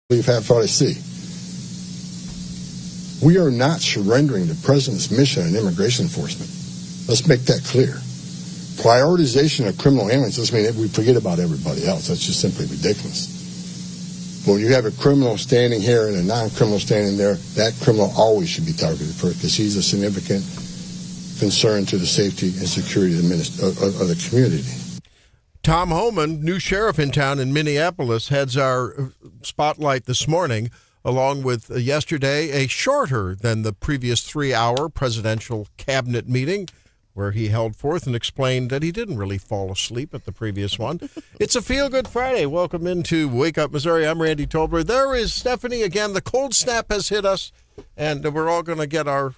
half what I see. We are not surrendering the president's mission in immigration enforcement. Let's make that clear. Prioritization of criminal aliens doesn't mean that we forget about everybody else. That's just simply ridiculous. But when you have a criminal standing here and a non-criminal standing there, that criminal always should be targeted first because he's a significant concern to the safety and security of the community. Tom Homan, new sheriff in town in Minneapolis, heads our spotlight this morning, along with yesterday a shorter than the previous 3-hour presidential cabinet meeting where he held forth and explained that he didn't really fall asleep at the previous one. It's a feel-good Friday. Welcome into Wake Up Missouri. I'm Randy Tobler. There is Stephanie again. The cold snap has hit us, and we're all going to get our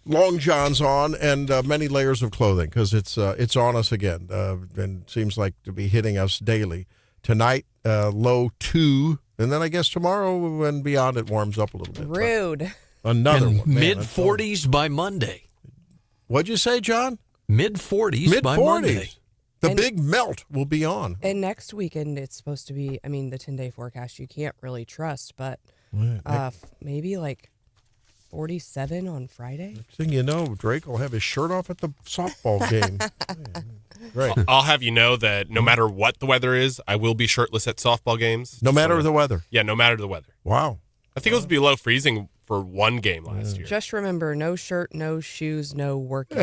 long johns on and many layers of clothing because it's on us again and seems like to be hitting us daily. Tonight, low 2, and then I guess tomorrow and beyond it warms up a little bit. Rude. Another and one. Mid-40s by Monday. What'd you say, John? Mid-40s by Monday. The big melt will be on. And next weekend it's supposed to be, the 10-day forecast you can't really trust, but maybe like 47 on Friday. Next thing you know, Drake will have his shirt off at the softball game. Great. I'll have you know that no matter what the weather is, I will be shirtless at softball games. No matter the weather? Yeah, no matter the weather. Wow. I think it was below freezing for one game last year. Just remember, no shirt, no shoes, no working.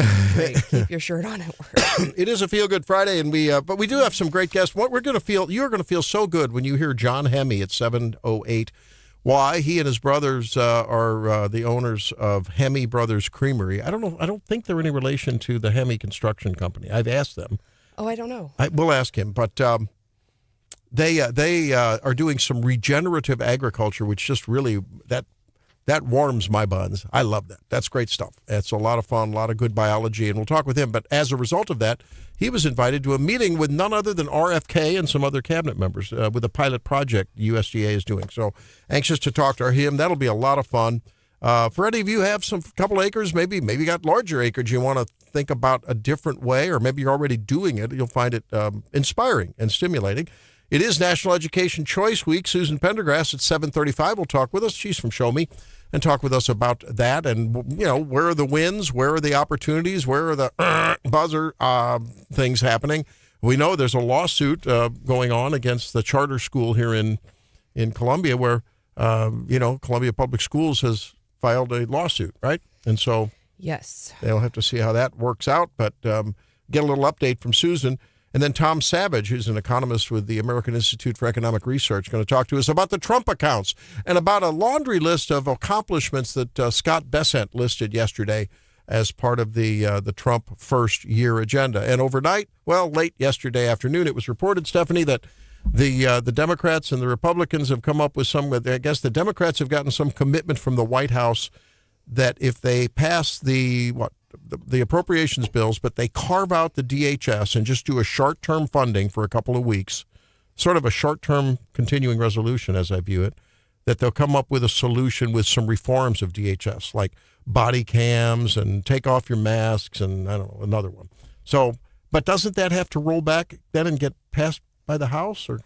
Keep your shirt on at work. It is a feel-good Friday, and but we do have some great guests. What you're going to feel so good when you hear John Hemme at 7:08. Why? He and his brothers are the owners of Hemme Brothers Creamery. I don't think they're any relation to the Hemme Construction Company. I've asked them. Oh, I don't know. We'll ask him. But they are doing some regenerative agriculture, which just really, that warms my buns. I love that. That's great stuff. It's a lot of fun, a lot of good biology, and we'll talk with him. But as a result of that, he was invited to a meeting with none other than RFK and some other cabinet members with a pilot project USDA is doing. So anxious to talk to him. That'll be a lot of fun. For any of you who have some couple acres, maybe you got larger acreage, you want to think about a different way, or maybe you're already doing it, you'll find it inspiring and stimulating. It is National Education Choice Week. Susan Pendergrass at 7:35 will talk with us. She's from Show Me, and talk with us about that and, where are the wins, where are the opportunities, where are the buzzer things happening. We know there's a lawsuit going on against the charter school here in Columbia where, Columbia Public Schools has filed a lawsuit, right? And so yes, they'll have to see how that works out, but get a little update from Susan. And then Tom Savage, who's an economist with the American Institute for Economic Research, going to talk to us about the Trump accounts and about a laundry list of accomplishments that Scott Bessent listed yesterday as part of the Trump first year agenda. And overnight, late yesterday afternoon, it was reported, Stephanie, that the Democrats and the Republicans have come up with I guess the Democrats have gotten some commitment from the White House that if they pass the appropriations bills, but they carve out the DHS and just do a short-term funding for a couple of weeks, sort of a short-term continuing resolution as I view it, that they'll come up with a solution with some reforms of DHS, like body cams and take off your masks and, I don't know, another one. So, but doesn't that have to roll back then and get passed by the House? Or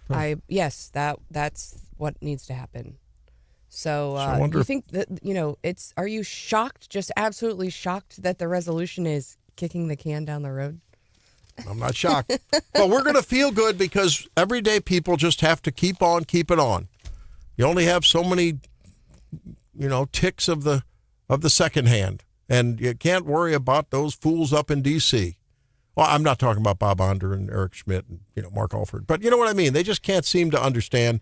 Yes, that's what needs to happen. So I think that, are you shocked, just absolutely shocked that the resolution is kicking the can down the road? I'm not shocked. But we're going to feel good because everyday people just have to keep on keeping on. You only have so many, ticks of the second hand, and you can't worry about those fools up in D.C. Well, I'm not talking about Bob Onder and Eric Schmidt and, Mark Alford, but you know what I mean? They just can't seem to understand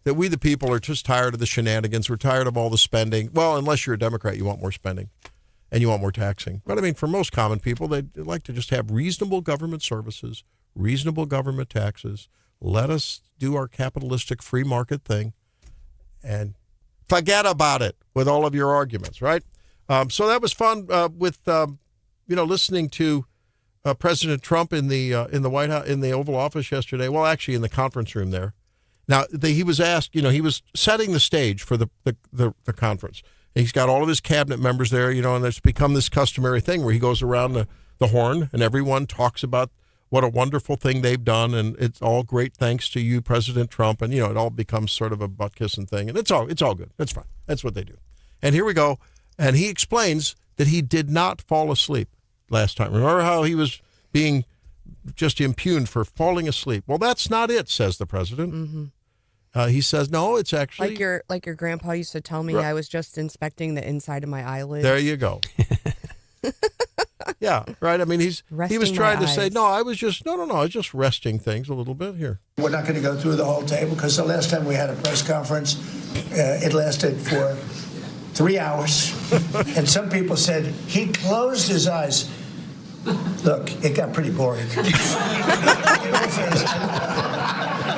that we the people are just tired of the shenanigans. We're tired of all the spending. Well, unless you're a Democrat, you want more spending and you want more taxing. But, for most common people, they'd like to just have reasonable government services, reasonable government taxes. Let us do our capitalistic free market thing and forget about it with all of your arguments, right? So that was fun with, listening to President Trump in the White House, in the Oval Office yesterday. Well, actually in the conference room there. Now, he was asked, he was setting the stage for the conference. He's got all of his cabinet members there, and it's become this customary thing where he goes around the horn and everyone talks about what a wonderful thing they've done, and it's all great thanks to you, President Trump, and it all becomes sort of a butt-kissing thing, and it's all good. That's fine. That's what they do. And here we go, and he explains that he did not fall asleep last time. Remember how he was being just impugned for falling asleep? Well, that's not it, says the president. Mm-hmm. He says, no, it's actually... Like your grandpa used to tell me, I was just inspecting the inside of my eyelids. There you go. Yeah, right. I mean, he was trying to say, no, I was just, no, I was just resting things a little bit here. We're not going to go through the whole table because the last time we had a press conference, it lasted for 3 hours. And some people said he closed his eyes. Look, it got pretty boring.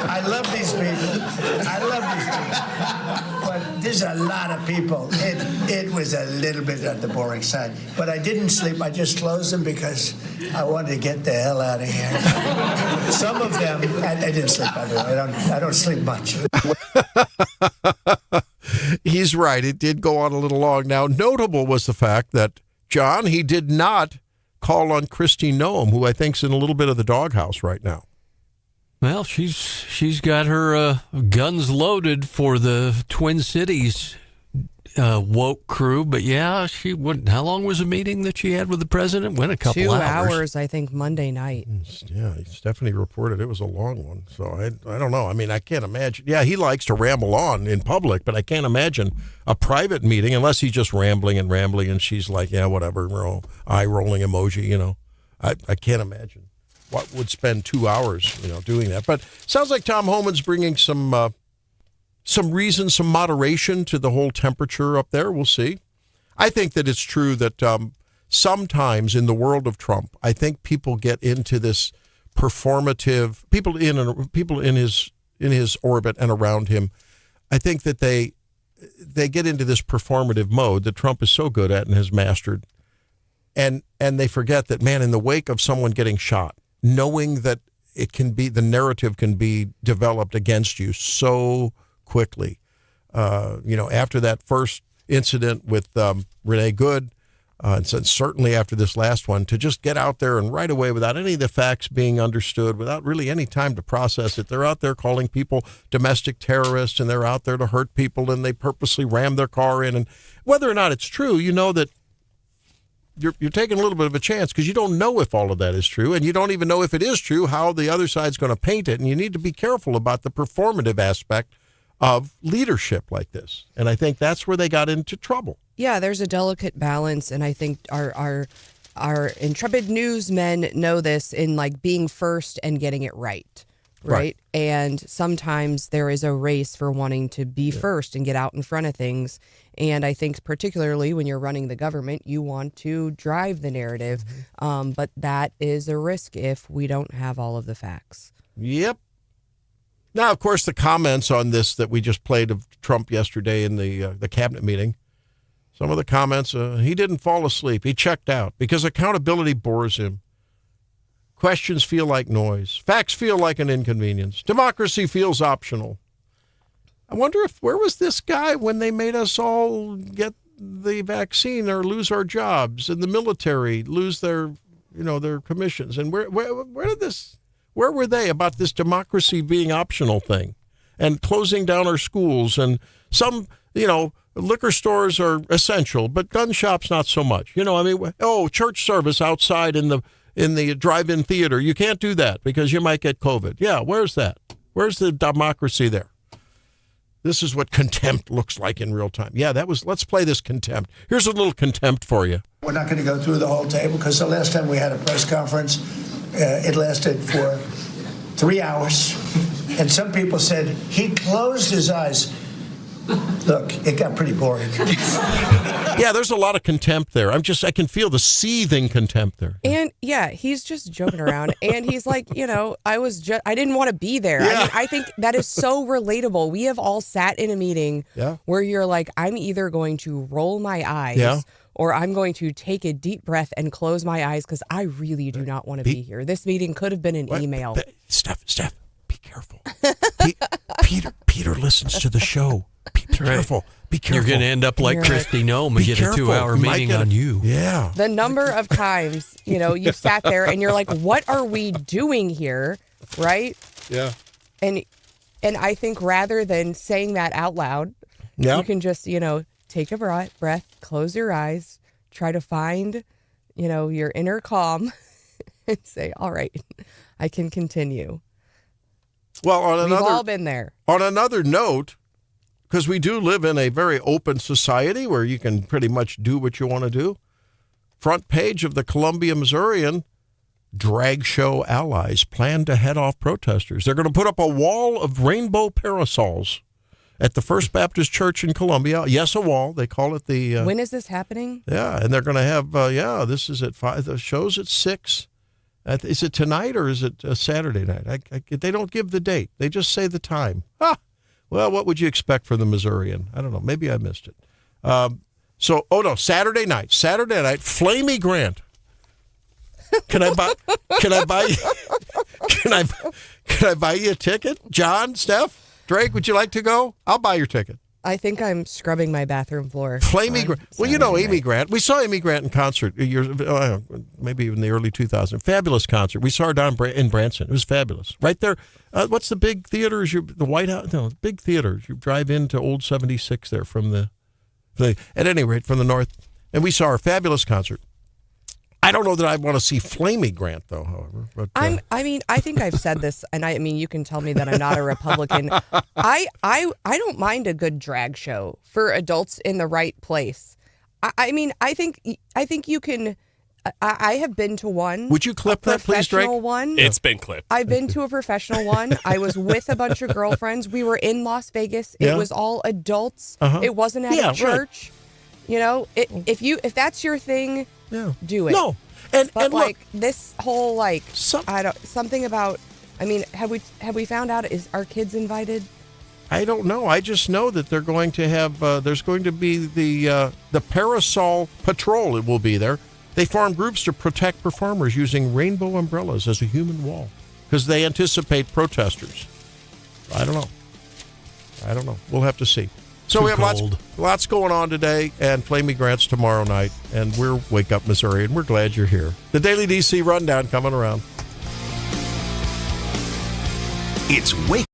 I love these people. But there's a lot of people. It was a little bit on the boring side. But I didn't sleep. I just closed them because I wanted to get the hell out of here. Some of them, I didn't sleep, by the way. I don't sleep much. He's right. It did go on a little long. Now, notable was the fact that, John, he did not call on Kristi Noem, who I think's in a little bit of the doghouse right now. Well, she's got her guns loaded for the Twin Cities woke crew, but yeah, how long was the meeting that she had with the president? Went a couple 2 hours. 2 hours, I think, Monday night. Yeah, Stephanie reported it was a long one, so I don't know. I mean, I can't imagine. Yeah, he likes to ramble on in public, but I can't imagine a private meeting unless he's just rambling, and she's like, yeah, whatever, eye-rolling emoji, I can't imagine what would spend 2 hours, doing that. But sounds like Tom Homan's bringing some reason, some moderation to the whole temperature up there. We'll see. I think that it's true that sometimes in the world of Trump, I think people get into this performative, people in his orbit and around him. I think that they get into this performative mode that Trump is so good at and has mastered. And they forget that, man, in the wake of someone getting shot, knowing that the narrative can be developed against you so quickly. After that first incident with Renee Good, and certainly after this last one, to just get out there and right away without any of the facts being understood, without really any time to process it, they're out there calling people domestic terrorists, and they're out there to hurt people, and they purposely ram their car in. And whether or not it's true, that you're taking a little bit of a chance because you don't know if all of that is true, and you don't even know if it is true how the other side's going to paint it, and you need to be careful about the performative aspect of leadership like this. And I think that's where they got into trouble. Yeah, there's a delicate balance, and I think our intrepid newsmen know this in being first and getting it right. Right. And sometimes there is a race for wanting to be first and get out in front of things. And I think particularly when you're running the government, you want to drive the narrative. But that is a risk if we don't have all of the facts. Yep. Now, of course, the comments on this that we just played of Trump yesterday in the cabinet meeting, some of the comments, he didn't fall asleep. He checked out because accountability bores him. Questions feel like noise. Facts feel like an inconvenience. Democracy feels optional. I wonder where was this guy when they made us all get the vaccine or lose our jobs, and the military lose their commissions? And where were they about this democracy being optional thing, and closing down our schools, and some liquor stores are essential, but gun shops not so much. Church service outside in the drive-in theater, you can't do that because you might get COVID. Yeah, where's that? Where's the democracy there? This is what contempt looks like in real time. Yeah, let's play this contempt. Here's a little contempt for you. We're not going to go through the whole table because the last time we had a press conference, it lasted for 3 hours. And some people said he closed his eyes. Look, it got pretty boring. Yeah, there's a lot of contempt there. I can feel the seething contempt there. And yeah, he's just joking around. And he's like, I didn't want to be there. Yeah. I think that is so relatable. We have all sat in a meeting where you're like, I'm either going to roll my eyes or I'm going to take a deep breath and close my eyes because I really do not want to be here. This meeting could have been an email. Steph, be careful. Peter listens to the show. Be careful. Be careful. You're going to end up like You're Christy Nome and Be get careful. a 2-hour You might meeting get on you. Yeah. The number of times, you've sat there and you're like, what are we doing here? Right? Yeah. And I think rather than saying that out loud, Yeah. you can just, take a breath, close your eyes, try to find, your inner calm and say, all right, I can continue. Well, We've all been there. On another note, because we do live in a very open society where you can pretty much do what you want to do. Front page of the Columbia Missourian, drag show allies plan to head off protesters. They're going to put up a wall of rainbow parasols at the First Baptist Church in Columbia. Yes, a wall. They call it the... When is this happening? Yeah, and they're going to have, this is at 5. The show's at 6. Is it tonight or is it Saturday night? They don't give the date. They just say the time. Well, what would you expect from the Missourian? I don't know. Maybe I missed it. Saturday night. Saturday night, Flamey Grant. Can I buy you a ticket? John, Steph, Drake, would you like to go? I'll buy your ticket. I think I'm scrubbing my bathroom floor. Flamey Grant. Well, Amy Grant. We saw Amy Grant in concert, maybe even the early 2000s. Fabulous concert. We saw her down in Branson. It was fabulous. Right there. What's the big theater? The White House? No, big theater. You drive into Old 76 there from at any rate, from the north. And we saw her fabulous concert. I don't know that I want to see Flamey Grant, though, however. But, I think I've said this, and you can tell me that I'm not a Republican. I don't mind a good drag show for adults in the right place. I think you can. I have been to one. Would you clip that, please, Drake? One. It's been clipped. I've been to a professional one. I was with a bunch of girlfriends. We were in Las Vegas. Yeah. It was all adults. Uh-huh. It wasn't at a church. Right. If that's your thing. Yeah. Do it. No. And look, look, this whole something about. Have we found out? Is our kids invited? I don't know. I just know that they're going to have. There's going to be the Parasol Patrol. It will be there. They form groups to protect performers using rainbow umbrellas as a human wall because they anticipate protesters. I don't know. We'll have to see. So we have lots going on today, and Flamey Grant's tomorrow night, and we're Wake Up Missouri, and we're glad you're here. The Daily DC Rundown coming around. It's Wake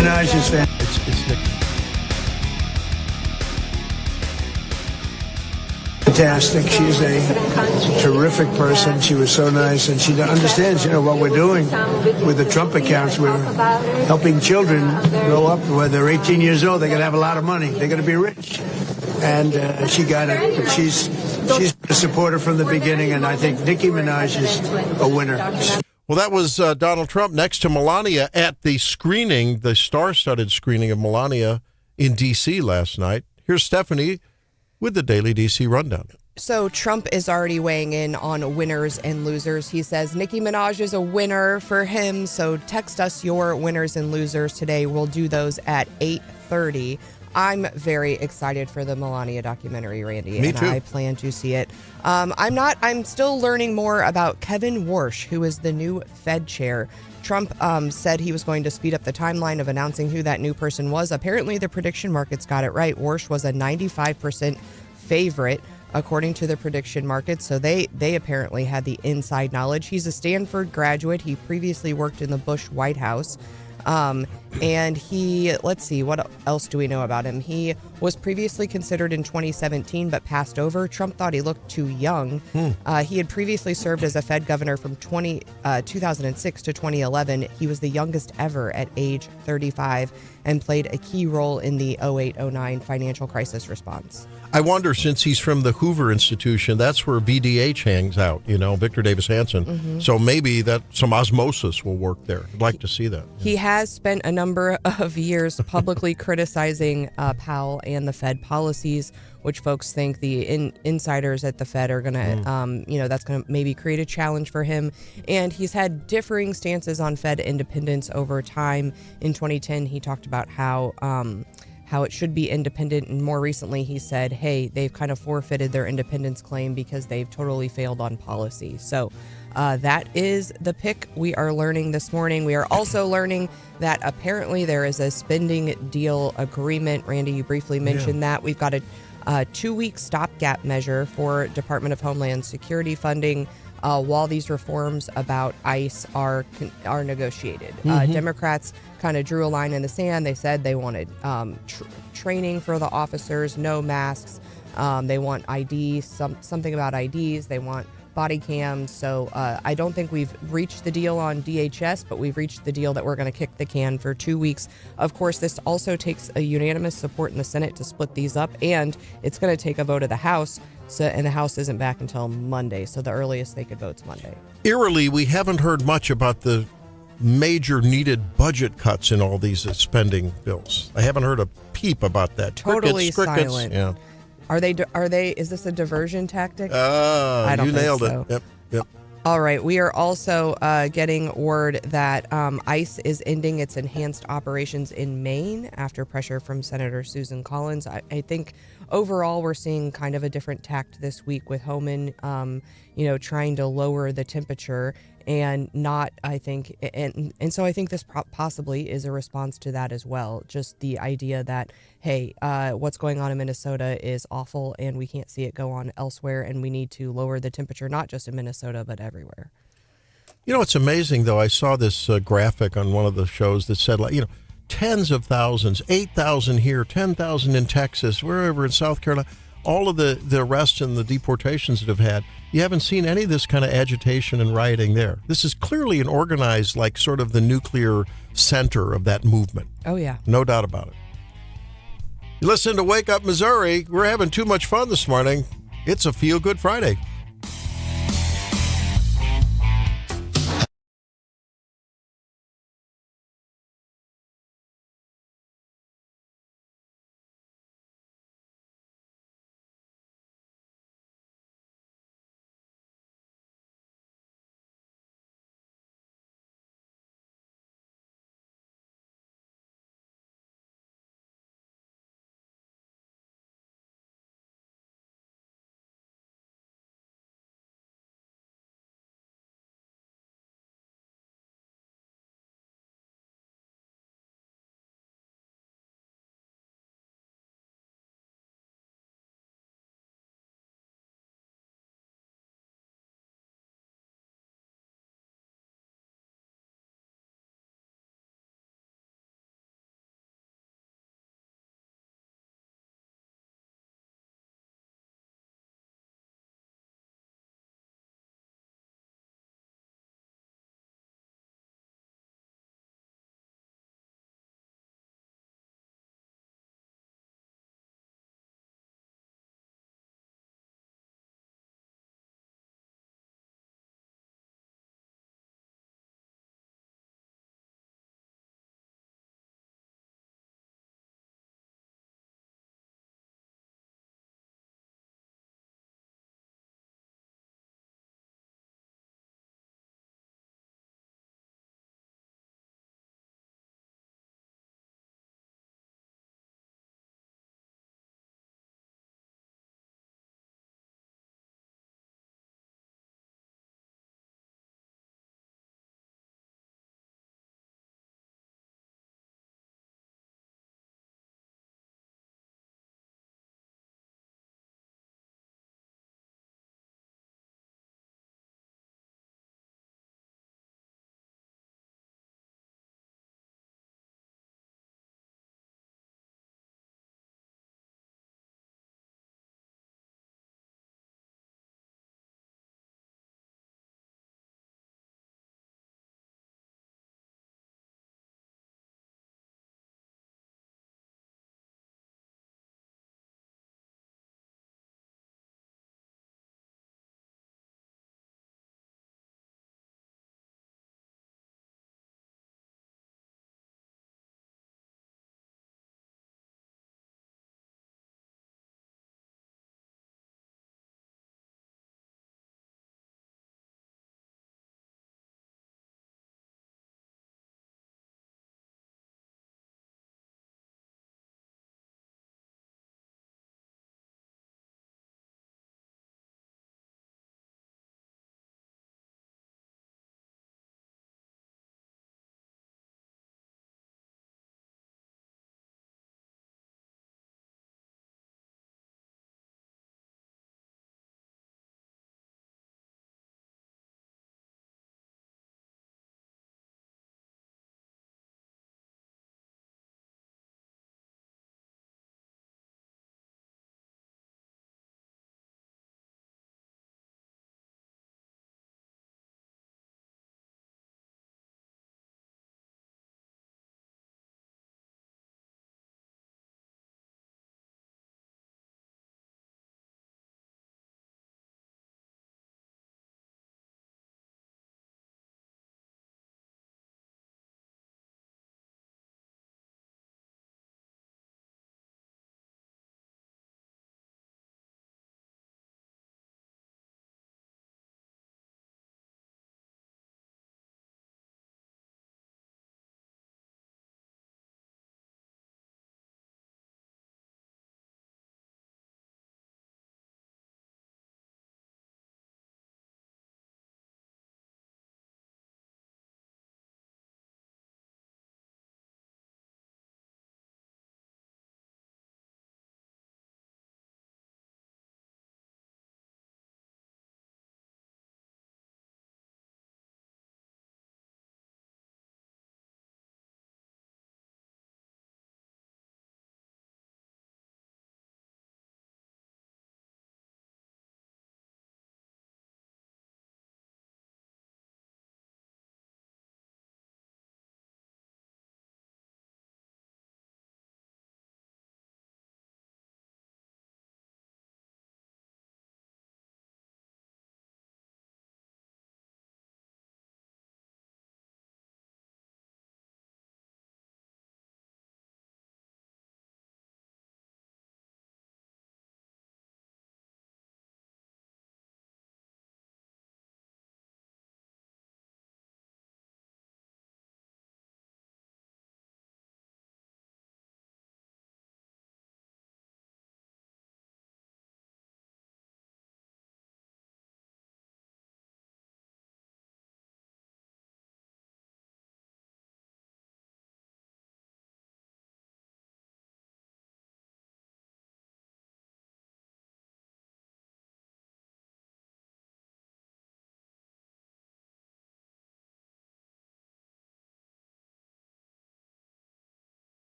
Minaj is It's Nicki. fantastic. She's a terrific person. She was so nice, and she understands, what we're doing with the Trump accounts. We're helping children grow up. When they're 18 years old, they're going to have a lot of money. They're going to be rich. And she got it. But she's a supporter from the beginning, and I think Nicki Minaj is a winner. Well, that was Donald Trump next to Melania at the screening, the star-studded screening of Melania in D.C. last night. Here's Stephanie with the Daily D.C. Rundown. So Trump is already weighing in on winners and losers. He says Nicki Minaj is a winner for him. So text us your winners and losers today. We'll do those at 8:30. I'm very excited for the Melania documentary, Randy. Me too. I plan to see it. I'm still learning more about Kevin Warsh, who is the new Fed chair. Trump said he was going to speed up the timeline of announcing who that new person was. Apparently, the prediction markets got it right. Warsh was a 95% favorite, according to the prediction markets. So they apparently had the inside knowledge. He's a Stanford graduate. He previously worked in the Bush White House. And he, let's see, what else do we know about him? He was previously considered in 2017, but passed over. Trump thought he looked too young. He had previously served as a Fed governor from 2006 to 2011. He was the youngest ever at age 35 and played a key role in the 08-09 financial crisis response. I wonder, since he's from the Hoover Institution, that's where VDH hangs out, Victor Davis Hanson. Mm-hmm. So maybe that some osmosis will work there. I'd like to see that. He has spent a number of years publicly criticizing Powell and the Fed policies, which folks think the insiders at the Fed are going to, that's going to maybe create a challenge for him. And he's had differing stances on Fed independence over time. In 2010, he talked about how it should be independent. And more recently, he said, hey, they've kind of forfeited their independence claim because they've totally failed on policy. So that is the pick we are learning this morning. We are also learning that apparently there is a spending deal agreement. Randy, you briefly mentioned that. We've got a 2-week stopgap measure for Department of Homeland Security funding while these reforms about ICE are negotiated. Democrats kind of drew a line in the sand. They said they wanted training for the officers, no masks. They want IDs, something about IDs. They want body cams. So I don't think we've reached the deal on DHS, but we've reached the deal that we're going to kick the can for 2 weeks. Of course, this also takes a unanimous support in the Senate to split these up, and it's going to take a vote of the House. And the House isn't back until Monday, so the earliest they could vote is Monday. Eerily, we haven't heard much about the major needed budget cuts in all these spending bills. I haven't heard a peep about that. Totally crickets. silent. Yeah. Are they? Is this a diversion tactic? I don't you think nailed so. it. Yep. All right. We are also getting word that ICE is ending its enhanced operations in Maine after pressure from Senator Susan Collins. I think overall we're seeing kind of a different tact this week with Homan, trying to lower the temperature and not, I think, and so I think this possibly is a response to that as well. Just the idea that, hey, what's going on in Minnesota is awful and we can't see it go on elsewhere, and we need to lower the temperature, not just in Minnesota, but everywhere. It's amazing, though. I saw this graphic on one of the shows that said, tens of thousands, 8,000 here, 10,000 in Texas, wherever in South Carolina, all of the arrests and the deportations that have had. You haven't seen any of this kind of agitation and rioting there. This is clearly an organized, sort of the nuclear center of that movement. Oh, yeah. No doubt about it. You listen to Wake Up Missouri. We're having too much fun this morning. It's a Feel Good Friday.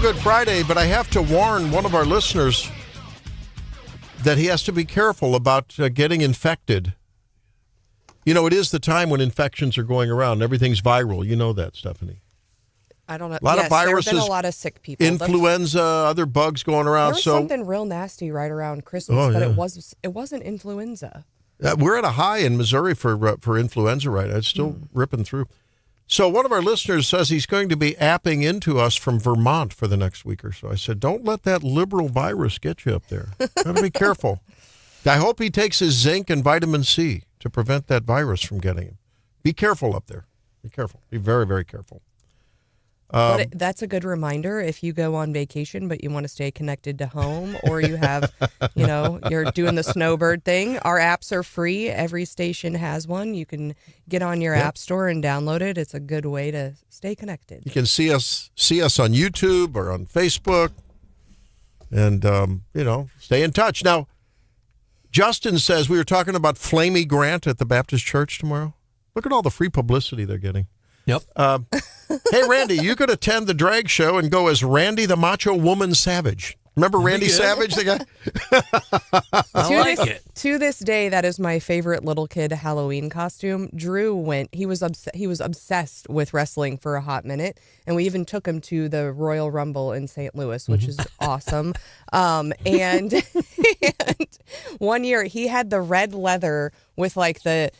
Good Friday, but I have to warn one of our listeners that he has to be careful about getting infected. You know, it is the time when infections are going around. Everything's viral. You know that, Stephanie. I don't know. A lot of viruses, there have been a lot of sick people. Influenza, other bugs going around. There was something real nasty right around Christmas, but it wasn't influenza. We're at a high in Missouri for influenza right now. It's still ripping through. So one of our listeners says he's going to be apping into us from Vermont for the next week or so. I said, don't let that liberal virus get you up there. Got to be careful. I hope he takes his zinc and vitamin C to prevent that virus from getting him. Be careful up there. Be careful. Be very, very careful. But that's a good reminder if you go on vacation, but you want to stay connected to home, or you have, you're doing the snowbird thing. Our apps are free. Every station has one. You can get on your app store and download it. It's a good way to stay connected. You can see us on YouTube or on Facebook, and stay in touch. Now, Justin says we were talking about Flamey Grant at the Baptist Church tomorrow. Look at all the free publicity they're getting. Yep. Hey, Randy, you could attend the drag show and go as Randy the Macho Woman Savage. Remember Randy Savage, the guy? I like it. To this day, that is my favorite little kid Halloween costume. Drew went. He was obsessed with wrestling for a hot minute, and we even took him to the Royal Rumble in St. Louis, which is awesome. And one year he had the red leather with like the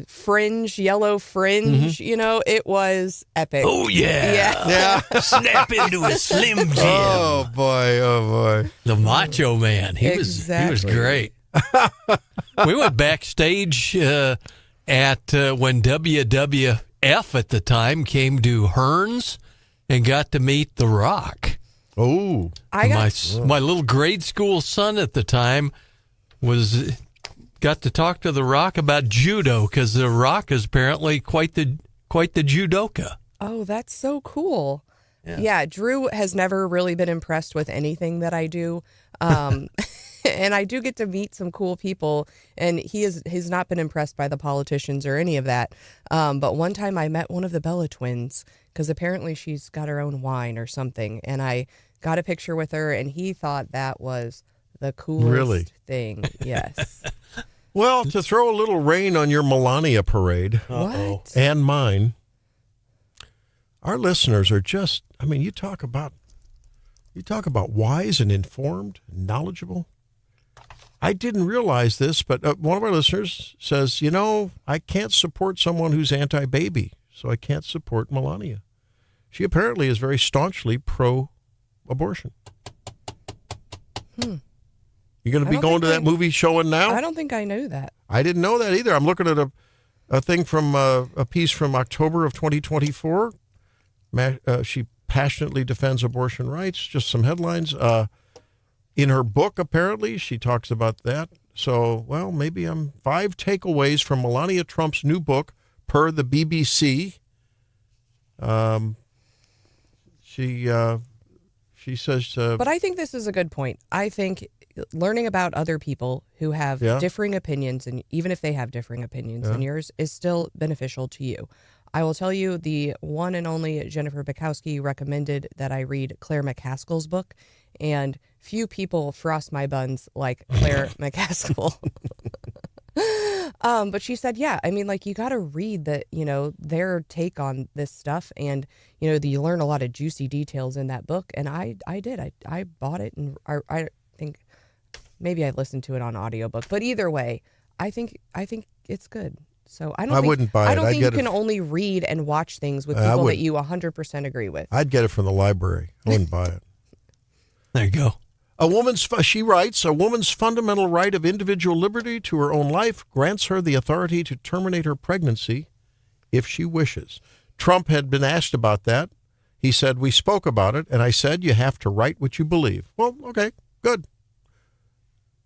fringe, yellow fringe. It was epic. Oh yeah. Snap into a Slim Jim. Oh boy. The Macho Man. He was great. We went backstage at when WWF at the time came to Hearns and got to meet The Rock. Oh, my little grade school son at the time got to talk to The Rock about judo because The Rock is apparently quite the judoka. Oh, that's so cool. Yeah, Drew has never really been impressed with anything that I do. And I do get to meet some cool people, and he's not been impressed by the politicians or any of that. But one time I met one of the Bella twins, because apparently she's got her own wine or something, and I got a picture with her, and he thought that was the coolest thing. Yes. Well, to throw a little rain on your Melania parade, What? and mine, our listeners are just, you talk about wise and informed, and knowledgeable. I didn't realize this, but one of our listeners says, I can't support someone who's anti-baby, so I can't support Melania. She apparently is very staunchly pro-abortion. You going to be going to that movie showing now? I don't think I knew that. I didn't know that either. I'm looking at a thing from a piece from October of 2024. She passionately defends abortion rights. Just some headlines. In her book, apparently, she talks about that. So, maybe 5 takeaways from Melania Trump's new book, per the BBC. She says... but I think this is a good point. I think learning about other people who have differing opinions, and even if they have differing opinions than yours, is still beneficial to you. I will tell you, the one and only Jennifer Bukowski recommended that I read Claire McCaskill's book, and few people frost my buns like Claire McCaskill. But she said, you got to read their take on this stuff, and you learn a lot of juicy details in that book. And I did. I bought it, and I think maybe I listened to it on audiobook. But either way, I think it's good. So I wouldn't buy it. I don't think you can only read and watch things with people that you 100% agree with. I'd get it from the library. I wouldn't buy it. There you go. She writes, a woman's fundamental right of individual liberty to her own life grants her the authority to terminate her pregnancy if she wishes. Trump had been asked about that. He said, we spoke about it, and I said, you have to write what you believe. Well, okay, good.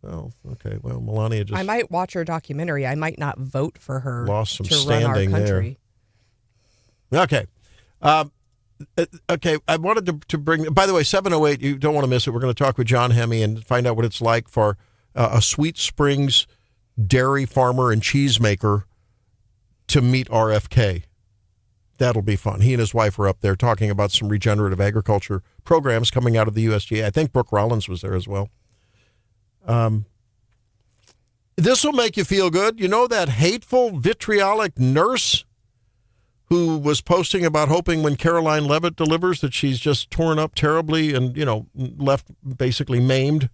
Well, Melania just... I might watch her documentary. I might not vote for her lost some to standing run our country. There. Okay. I wanted to bring... By the way, 7:08, you don't want to miss it. We're going to talk with John Hemme and find out what it's like for a Sweet Springs dairy farmer and cheesemaker to meet RFK. That'll be fun. He and his wife were up there talking about some regenerative agriculture programs coming out of the USDA. I think Brooke Rollins was there as well. This will make you feel good. You know that hateful, vitriolic nurse who was posting about hoping when Caroline Leavitt delivers that she's just torn up terribly and, left basically maimed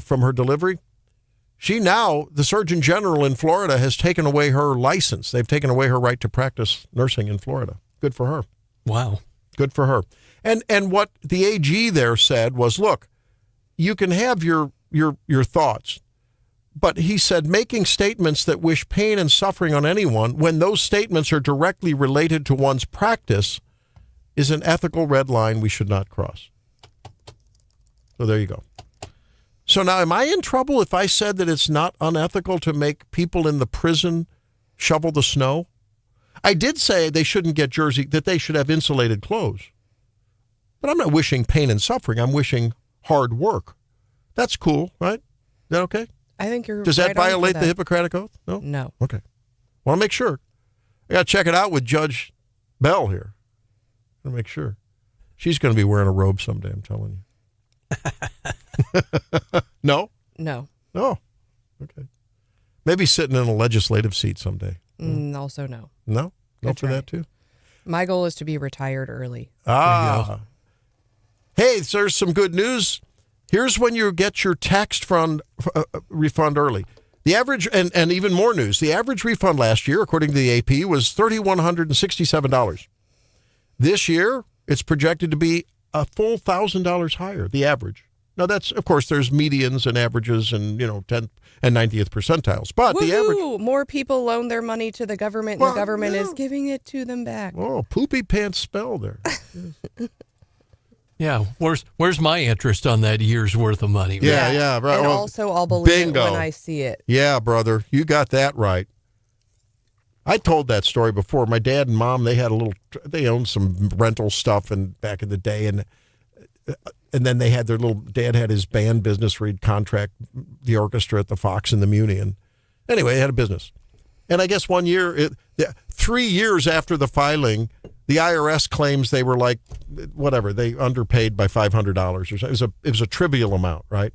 from her delivery? She now, the Surgeon General in Florida, has taken away her license. They've taken away her right to practice nursing in Florida. Good for her. Wow. Good for her. And what the AG there said was, look, you can have your thoughts, but he said making statements that wish pain and suffering on anyone when those statements are directly related to one's practice is an ethical red line we should not cross. So there you go. So now, am I in trouble if I said that it's not unethical to make people in the prison shovel the snow? I did say they shouldn't get that they should have insulated clothes. But I'm not wishing pain and suffering. I'm wishing hard work. That's cool, right? Is that okay? I think you're. Does right that violate on the Hippocratic Oath? No? No. Okay. Want to make sure. I got to check it out with Judge Bell here. I want to make sure. She's going to be wearing a robe someday, I'm telling you. No? No. Oh, okay. Maybe sitting in a legislative seat someday. Also no. No? No for that too? My goal is to be retired early. Ah. Hey, there's some good news. Here's when you get your tax refund early. The average, and even more news, the average refund last year, according to the AP, was $3,167. This year, it's projected to be a full $1,000 higher, the average. Now, that's, of course, there's medians and averages and, 10th and 90th percentiles. But Woo-hoo! The average. More people loan their money to the government, and the government is giving it to them back. Oh, poopy pants spell there. Yes. Yeah, where's my interest on that year's worth of money? Yeah, right. And Well, also, I'll believe bingo. it when I see it. Yeah, brother, you got that right. I told that story before. My dad and mom, they owned some rental stuff and back in the day, and then they had dad had his band business where he'd contract the orchestra at the Fox and the Muni, and anyway, they had a business. And I guess 1 year, 3 years after the filing, the IRS claims they were they underpaid by $500 or something. It was a trivial amount, right?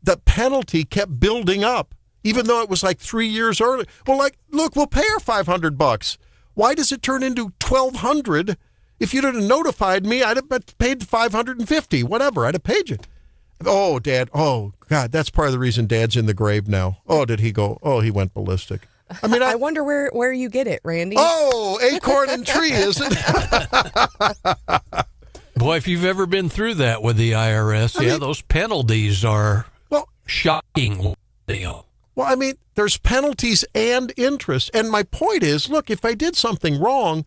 The penalty kept building up, even though it was 3 years early. Well, look, we'll pay her $500. Why does it turn into $1,200? If you'd have notified me, I'd have paid $550, whatever. I'd have paid you. Oh, Dad. Oh, God, that's part of the reason Dad's in the grave now. Oh, did he go? Oh, he went ballistic. I mean, I wonder where you get it, Randy. Oh, acorn and tree, isn't it? Boy, if you've ever been through that with the IRS, those penalties are shocking. Well, I mean, there's penalties and interest. And my point is, look, if I did something wrong,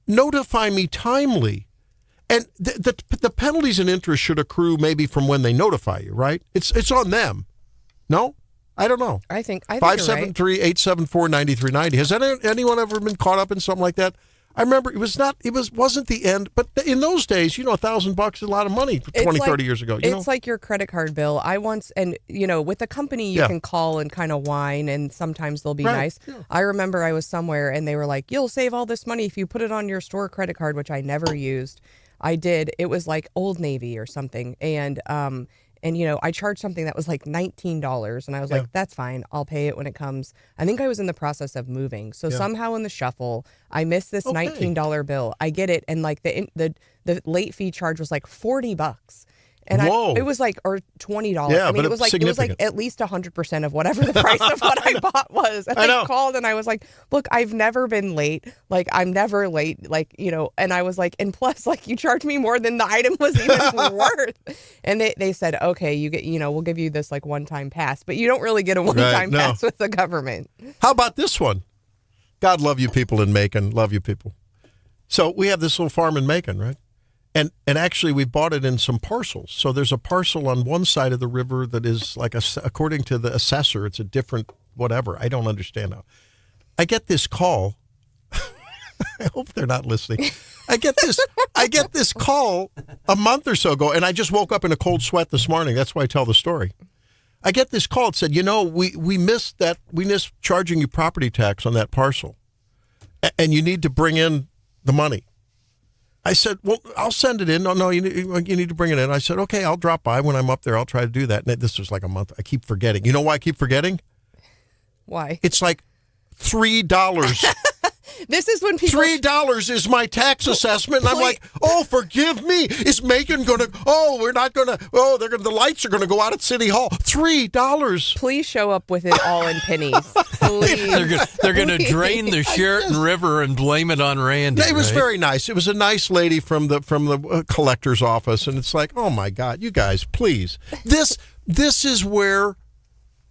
notify me timely. And the penalties and interest should accrue maybe from when they notify you, right? It's on them. No? I don't know. I think 573-874-9390. Has anyone ever been caught up in something like that? I remember wasn't the end, but in those days, $1,000 is a lot of money 30 years ago. It's like your credit card bill. With a company, you can call and kind of whine, and sometimes they'll be nice. Yeah. I remember I was somewhere and they were like, you'll save all this money if you put it on your store credit card, which I never used. I did. It was like Old Navy or something. And I charged something that was like $19, and I was like, that's fine. I'll pay it when it comes. I think I was in the process of moving. So somehow in the shuffle, I missed this $19 bill. I get it. And the late fee charge was like $40. And it was or $20. Yeah, it was like at least 100% of whatever the price of what I bought was. And I called and I was like, look, I've never been late. I'm never late. And I was like, and plus, you charged me more than the item was even worth. And they said, okay, you get, we'll give you this one-time pass, but you don't really get a one-time pass with the government. How about this one? God love you people in Macon. Love you people. So we have this little farm in Macon, right? And actually, we bought it in some parcels. So there's a parcel on one side of the river that is according to the assessor, it's a different whatever. I don't understand how. I get this call. I hope they're not listening. I get this call a month or so ago, and I just woke up in a cold sweat this morning. That's why I tell the story. I get this call. It said, we missed charging you property tax on that parcel. And you need to bring in the money. I said, well, I'll send it in. No, you need to bring it in. I said, okay, I'll drop by when I'm up there. I'll try to do that. And this was like a month. I keep forgetting. You know why I keep forgetting? Why? It's like $3. This is when people... $3 is my tax assessment. And I'm like, oh, forgive me. Is Megan going to... Oh, we're not going to... Oh, the lights are going to go out at City Hall. $3. Please show up with it all in pennies. Please. They're going to drain the Sheraton River and blame it on Randy. It was right? very nice. It was a nice lady from the collector's office. And it's like, oh, my God, you guys, please. This is where...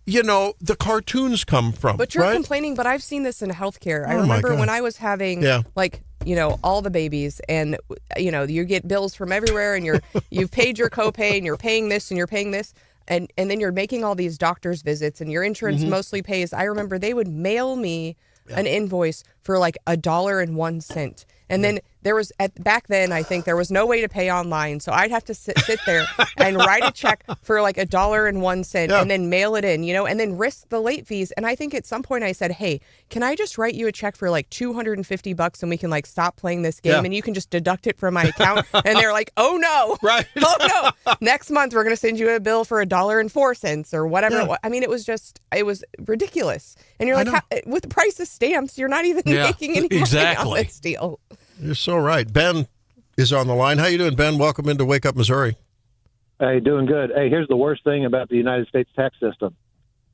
the cartoons come from. But you're right? complaining, but I've seen this in healthcare. I Oh, remember when I was having, all the babies, and, you get bills from everywhere, and you've paid your copay, and you're paying this, and you're paying this, and then you're making all these doctor's visits, and your insurance mostly pays. I remember they would mail me an invoice for like $1.01. And then there was, back then, I think there was no way to pay online. So I'd have to sit there and write a check for like $1.01 and then mail it in, and then risk the late fees. And I think at some point I said, hey, can I just write you a check for like $250 and we can like stop playing this game and you can just deduct it from my account? And they're like, oh no. Right. Oh no. Next month we're going to send you a bill for $1.04 or whatever. Yeah. I mean, it was ridiculous. And you're like, with the price of stamps, you're not even making any money on this deal. You're so right. Ben is on the line. How you doing, Ben? Welcome into Wake Up Missouri. Hey, doing good. Hey, here's the worst thing about the United States tax system.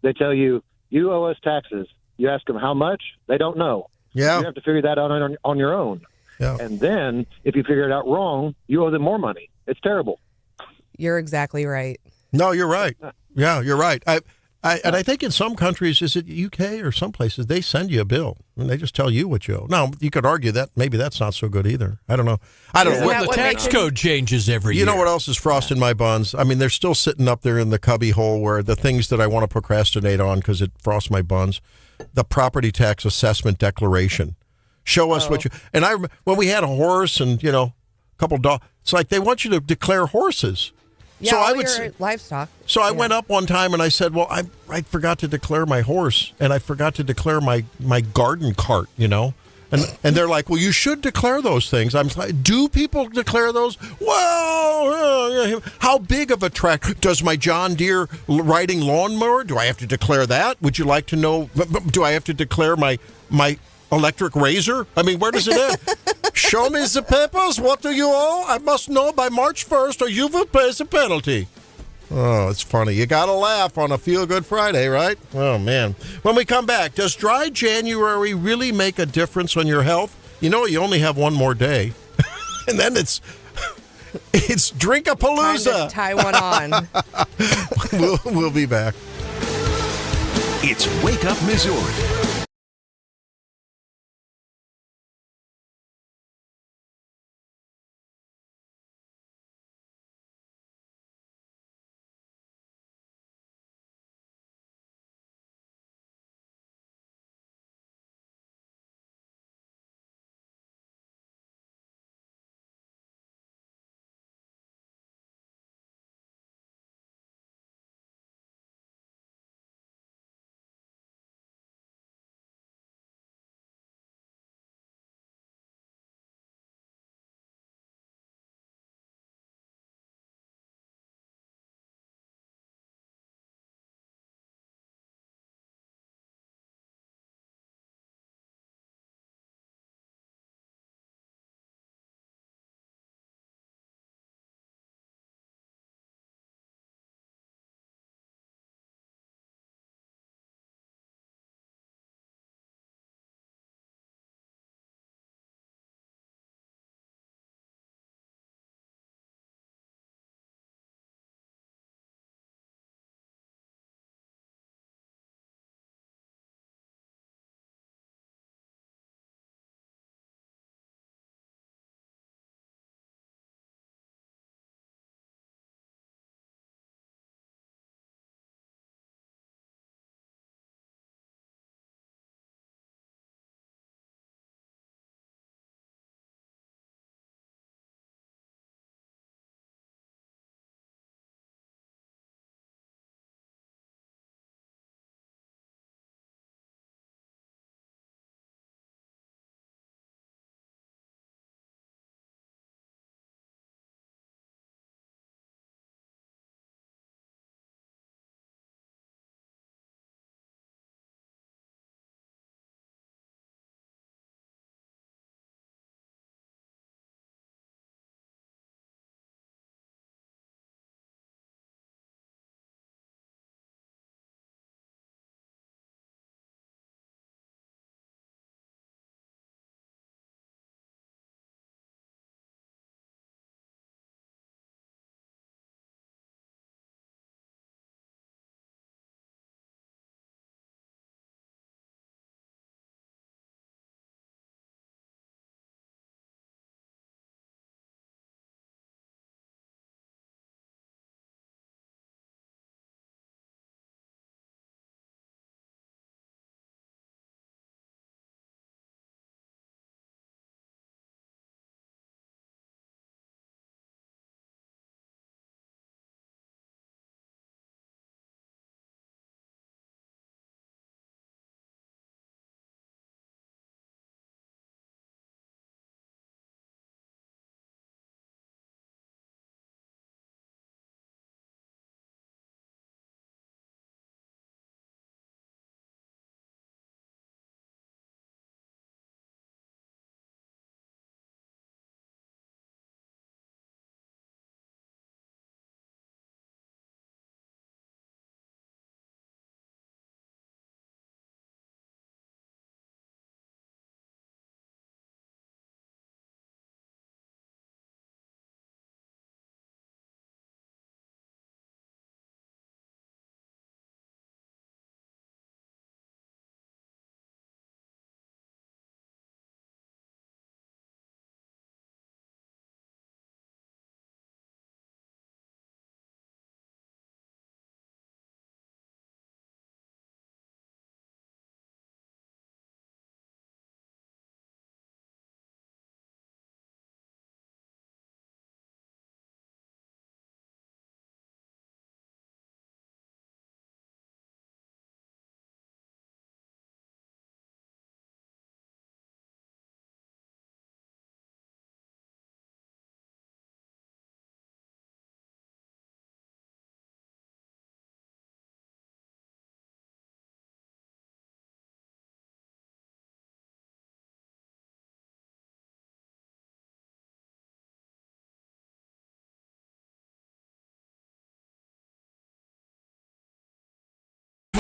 They tell you, you owe us taxes. You ask them how much, they don't know. Yeah. You have to figure that out on your own. Yeah. And then if you figure it out wrong, you owe them more money. It's terrible. You're exactly right. No, you're right. Yeah, you're right. I think in some countries, is it UK or some places, they send you a bill and they just tell you what you owe. Now, you could argue that maybe that's not so good either. I don't know. Well, the tax code changes every year. You know what else is frosting my buns? I mean, they're still sitting up there in the cubby hole where the things that I want to procrastinate on because it frosts my buns. The property tax assessment declaration. Show us what you... And when we had a horse and, a couple dogs, it's like they want you to declare horses. Yeah, so your livestock. So I went up one time and I said, well, I forgot to declare my horse and I forgot to declare my garden cart, And they're like, well, you should declare those things. I'm like, do people declare those? Well, how big of a tract? Does my John Deere riding lawnmower, do I have to declare that? Would you like to know, do I have to declare my electric razor? I mean, where does it end? Show me the papers. What do you owe? I must know by March 1st or you will pay the penalty. Oh, it's funny. You got to laugh on a Feel Good Friday, right? Oh, man. When we come back, does dry January really make a difference on your health? You only have one more day. And then it's Drinkapalooza. Time to tie one on. We'll be back. It's Wake Up Missouri.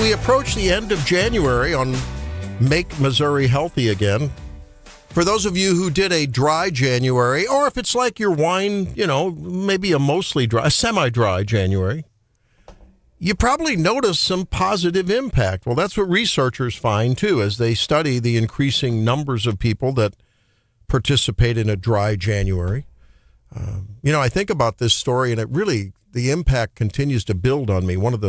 we approach the end of January on Make Missouri Healthy Again, for those of you who did a dry January, or if it's like your wine, maybe a mostly dry, a semi-dry January, you probably noticed some positive impact. Well, that's what researchers find, too, as they study the increasing numbers of people that participate in a dry January. I think about this story, and the impact continues to build on me. One of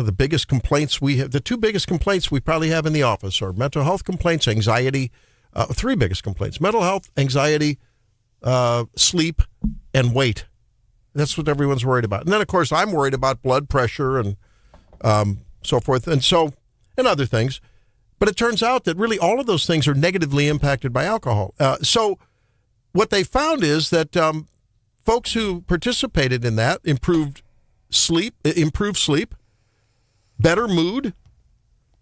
the biggest complaints we have, the two biggest complaints we probably have in the office are mental health complaints, anxiety, three biggest complaints: mental health, anxiety, sleep, and weight. That's what everyone's worried about. And then, of course, I'm worried about blood pressure and so forth, and other things. But it turns out that really all of those things are negatively impacted by alcohol. So what they found is that folks who participated in that improved sleep, better mood,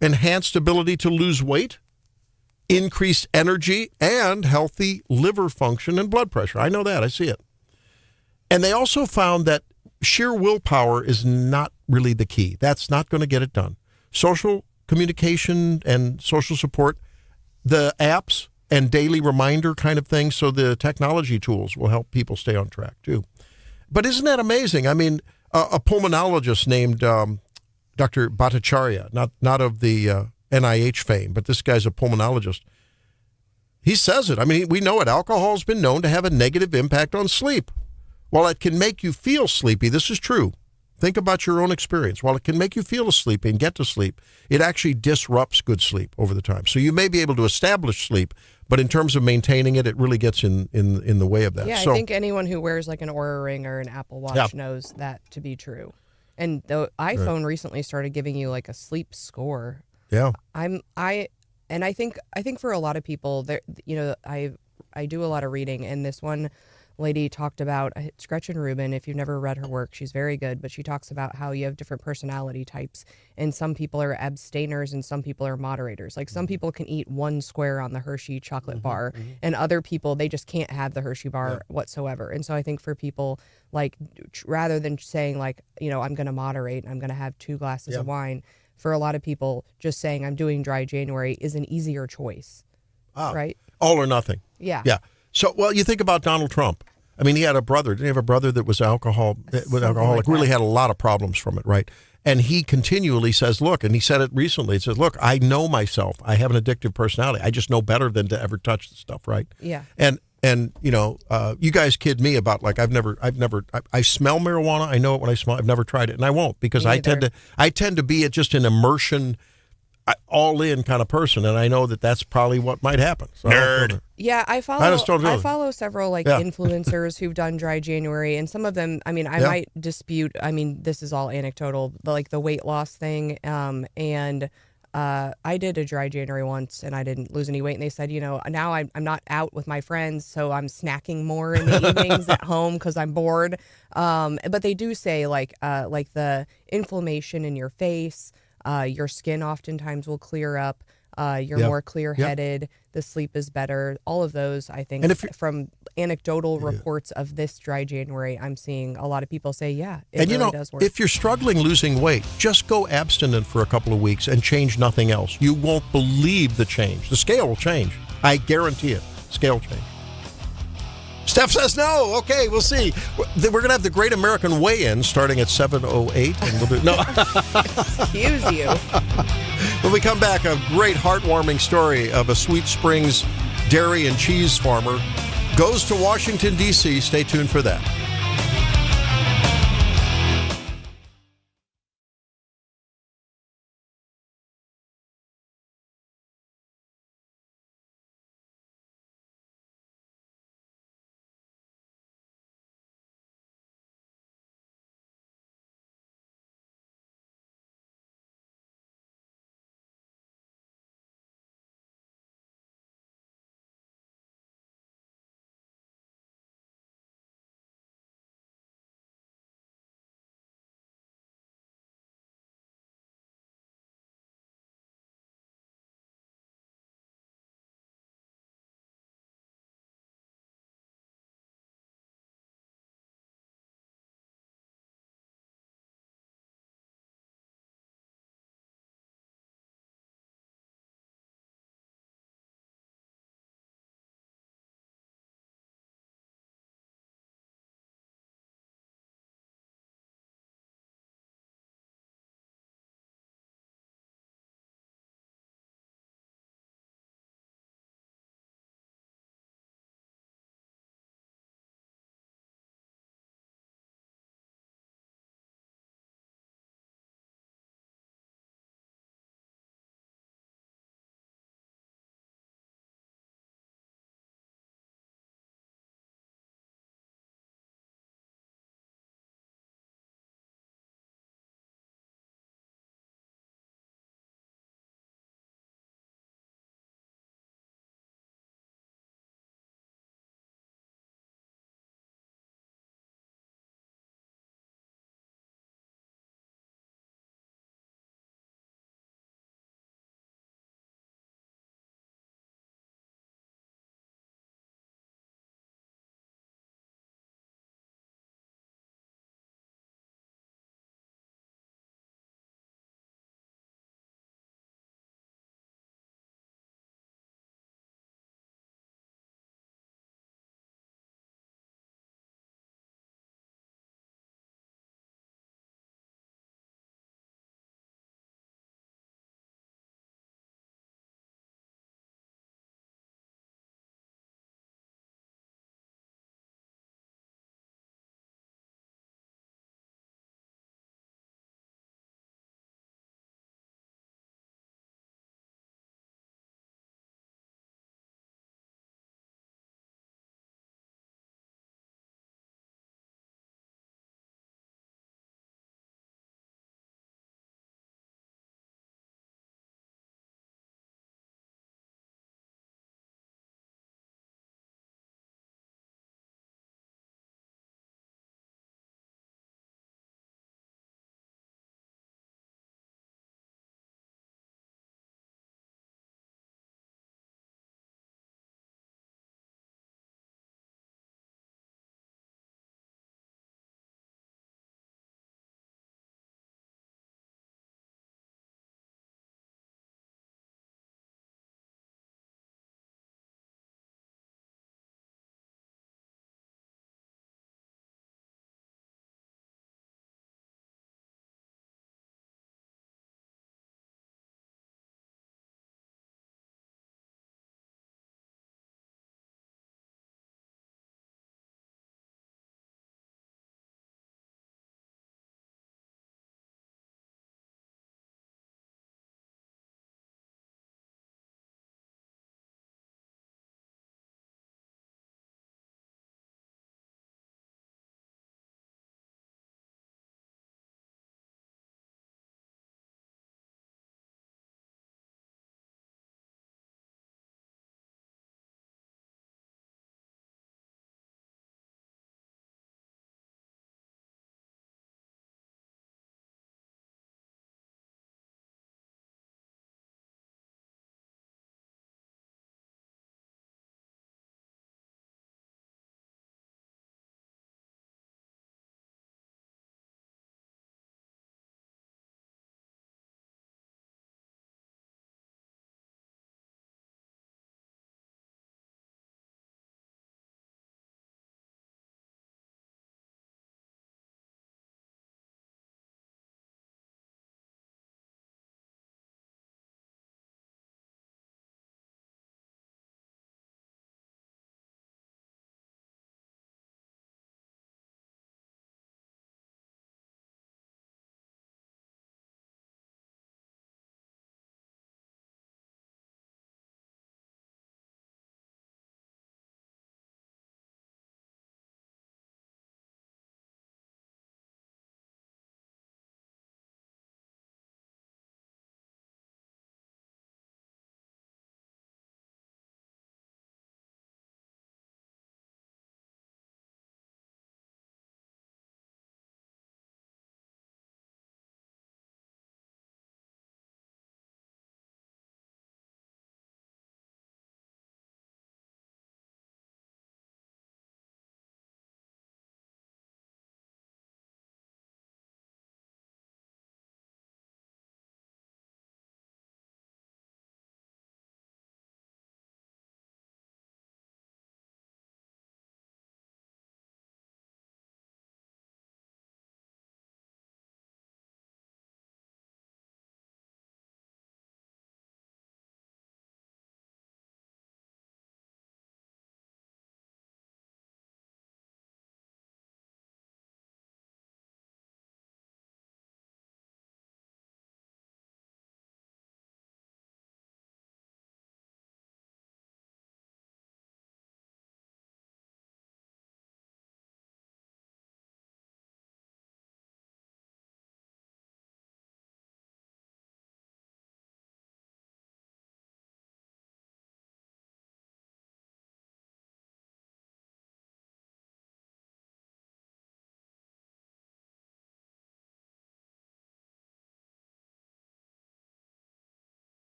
enhanced ability to lose weight, increased energy, and healthy liver function and blood pressure. I know that. I see it. And they also found that sheer willpower is not really the key. That's not going to get it done. Social communication and social support, the apps and daily reminder kind of thing, so the technology tools will help people stay on track too. But isn't that amazing? I mean, a pulmonologist named Dr. Bhattacharya, not of the NIH fame, but this guy's a pulmonologist. He says it. I mean, we know it. Alcohol's been known to have a negative impact on sleep. While it can make you feel sleepy, this is true. Think about your own experience. While it can make you feel sleepy and get to sleep, it actually disrupts good sleep over the time. So you may be able to establish sleep, but in terms of maintaining it, it really gets in the way of that. Yeah, so, I think anyone who wears like an Oura Ring or an Apple Watch knows that to be true. And the iPhone recently started giving you like a sleep score. Yeah. I think for a lot of people, there, I do a lot of reading, and this one lady talked about, it's Gretchen Rubin. If you've never read her work, she's very good, but she talks about how you have different personality types, and some people are abstainers and some people are moderators. Like some people can eat one square on the Hershey chocolate bar, and other people, they just can't have the Hershey bar whatsoever. And so I think for people, like, rather than saying like, I'm going to moderate, I'm going to have 2 glasses of wine, for a lot of people, just saying I'm doing dry January is an easier choice, right? All or nothing. Yeah. Yeah. So, well, you think about Donald Trump. I mean, he had a brother. Didn't he have a brother that was alcoholic, really had a lot of problems from it, right? And he continually says, look, and he said it recently, he says, look, I know myself. I have an addictive personality. I just know better than to ever touch the stuff, right? Yeah. And you guys kid me about, like, I smell marijuana. I know it when I smell it. I've never tried it, and I won't, because I tend to be just an immersion, all in kind of person, and I know that that's probably what might happen. So Nerd. Yeah, I follow several influencers who've done dry January, and some of them, I mean, I might dispute. I mean, this is all anecdotal, but like the weight loss thing. And I did a dry January once, and I didn't lose any weight. And they said, now I'm not out with my friends, so I'm snacking more in the evenings at home because I'm bored. But they do say like the inflammation in your face. Your skin oftentimes will clear up. You're more clear-headed. The sleep is better. All of those, I think, and from anecdotal reports of this dry January, I'm seeing a lot of people say, it really does work. If you're struggling losing weight, just go abstinent for a couple of weeks and change nothing else. You won't believe the change. The scale will change. I guarantee it. Scale will change. Steph says no. Okay, we'll see. We're going to have the Great American Weigh-In starting at 7:08. And we'll do, no. Excuse you. When we come back, a great heartwarming story of a Sweet Springs dairy and cheese farmer goes to Washington, D.C. Stay tuned for that.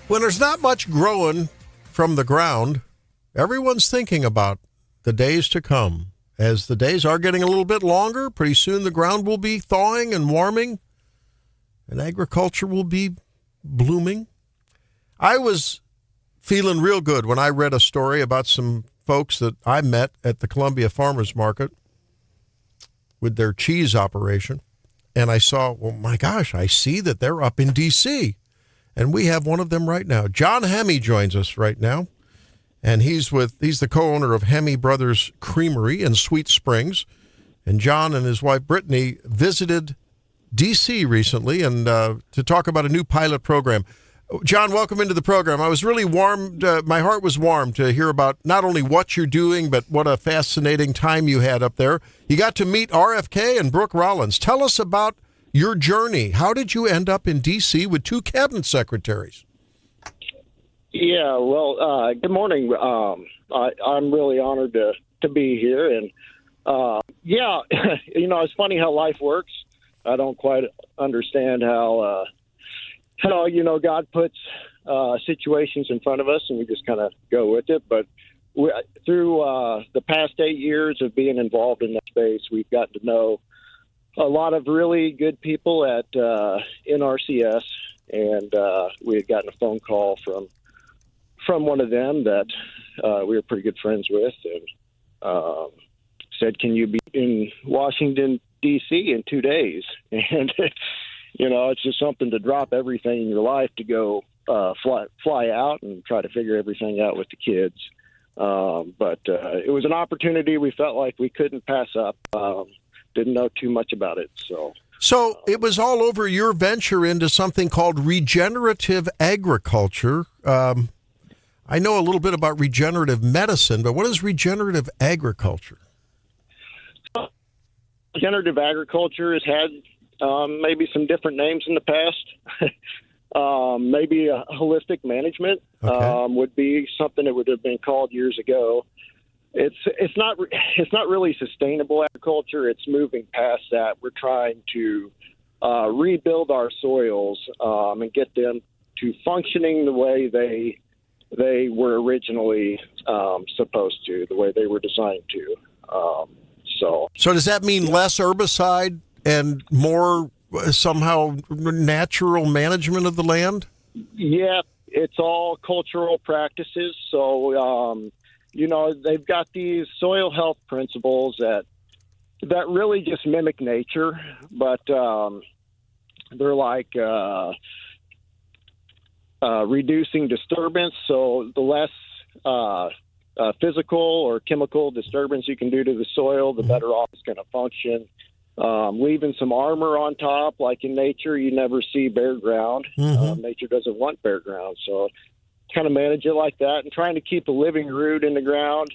When there's not much growing from the ground, everyone's thinking about the days to come. As the days are getting a little bit longer, pretty soon the ground will be thawing and warming, and agriculture will be blooming. I was feeling real good when I read a story about some folks that I met at the Columbia Farmers Market with their cheese operation. And I saw, well, my gosh, I see that they're up in D.C., and we have one of them right now. John Hemme joins us right now, and he's the co-owner of Hemme Brothers Creamery in Sweet Springs. And John and his wife Brittany visited D.C. recently and to talk about a new pilot program. John, welcome into the program. I was really warmed. My heart was warm to hear about not only what you're doing, but what a fascinating time you had up there. You got to meet RFK and Brooke Rollins. Tell us about your journey. How did you end up in D.C. with two cabinet secretaries? Yeah, well, good morning. I'm really honored to be here. And, yeah, it's funny how life works. I don't quite understand how God puts situations in front of us, and we just kind of go with it. But through the past 8 years of being involved in that space, we've gotten to know a lot of really good people at NRCS, and we had gotten a phone call from one of them that we were pretty good friends with, and said, "Can you be in Washington, D.C. in 2 days?" And it's just something to drop everything in your life to go fly out and try to figure everything out with the kids. But it was an opportunity we felt like we couldn't pass up. Didn't know too much about it. So it was all over your venture into something called regenerative agriculture. I know a little bit about regenerative medicine, but what is regenerative agriculture? Regenerative agriculture has had maybe some different names in the past. Maybe a holistic management would be something that would have been called years ago. It's not really sustainable agriculture. It's moving past that. We're trying to rebuild our soils and get them to functioning the way they were originally supposed to, the way they were designed to. So does that mean less herbicide and more somehow natural management of the land? Yeah, it's all cultural practices. So, they've got these soil health principles that really just mimic nature, but they're like reducing disturbance. So the less physical or chemical disturbance you can do to the soil, the better off it's going to function. Leaving some armor on top, like in nature, you never see bare ground. Nature doesn't want bare ground. So kind of manage it like that, and trying to keep a living root in the ground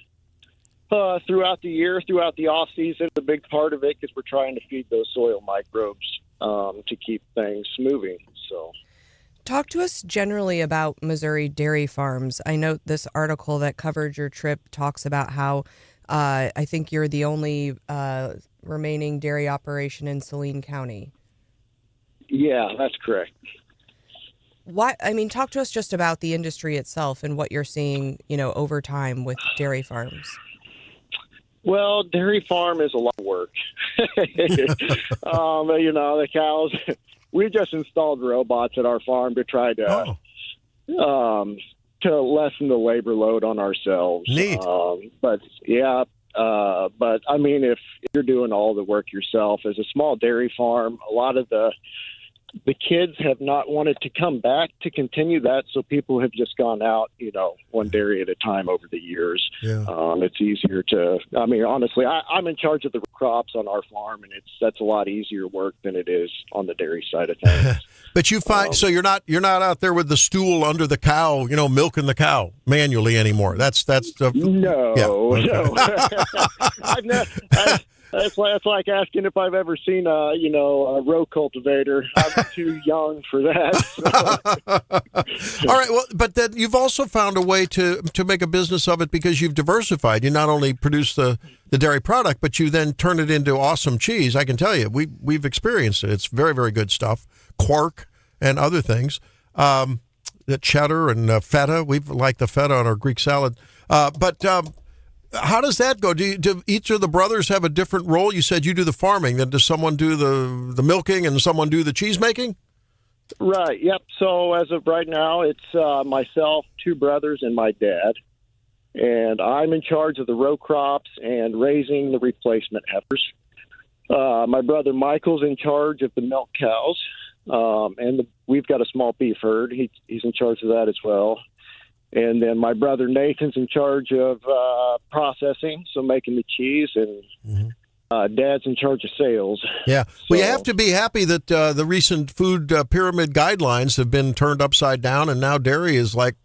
throughout the year, throughout the off season. A big part of it because we're trying to feed those soil microbes to keep things moving. So, talk to us generally about Missouri dairy farms. I know this article that covered your trip talks about how I think you're the only remaining dairy operation in Saline County. Yeah, that's correct. Talk to us just about the industry itself and what you're seeing, over time with dairy farms. Well, dairy farm is a lot of work. The cows, we just installed robots at our farm to try to lessen the labor load on ourselves. Neat. But I mean, if you're doing all the work yourself as a small dairy farm, a lot of the kids have not wanted to come back to continue that. So people have just gone out, one dairy at a time over the years. Yeah. It's easier honestly, I'm in charge of the crops on our farm, and that's a lot easier work than it is on the dairy side of things. But you find, so you're not out there with the stool under the cow, milking the cow manually anymore. That's no, yeah, okay. No. That's like asking if I've ever seen a row cultivator. I'm too young for that. All right. Well, but then you've also found a way to make a business of it because you've diversified. You not only produce the dairy product, but you then turn it into awesome cheese. I can tell you, we've experienced it. It's very, very good stuff. Quark and other things. cheddar and feta. We like the feta on our Greek salad. But how does that go? Do each of the brothers have a different role? You said you do the farming. Then does someone do the milking and someone do the cheese making? Right. Yep. So as of right now, it's myself, 2 brothers, and my dad. And I'm in charge of the row crops and raising the replacement heifers. My brother Michael's in charge of the milk cows, and we've got a small beef herd. He's in charge of that as well. And then my brother Nathan's in charge of processing, so making the cheese, and Dad's in charge of sales. Yeah. Well, you have to be happy that the recent food pyramid guidelines have been turned upside down, and now dairy is like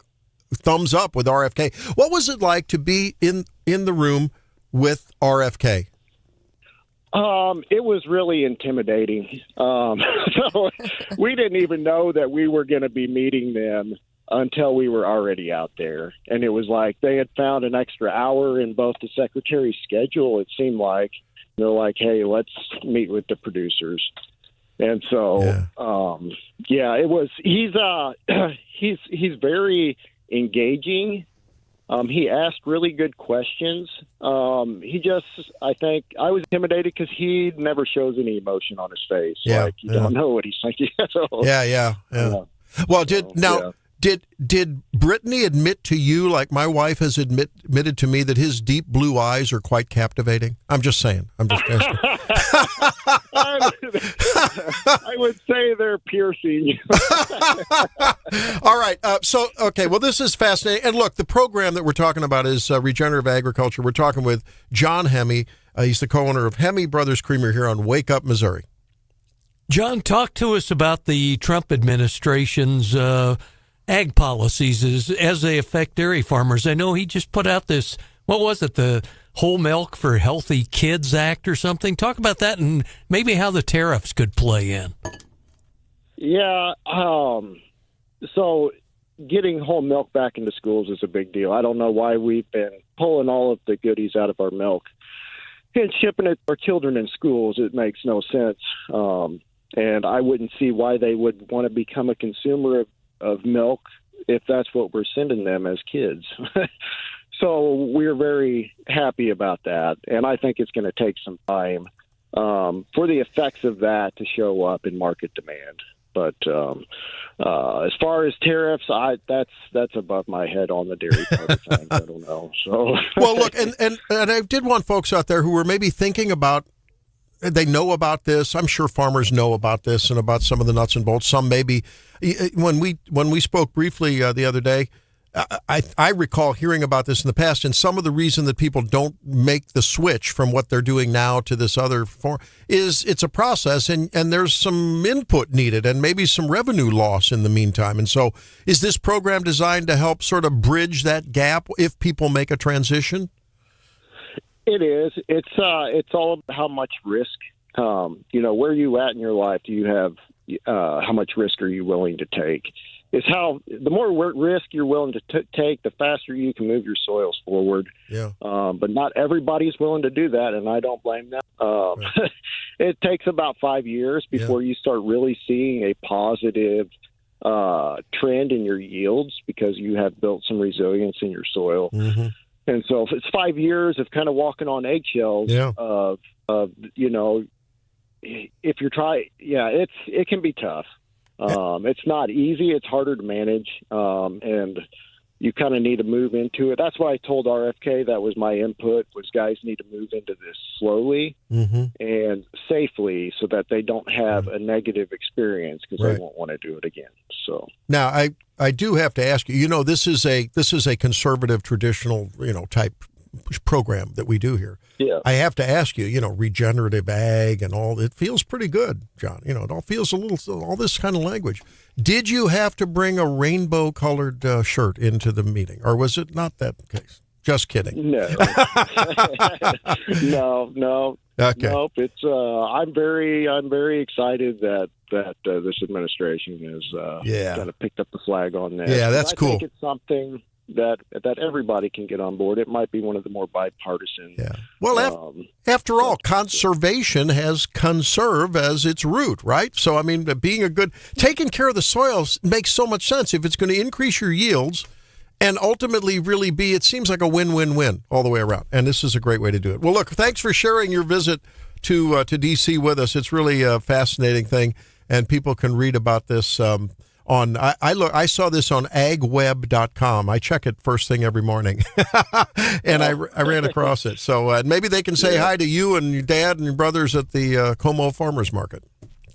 thumbs up with RFK. What was it like to be in the room with RFK? It was really intimidating. So we didn't even know that we were going to be meeting them until we were already out there. And it was like they had found an extra hour in both the secretary's schedule, it seemed like. They're like, hey, let's meet with the producers. And so, it was, he's very engaging. He asked really good questions. I think I was intimidated because he never shows any emotion on his face. Yeah, like you don't know what he's thinking. So, Yeah. Well, did Brittany admit to you, like my wife has admitted to me, that his deep blue eyes are quite captivating? I'm just saying. I'm just asking. I would say they're piercing. All right. Well, this is fascinating. And look, the program that we're talking about is regenerative agriculture. We're talking with John Hemme. He's the co-owner of Hemme Brothers Creamery here on Wake Up, Missouri. John, talk to us about the Trump administration's ag policies as they affect dairy farmers. I know he just put out this, what was it, the Whole Milk for Healthy Kids Act or something. Talk about that and maybe how the tariffs could play in. Yeah. So getting whole milk back into schools is a big deal. I don't know why we've been pulling all of the goodies out of our milk and shipping it to our children in schools. It makes no sense. And I wouldn't see why they would want to become a consumer of milk if that's what we're sending them as kids. So we're very happy about that. And I think it's going to take some time for the effects of that to show up in market demand. But as far as tariffs, that's above my head on the dairy part of things. I don't know. So well, look, and I did want folks out there who were maybe thinking about, they know about this. I'm sure farmers know about this and about some of the nuts and bolts. Some maybe. When we spoke briefly the other day, I recall hearing about this in the past, and some of the reason that people don't make the switch from what they're doing now to this other form is it's a process, and there's some input needed and maybe some revenue loss in the meantime. And so is this program designed to help sort of bridge that gap if people make a transition? It is. It's all about how much risk, where you at in your life do you have, how much risk are you willing to take? It's how the more risk you're willing to take, the faster you can move your soils forward. Yeah. But not everybody's willing to do that, and I don't blame them. Right. It takes about 5 years before you start really seeing a positive trend in your yields because you have built some resilience in your soil. Mm-hmm. And so if it's 5 years of kind of walking on eggshells if you're trying, it can be tough. It's not easy. It's harder to manage. And you kind of need to move into it. That's why I told RFK, that was my input, was guys need to move into this slowly and safely so that they don't have a negative experience because they won't want to do it again. So now I do have to ask you, this is a conservative, traditional, type program that we do here. Yeah. I have to ask you, regenerative ag and all, it feels pretty good, John. It all feels a little, all this kind of language. Did you have to bring a rainbow colored shirt into the meeting, or was it not that case? Just kidding. No, no. Okay. Nope. It's I'm very excited that this administration has kind of picked up the flag on that. Yeah, that's cool. I think it's something that everybody can get on board. It might be one of the more bipartisan. Yeah. Well, after all, conservation has conserve as its root, right? So, I mean, taking care of the soil makes so much sense if it's going to increase your yields and ultimately really it seems like a win-win-win all the way around. And this is a great way to do it. Well, look, thanks for sharing your visit to D.C. with us. It's really a fascinating thing, and people can read about this I saw this on agweb.com. I check it first thing every morning, and I ran across it. So maybe they can say hi to you and your dad and your brothers at the Como Farmers Market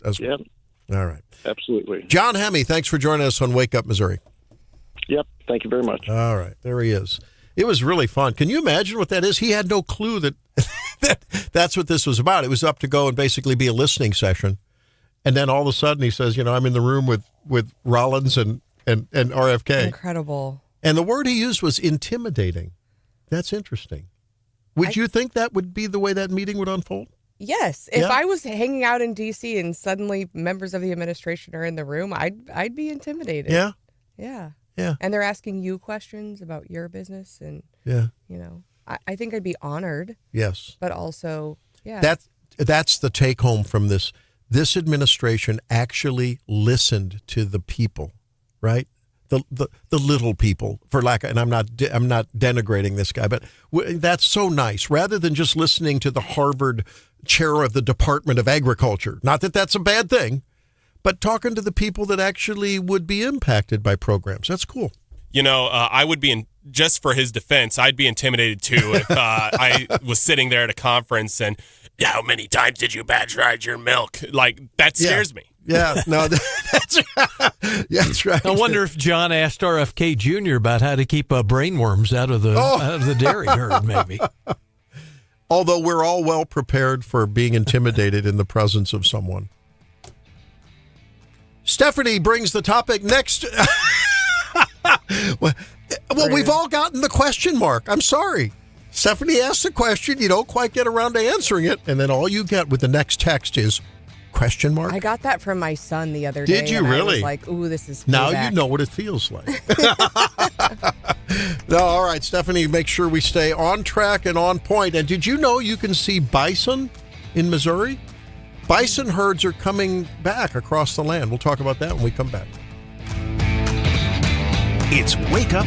as well. Yep. All right. Absolutely. John Hemme, thanks for joining us on Wake Up Missouri. Yep. Thank you very much. All right. There he is. It was really fun. Can you imagine what that is? He had no clue that's what this was about. It was up to go and basically be a listening session. And then all of a sudden he says, I'm in the room with Rollins and RFK. Incredible. And the word he used was intimidating. That's interesting. Would you think that would be the way that meeting would unfold? Yes. If I was hanging out in D.C. and suddenly members of the administration are in the room, I'd be intimidated. Yeah? Yeah. Yeah. And they're asking you questions about your business. And, I think I'd be honored. Yes. But also, yeah. That's the take home from this. This administration actually listened to the people, right? The little people, and I'm not denigrating this guy, but that's so nice. Rather than just listening to the Harvard chair of the Department of Agriculture, not that that's a bad thing, but talking to the people that actually would be impacted by programs. That's cool. I would be just for his defense, I'd be intimidated too if I was sitting there at a conference and how many times did you batch ride your milk? Like, that scares me. Yeah, no, that's right. I wonder if John asked RFK Jr. about how to keep brainworms out of the dairy herd, maybe. Although we're all well prepared for being intimidated in the presence of someone. Stephanie brings the topic next. Well, we've all gotten the question mark. I'm sorry. Stephanie asks a question, you don't quite get around to answering it, and then all you get with the next text is question mark. I got that from my son the other day. Did you really? I was like, ooh, this is now payback. You know what it feels like. No, all right, Stephanie, make sure we stay on track and on point. And did you know you can see bison in Missouri? Bison herds are coming back across the land. We'll talk about that when we come back. It's Wake Up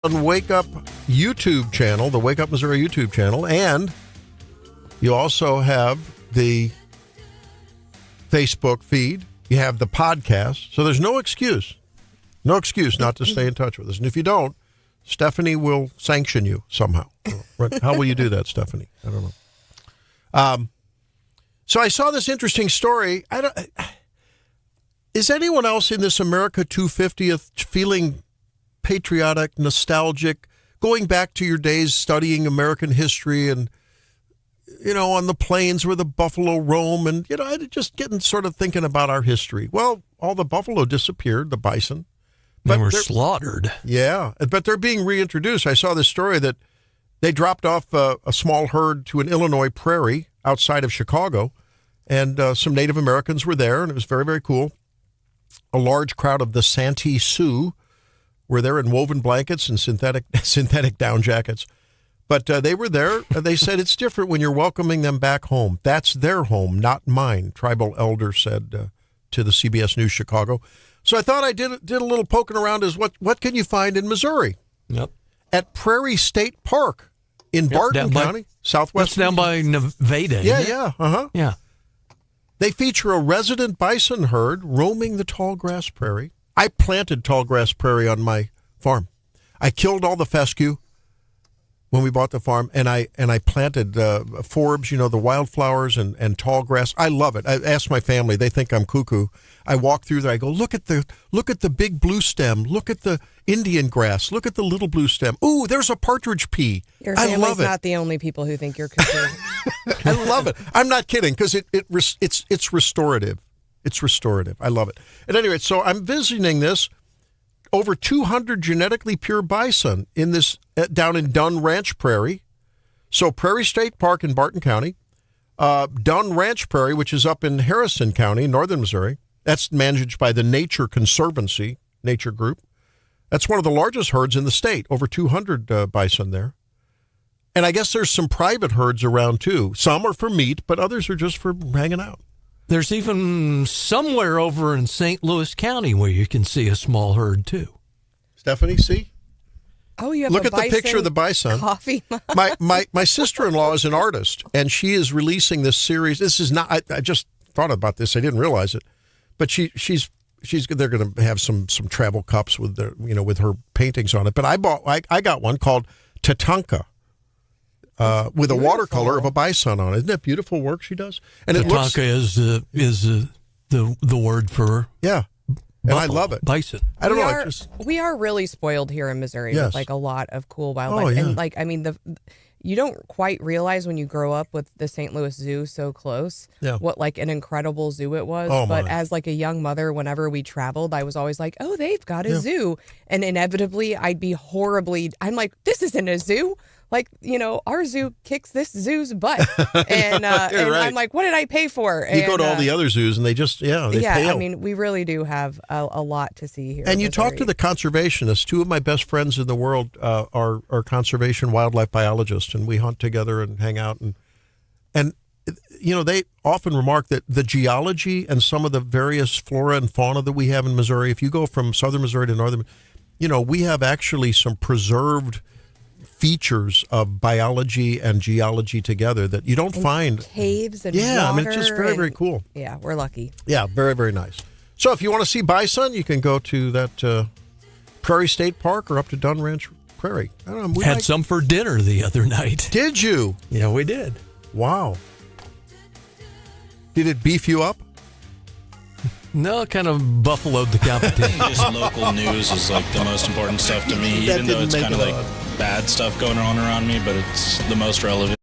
on Wake Up YouTube channel, the Wake Up Missouri YouTube channel, and you also have the Facebook feed. You have the podcast. So there's no excuse not to stay in touch with us. And if you don't, Stephanie will sanction you somehow. How will you do that, Stephanie? I don't know. So I saw this interesting story. Is anyone else in this America 250th feeling patriotic, nostalgic, going back to your days studying American history and, on the plains where the buffalo roam and, just getting sort of thinking about our history? Well, all the buffalo disappeared, the bison. They were slaughtered. Yeah, but they're being reintroduced. I saw this story that they dropped off a small herd to an Illinois prairie outside of Chicago, and some Native Americans were there, and it was very, very cool. A large crowd of the Santee Sioux were there in woven blankets and synthetic down jackets. But they were there. They said it's different when you're welcoming them back home. That's their home, not mine, tribal elder said to the CBS News Chicago. So I thought I did a little poking around as what can you find in Missouri? Yep. At Prairie State Park in Barton County, southwest. That's down by Nevada. Yeah. Yeah. They feature a resident bison herd roaming the tall grass prairie. I planted tall grass prairie on my farm. I killed all the fescue when we bought the farm, and I planted forbs, the wildflowers and tall grass. I love it. I asked my family; they think I'm cuckoo. I walk through there. I go, look at the big blue stem. Look at the Indian grass. Look at the little blue stem. Ooh, there's a partridge pea. Your I family's love it. not the only people who think you're cuckoo. I love it. I'm not kidding because it's restorative. It's restorative. I love it. At any rate, so I'm visiting this. Over 200 genetically pure bison in this down in Dunn Ranch Prairie. So Prairie State Park in Barton County, Dunn Ranch Prairie, which is up in Harrison County, northern Missouri. That's managed by the Nature Conservancy, Nature Group. That's one of the largest herds in the state, over 200 bison there. And I guess there's some private herds around too. Some are for meat, but others are just for hanging out. There's even somewhere over in St. Louis County where you can see a small herd, too. Stephanie, see? Oh, you have Look a at the picture of the bison. Coffee. My sister-in-law is an artist, and she is releasing this series. This is not. I just thought about this. I didn't realize it, but they're going to have some travel cups with their with her paintings on it. But I got one called Tatanka. With a watercolor of a bison on it. Isn't that beautiful work she does? And it looks, is the word for and I love it. Bison. I don't know. know. We are really spoiled here in Missouri with a lot of cool wildlife. Oh, yeah. And you don't quite realize when you grow up with the St. Louis Zoo so close what an incredible zoo it was. Oh, but my. as a young mother, whenever we traveled, I was always like, oh, they've got a zoo. And inevitably I'm like, this isn't a zoo. Our zoo kicks this zoo's butt. And right. I'm like, what did I pay for? You go to all the other zoos and they just, they pale. I mean, we really do have a lot to see here. And you talk to the conservationists. Two of my best friends in the world are conservation wildlife biologists, and we hunt together and hang out. And they often remark that the geology and some of the various flora and fauna that we have in Missouri, if you go from southern Missouri to northern, we have actually some preserved features of biology and geology together that you don't find. Caves and I mean, it's water just very, very cool. Yeah, we're lucky. Yeah, very, very nice. So if you want to see bison, you can go to that Prairie State Park or up to Dunn Ranch Prairie. I don't know. We had some for dinner the other night. Did you? Yeah, we did. Wow. Did it beef you up? No, it kind of buffaloed the competition. Just local news is the most important stuff to me, even though it's kind of bad stuff going on around me, but it's the most relevant.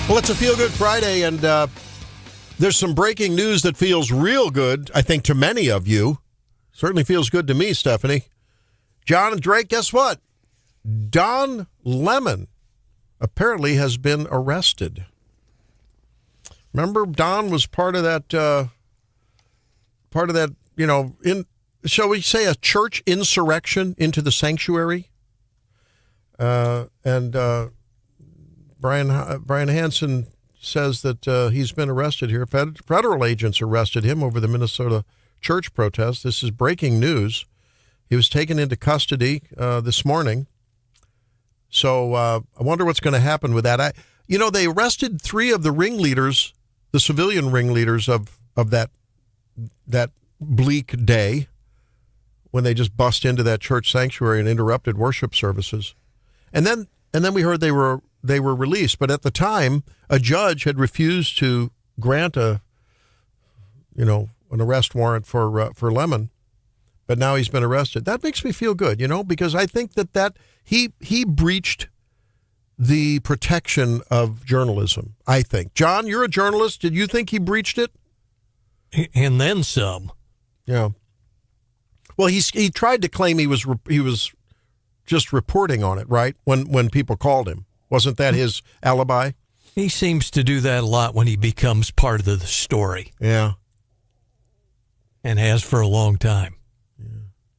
Well, it's a Feel Good Friday, and there's some breaking news that feels real good, I think, to many of you. Certainly feels good to me, Stephanie. John and Drake, guess what? Don Lemon apparently has been arrested. Remember, Don was part of that, shall we say, a church insurrection into the sanctuary? Brian Hansen says that he's been arrested here. Federal agents arrested him over the Minnesota church protest. This is breaking news. He was taken into custody this morning. So I wonder what's going to happen with that. They arrested 3 of the ringleaders, the civilian ringleaders of that bleak day when they just bust into that church sanctuary and interrupted worship services. And then we heard they were released, but at the time, a judge had refused to grant an arrest warrant for Lemon, but now he's been arrested. That makes me feel good, because I think that he breached the protection of journalism. I think, John, you're a journalist. Did you think he breached it? And then some. Yeah. Well, he tried to claim he was just reporting on it, right? When people called him. Wasn't that his alibi? He seems to do that a lot when he becomes part of the story. Yeah. And has for a long time.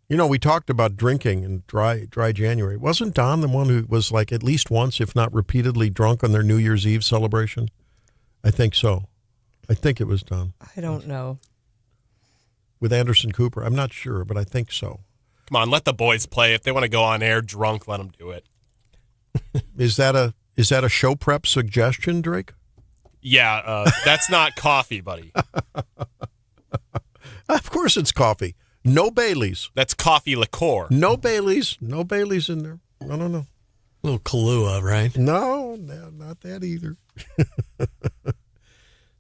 Yeah. We talked about drinking in dry January. Wasn't Don the one who was like at least once, if not repeatedly, drunk on their New Year's Eve celebration? I think so. I think it was Don. I don't know. With Anderson Cooper. I'm not sure, but I think so. Come on, let the boys play. If they want to go on air drunk, let them do it. Is that a show prep suggestion, Drake? Yeah, that's not coffee, buddy. Of course it's coffee. No Baileys. That's coffee liqueur. No Baileys. No Baileys in there. No. A little Kahlua, right? No, not that either.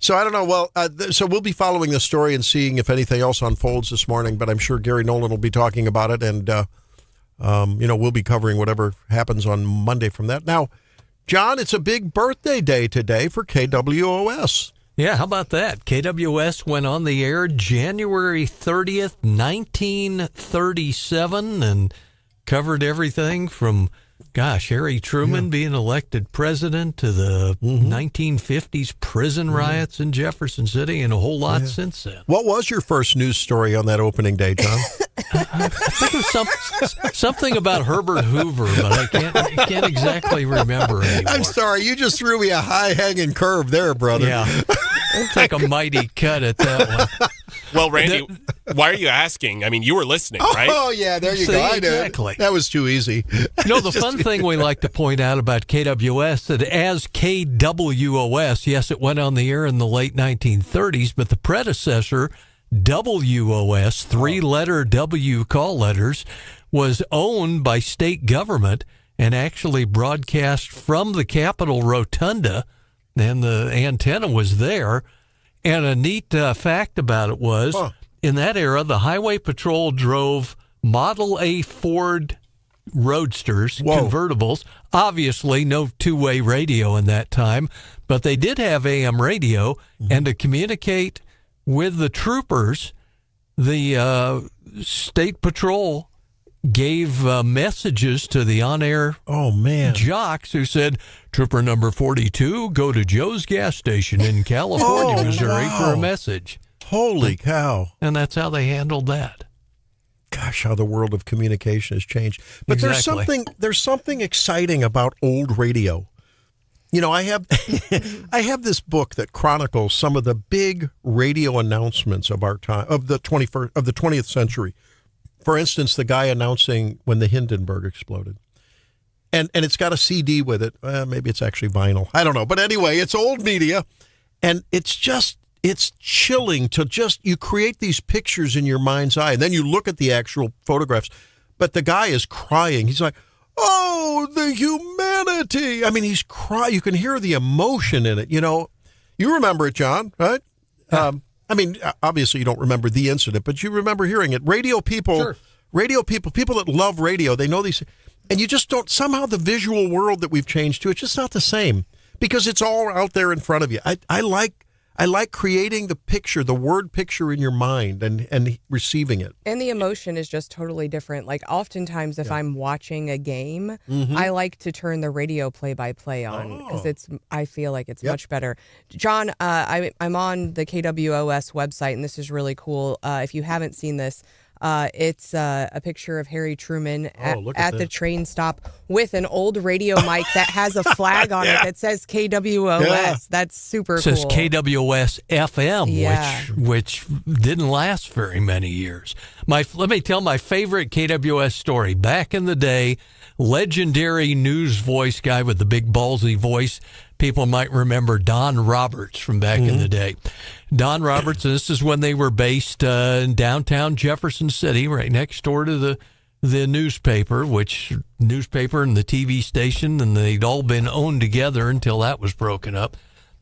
So I don't know. Well, so we'll be following this story and seeing if anything else unfolds this morning, but I'm sure Gary Nolan will be talking about it, and we'll be covering whatever happens on Monday from that. Now, John, it's a big birthday day today for KWOS. Yeah, how about that? KWS went on the air January 30th, 1937, and covered everything from, Harry Truman being elected president to the 1950s prison riots in Jefferson City, and a whole lot since then. What was your first news story on that opening day, John? I think it was something about Herbert Hoover, but I can't exactly remember anymore. I'm sorry, you just threw me a high-hanging curve there, brother. Yeah, take a mighty cut at that one. Well, Randy, why are you asking? I mean, you were listening, right? Oh, yeah, there you go. I did. Exactly. That was too easy. The fun thing we like to point out about KWS, that as KWOS, yes, it went on the air in the late 1930s, but the predecessor, WOS, 3-letter W call letters, was owned by state government and actually broadcast from the Capitol Rotunda, and the antenna was there. And a neat fact about it was, in that era, the Highway Patrol drove Model A Ford Roadsters, convertibles. Obviously, no two-way radio in that time, but they did have AM radio, and to communicate with the troopers, the State Patrol gave messages to the on-air jocks who said, Trooper number 42, go to Joe's gas station in California, Missouri for a message. Holy cow. And that's how they handled that. Gosh, how the world of communication has changed. But Exactly. there's something exciting about old radio. I have this book that chronicles some of the big radio announcements of our time, of the 20th century. For instance, the guy announcing when the Hindenburg exploded. And it's got a CD with it. Maybe it's actually vinyl. I don't know. But anyway, it's old media. And it's chilling to you create these pictures in your mind's eye. And then you look at the actual photographs. But the guy is crying. He's like, oh, the humanity. I mean, he's crying. You can hear the emotion in it. You remember it, John, right? I mean, obviously you don't remember the incident, but you remember hearing it. Radio people that love radio, they know these. And you just don't, somehow the visual world that we've changed to, it's just not the same. because it's all out there in front of you. I like creating the picture, the word picture in your mind and receiving it. And the emotion is just totally different. Like oftentimes if I'm watching a game, I like to turn the radio play-by-play on because I feel like it's much better. John, I'm on the KWOS website, and this is really cool. If you haven't seen this, it's a picture of Harry Truman at the train stop with an old radio mic that has a flag on it that says KWOS. Yeah. That's super cool. It says KWOS FM, which didn't last very many years. Let me tell my favorite KWOS story. Back in the day, legendary news voice guy with the big ballsy voice. People might remember Don Roberts from back in the day. Don Roberts, this is when they were based in downtown Jefferson City, right next door to the newspaper, newspaper and the TV station, and they'd all been owned together until that was broken up.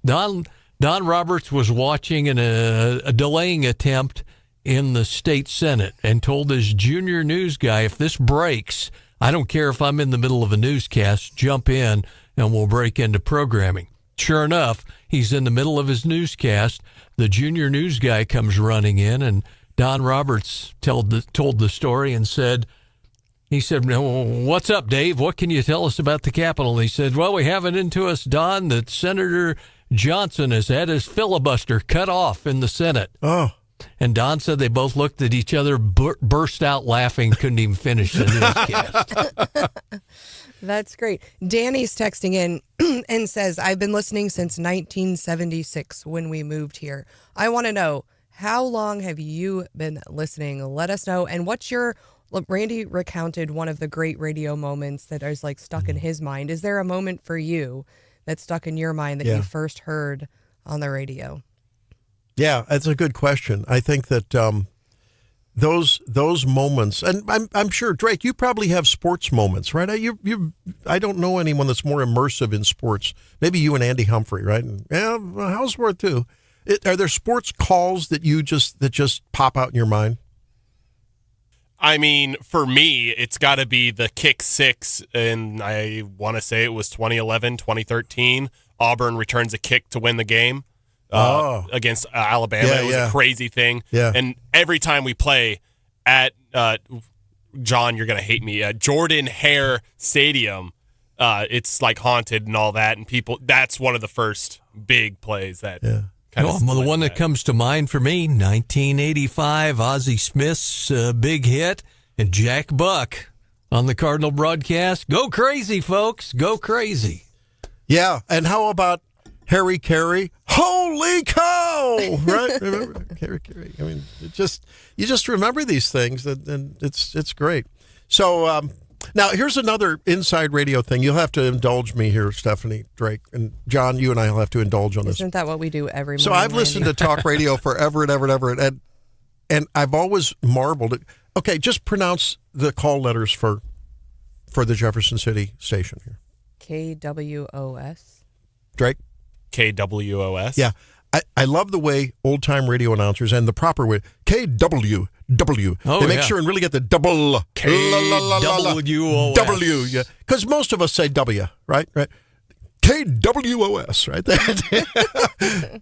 Don Roberts was watching a delaying attempt in the state Senate and told his junior news guy, if this breaks, I don't care if I'm in the middle of a newscast, jump in and we'll break into programming. Sure enough, he's in the middle of his newscast. The junior news guy comes running in, and Don Roberts told the story and said, what's up, Dave? What can you tell us about the Capitol? And he said, well, we have it into us, Don, that Senator Johnson has had his filibuster cut off in the Senate. Oh. And Don said they both looked at each other, burst out laughing, couldn't even finish the newscast. That's great. Danny's texting in and says, I've been listening since 1976 when we moved here. I want to know, how long have you been listening? Let us know. And Randy recounted one of the great radio moments that is like stuck in his mind. Is there a moment for you that's stuck in your mind that you first heard on the radio? Yeah, that's a good question. I think that those moments, and I'm sure, Drake, you probably have sports moments, right? I don't know anyone that's more immersive in sports. Maybe you and Andy Humphrey, right? And, Hauswirth too. Are there sports calls that just pop out in your mind? I mean, for me, it's got to be the kick six, and I want to say it was 2011, 2013. Auburn returns a kick to win the game. Against Alabama. It was a crazy thing. Yeah. And every time we play at, John, you're going to hate me, Jordan Hare Stadium, it's like haunted and all that. And that's one of the first big plays that the one that comes to mind for me, 1985, Ozzie Smith's big hit, and Jack Buck on the Cardinal broadcast. Go crazy, folks. Go crazy. Yeah. And how about Harry Carey? Holy cow! Right? Remember Harry Carey? I mean, you just remember these things, and it's great. So now here's another inside radio thing. You'll have to indulge me here, Stephanie, Drake, and John. You and I will have to indulge on this. Isn't that what we do every morning? So I've listened to talk radio forever and ever and ever, and I've always marveled at. Okay, just pronounce the call letters for the Jefferson City station here. KWOS. Drake. KWOS. Yeah. I love the way old-time radio announcers and the proper way, KWW. They make sure and really get the double. KWOS. W. Yeah. Because most of us say W, right? Right. KWOS, right?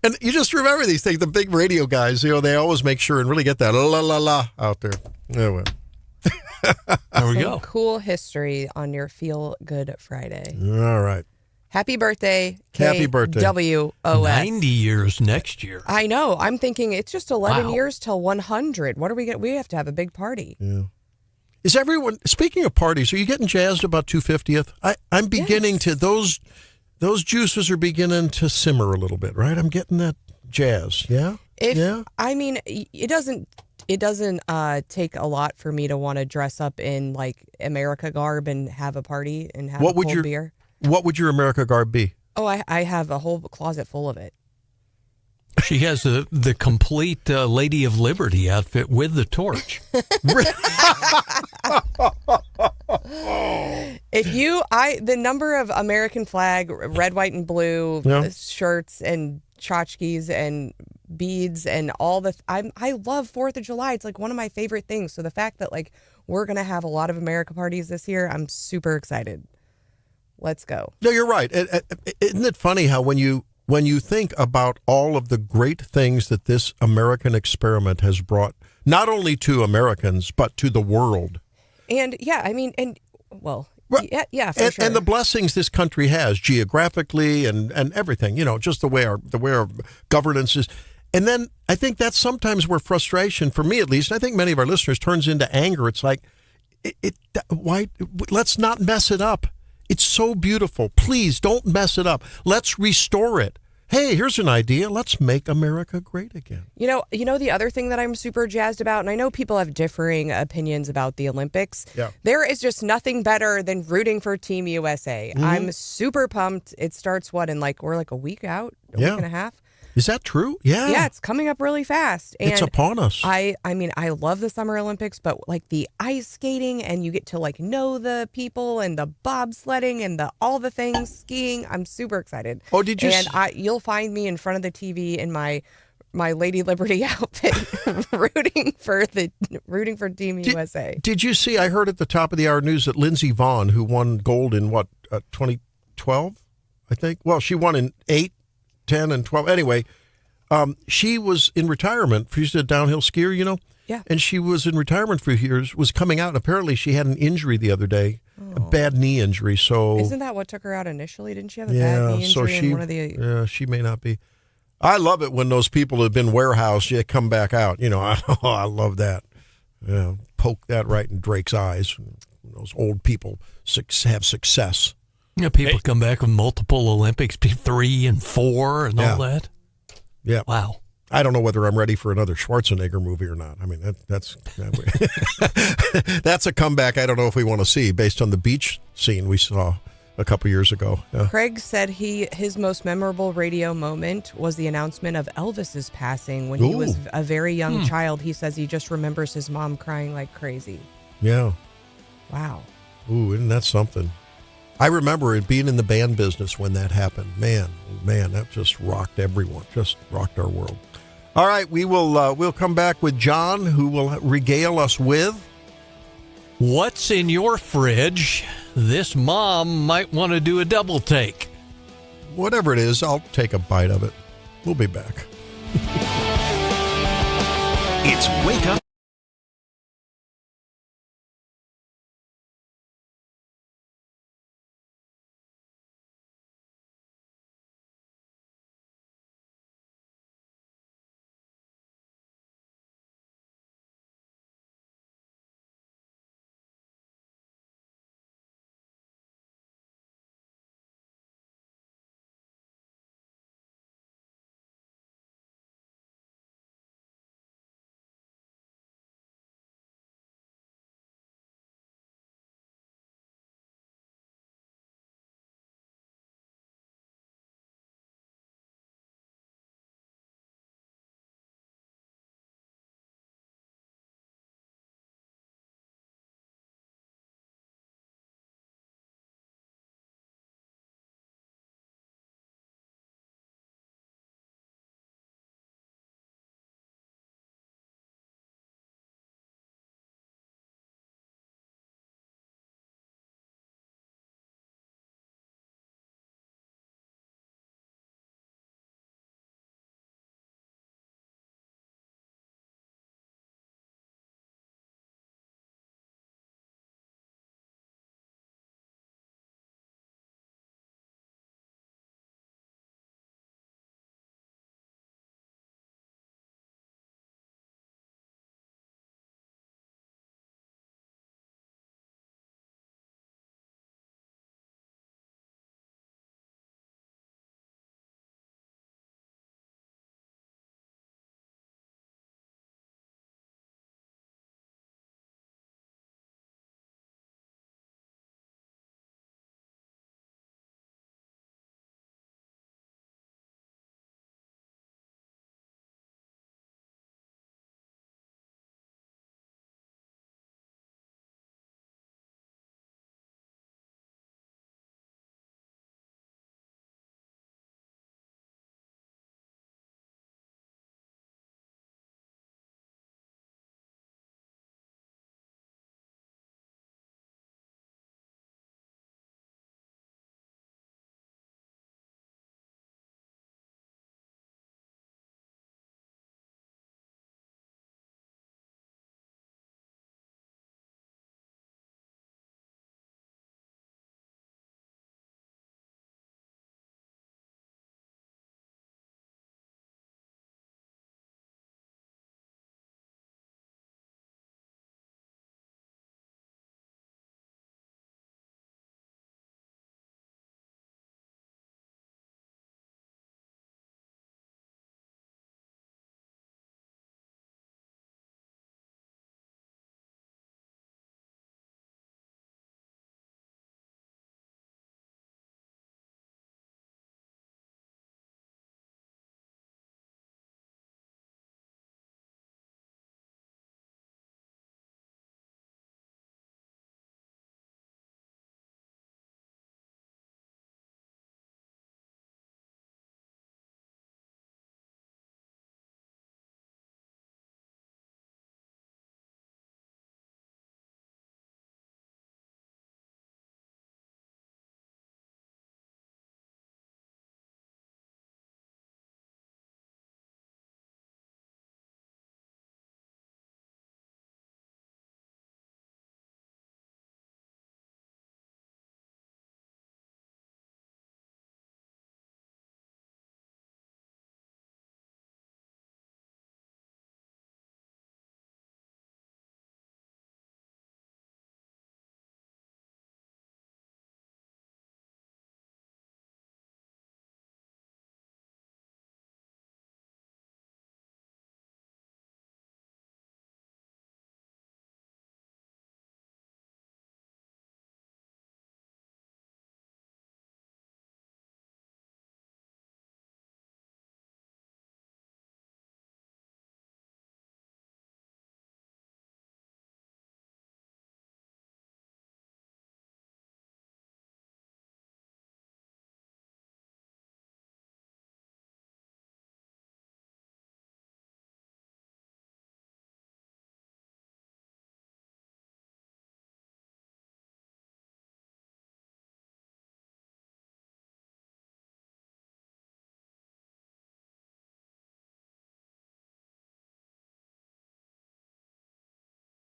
And you just remember these things. The big radio guys, they always make sure and really get that la out there. Anyway. There we go. Cool history on your Feel Good Friday. All right. Happy birthday. Happy birthday. KWOS. 90 years next year. I know. I'm thinking it's just 11 years till 100. What are we going to? We have to have a big party. Yeah. Is everyone, speaking of parties, are you getting jazzed about 250th? I'm beginning to, those juices are beginning to simmer a little bit, right? I'm getting that jazz. Yeah? I mean, it doesn't take a lot for me to want to dress up in like America garb and have a party and have a cold beer. What would your America garb be? Oh, I have a whole closet full of it. She has the complete Lady of Liberty outfit with the torch. The number of American flag, red, white, and blue shirts and tchotchkes and beads and all I love 4th of July. It's like one of my favorite things. So the fact that like we're going to have a lot of America parties this year, I'm super excited. Let's go. No, you're right. Isn't it funny how when you think about all of the great things that this American experiment has brought, not only to Americans, but to the world. And yeah, I mean, for sure. And the blessings this country has geographically and everything, just the way our governance is. And then I think that's sometimes where frustration, for me at least, and I think many of our listeners, turns into anger. It's like, why? Let's not mess it up. It's so beautiful. Please don't mess it up. Let's restore it. Hey, here's an idea. Let's make America great again. You know the other thing that I'm super jazzed about, and I know people have differing opinions about the Olympics. Yeah. There is just nothing better than rooting for Team USA. Mm-hmm. I'm super pumped. It starts we're like a week out, a week and a half. Is that true? Yeah. Yeah, it's coming up really fast. And it's upon us. I mean, I love the Summer Olympics, but like the ice skating and you get to like know the people and the bobsledding and all the things, skiing. I'm super excited. Oh, did you? And you'll find me in front of the TV in my Lady Liberty outfit rooting for Team USA. Did you see, I heard at the top of the hour news that Lindsey Vonn, who won gold in 2012, I think? Well, she won in 8, 10, and 12. Anyway, she was in retirement. She's a downhill skier, Yeah. And she was in retirement for years, was coming out. Apparently, she had an injury the other day, a bad knee injury. So isn't that what took her out initially? Didn't she have a bad knee injury in one of the... Yeah, she may not be. I love it when those people have been warehoused, you come back out. I love that. Poke that right in Drake's eyes. Those old people have success. Yeah, people come back with multiple Olympics, 3 and 4 and all that. Yeah. Wow. I don't know whether I'm ready for another Schwarzenegger movie or not. I mean, that's that's a comeback I don't know if we want to see based on the beach scene we saw a couple years ago. Yeah. Craig said his most memorable radio moment was the announcement of Elvis's passing when he was a very young child. He says he just remembers his mom crying like crazy. Yeah. Wow. Ooh, isn't that something? I remember it being in the band business when that happened. Man, that just rocked everyone. Just rocked our world. All right, we'll come back with John, who will regale us with what's in your fridge. This mom might want to do a double take. Whatever it is, I'll take a bite of it. We'll be back. It's Wake Up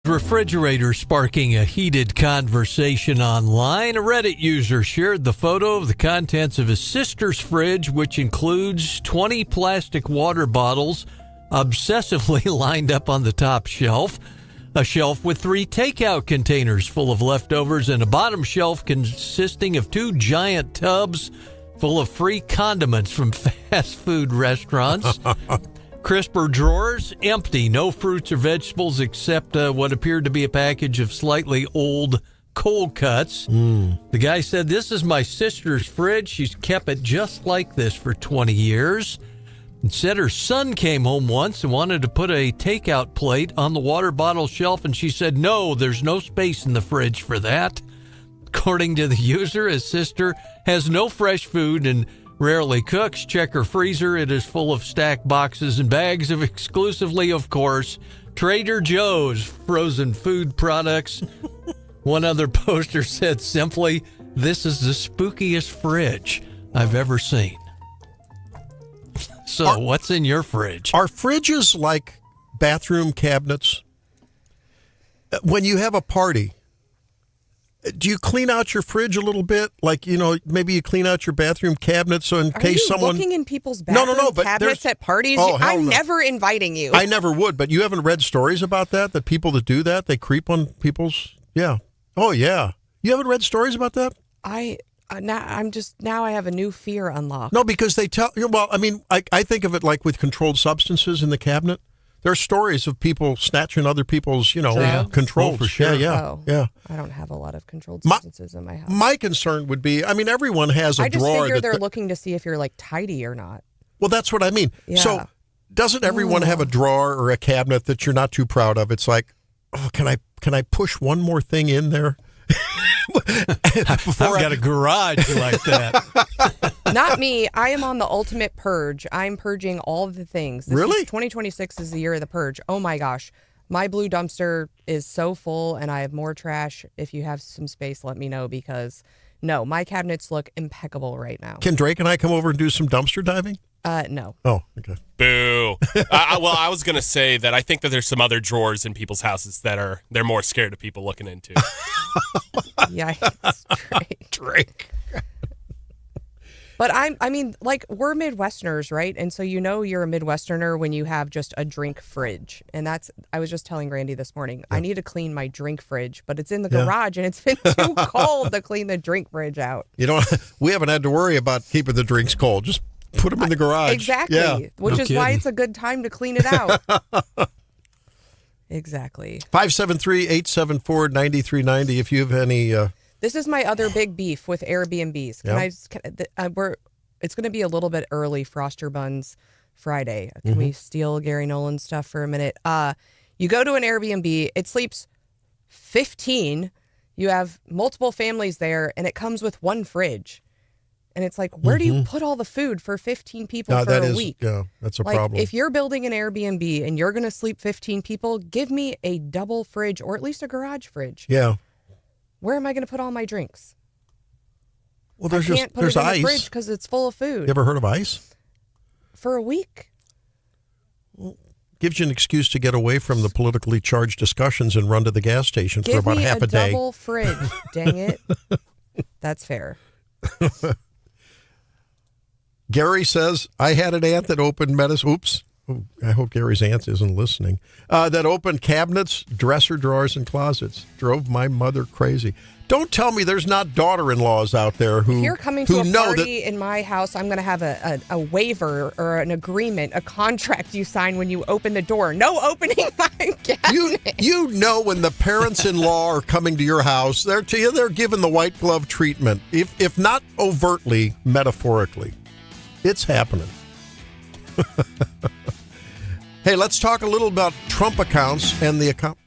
Refrigerator sparking a heated conversation online. A Reddit user shared the photo of the contents of his sister's fridge, which includes 20 plastic water bottles obsessively lined up on the top shelf, a shelf with 3 takeout containers full of leftovers, and a bottom shelf consisting of 2 giant tubs full of free condiments from fast food restaurants. Crisper drawers, empty, no fruits or vegetables except what appeared to be a package of slightly old cold cuts. The guy said, "This is my sister's fridge. She's kept it just like this for 20 years. And said her son came home once and wanted to put a takeout plate on the water bottle shelf, and she said, no, there's no space in the fridge for that." According to the user, his sister has no fresh food and rarely cooks. Check her freezer. It is full of stacked boxes and bags of exclusively, of course, Trader Joe's frozen food products. One other poster said simply, "This is the spookiest fridge I've ever seen." So what's in your fridge? Are fridges like bathroom cabinets? When you have a party, do you clean out your fridge a little bit? Like, maybe you clean out your bathroom cabinet so in case someone... Are you looking in people's bathroom but cabinets at parties? Oh, I'm no. never inviting you. I never would, but you haven't read stories about that people that do that, they creep on people's... Yeah. Oh, yeah. You haven't read stories about that? Now I have a new fear unlocked. No, because they tell... Well, I mean, I think of it like with controlled substances in the cabinet. There are stories of people snatching other people's, controls. Oh, for sure. Yeah. I don't have a lot of controlled substances in my house. My concern would be, everyone has a I just drawer. figure they're looking to see if you're like tidy or not. Well, that's what I mean. Yeah. So doesn't everyone have a drawer or a cabinet that you're not too proud of? It's like, oh, can I push one more thing in there? I've got a garage like that. Not me. I am on the ultimate purge. I'm purging all of the things. Really? 2026 is the year of the purge. Oh my gosh. My blue dumpster is so full and I have more trash. If you have some space, let me know because no, my cabinets look impeccable right now. Can Drake and I come over and do some dumpster diving? No. Oh, okay. Boo. Well, I was going to say that I think that there's some other drawers in people's houses that they're more scared of people looking into. Yikes, Drake. But we're Midwesterners, right? And so you're a Midwesterner when you have just a drink fridge. And I was just telling Randy this morning, I need to clean my drink fridge, but it's in the garage and it's been too cold to clean the drink fridge out. We haven't had to worry about keeping the drinks cold. Just put them in the garage. Exactly. Yeah. Which is why it's a good time to clean it out. Exactly. 573-874-9390 if you have any... This is my other big beef with Airbnbs. It's going to be a little bit early, Froster Buns Friday. Can we steal Gary Nolan's stuff for a minute? You go to an Airbnb, it sleeps 15. You have multiple families there, and it comes with one fridge. And it's like, where do you put all the food for 15 people for a week? Yeah, that's a problem. If you're building an Airbnb and you're going to sleep 15 people, give me a double fridge or at least a garage fridge. Yeah. Where am I going to put all my drinks? Well, I can't put there's it in ice. the fridge because it's full of food. You ever heard of ice? For a week. Gives you an excuse to get away from the politically charged discussions and run to the gas station for about half a day. Give me a double fridge. Dang it. That's fair. Gary says, I had an aunt that opened medicine. Oops. Oh, I hope Gary's aunt isn't listening. That opened cabinets, dresser drawers, and closets. Drove my mother crazy. Don't tell me there's not daughter-in-laws out there who If you're coming to a know party in my house, I'm going to have a waiver or an agreement, a contract you sign when you open the door. No opening my cabinet. You know when the parents-in-law are coming to your house, they're given the white glove treatment, if not overtly, metaphorically. It's happening. Hey, let's talk a little about Trump accounts and the account.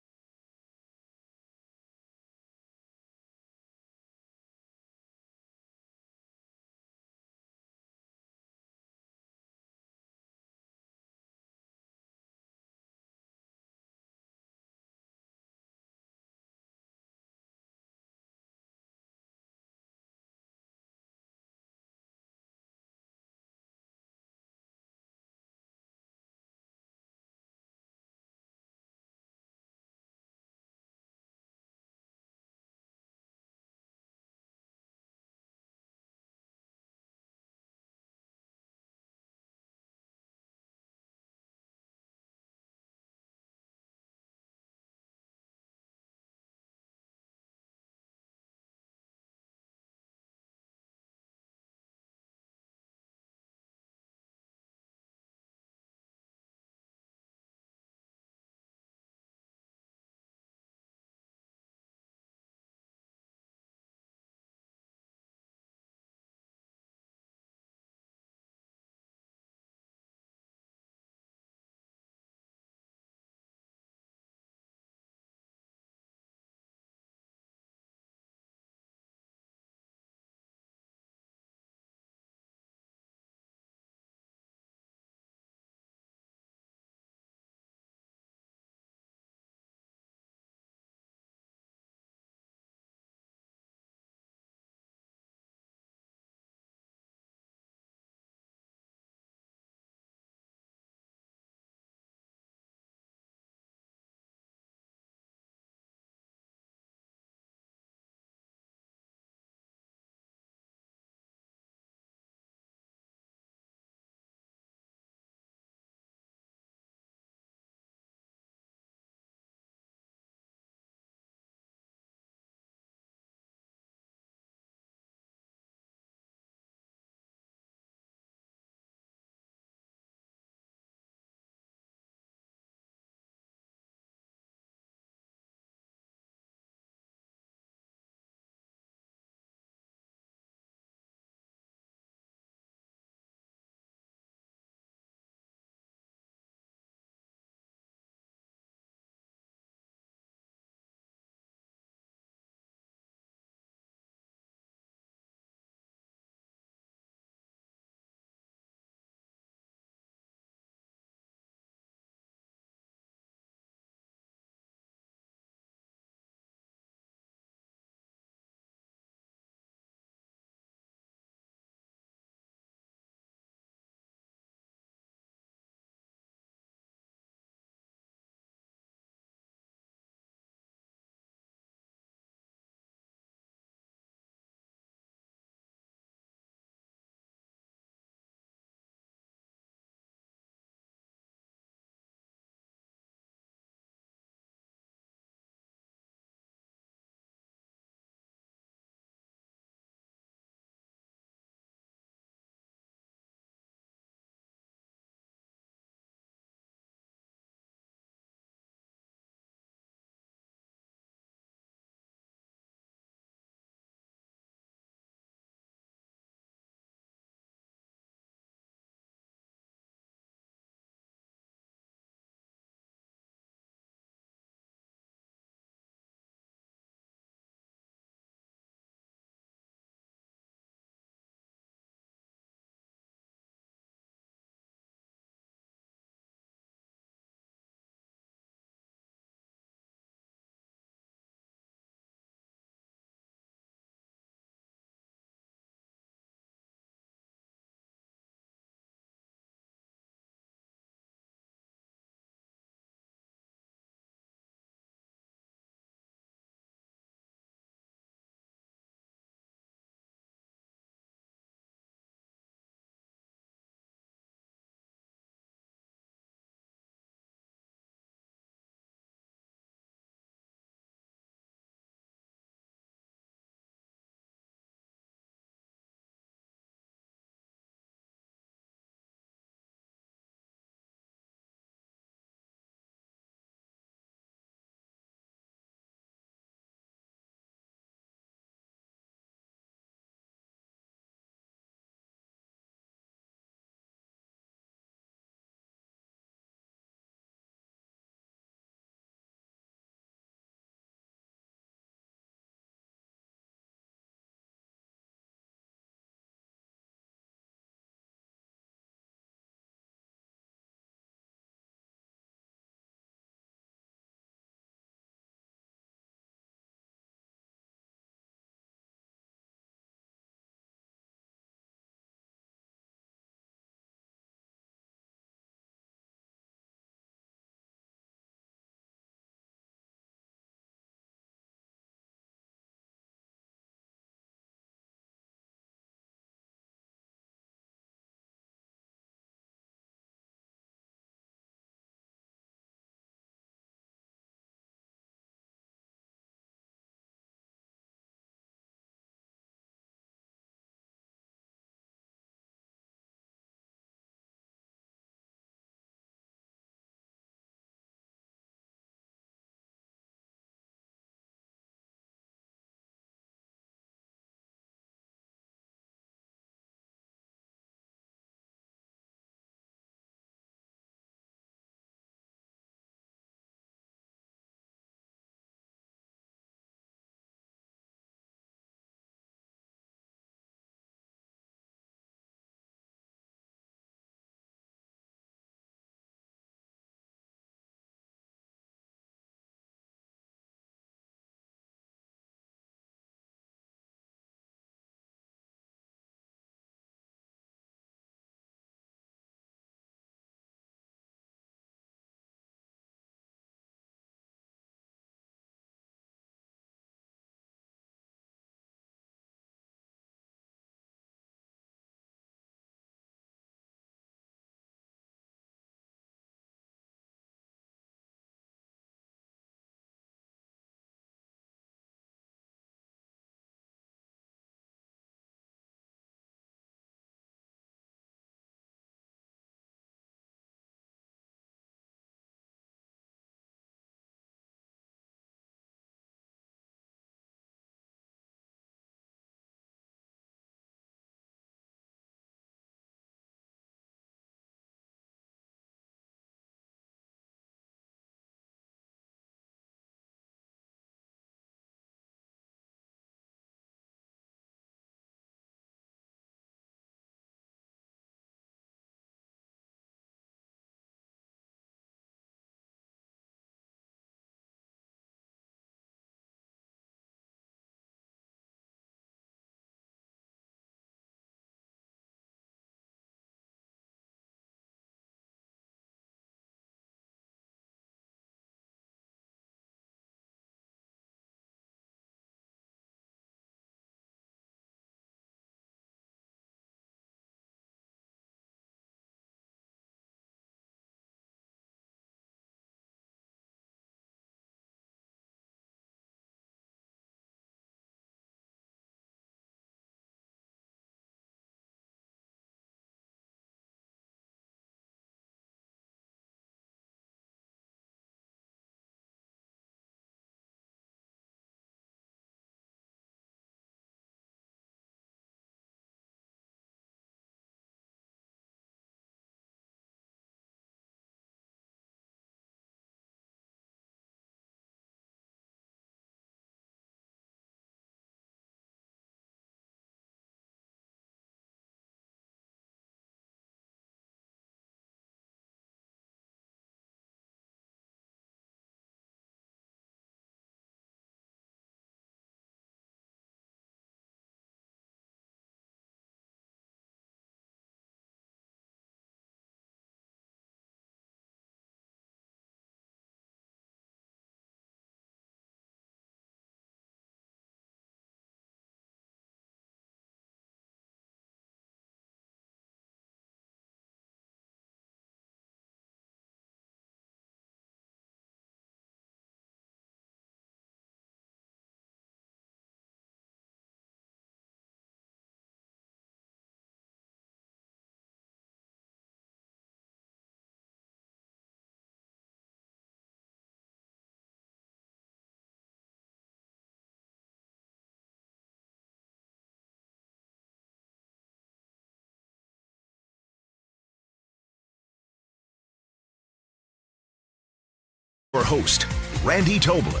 Your host, Randy Tobler.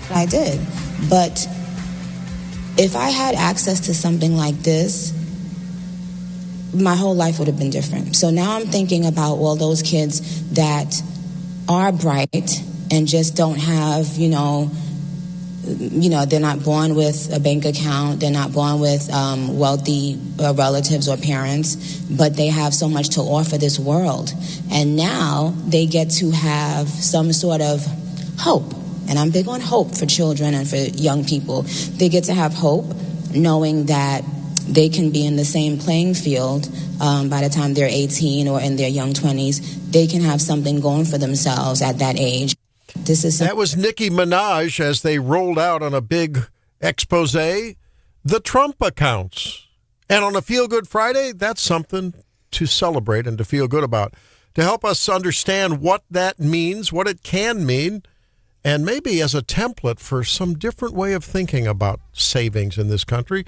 I did. But if I had access to something like this, my whole life would have been different. So now I'm thinking about all those kids that are bright and just don't have, they're not born with a bank account. They're not born with wealthy relatives or parents, but they have so much to offer this world. And now they get to have some sort of hope. And I'm big on hope for children and for young people. They get to have hope knowing that they can be in the same playing field by the time they're 18 or in their young 20s. They can have something going for themselves at that age. That was Nicki Minaj as they rolled out on a big expose the Trump accounts. And on a Feel Good Friday, that's something to celebrate and to feel good about. To help us understand what that means, what it can mean, and maybe as a template for some different way of thinking about savings in this country,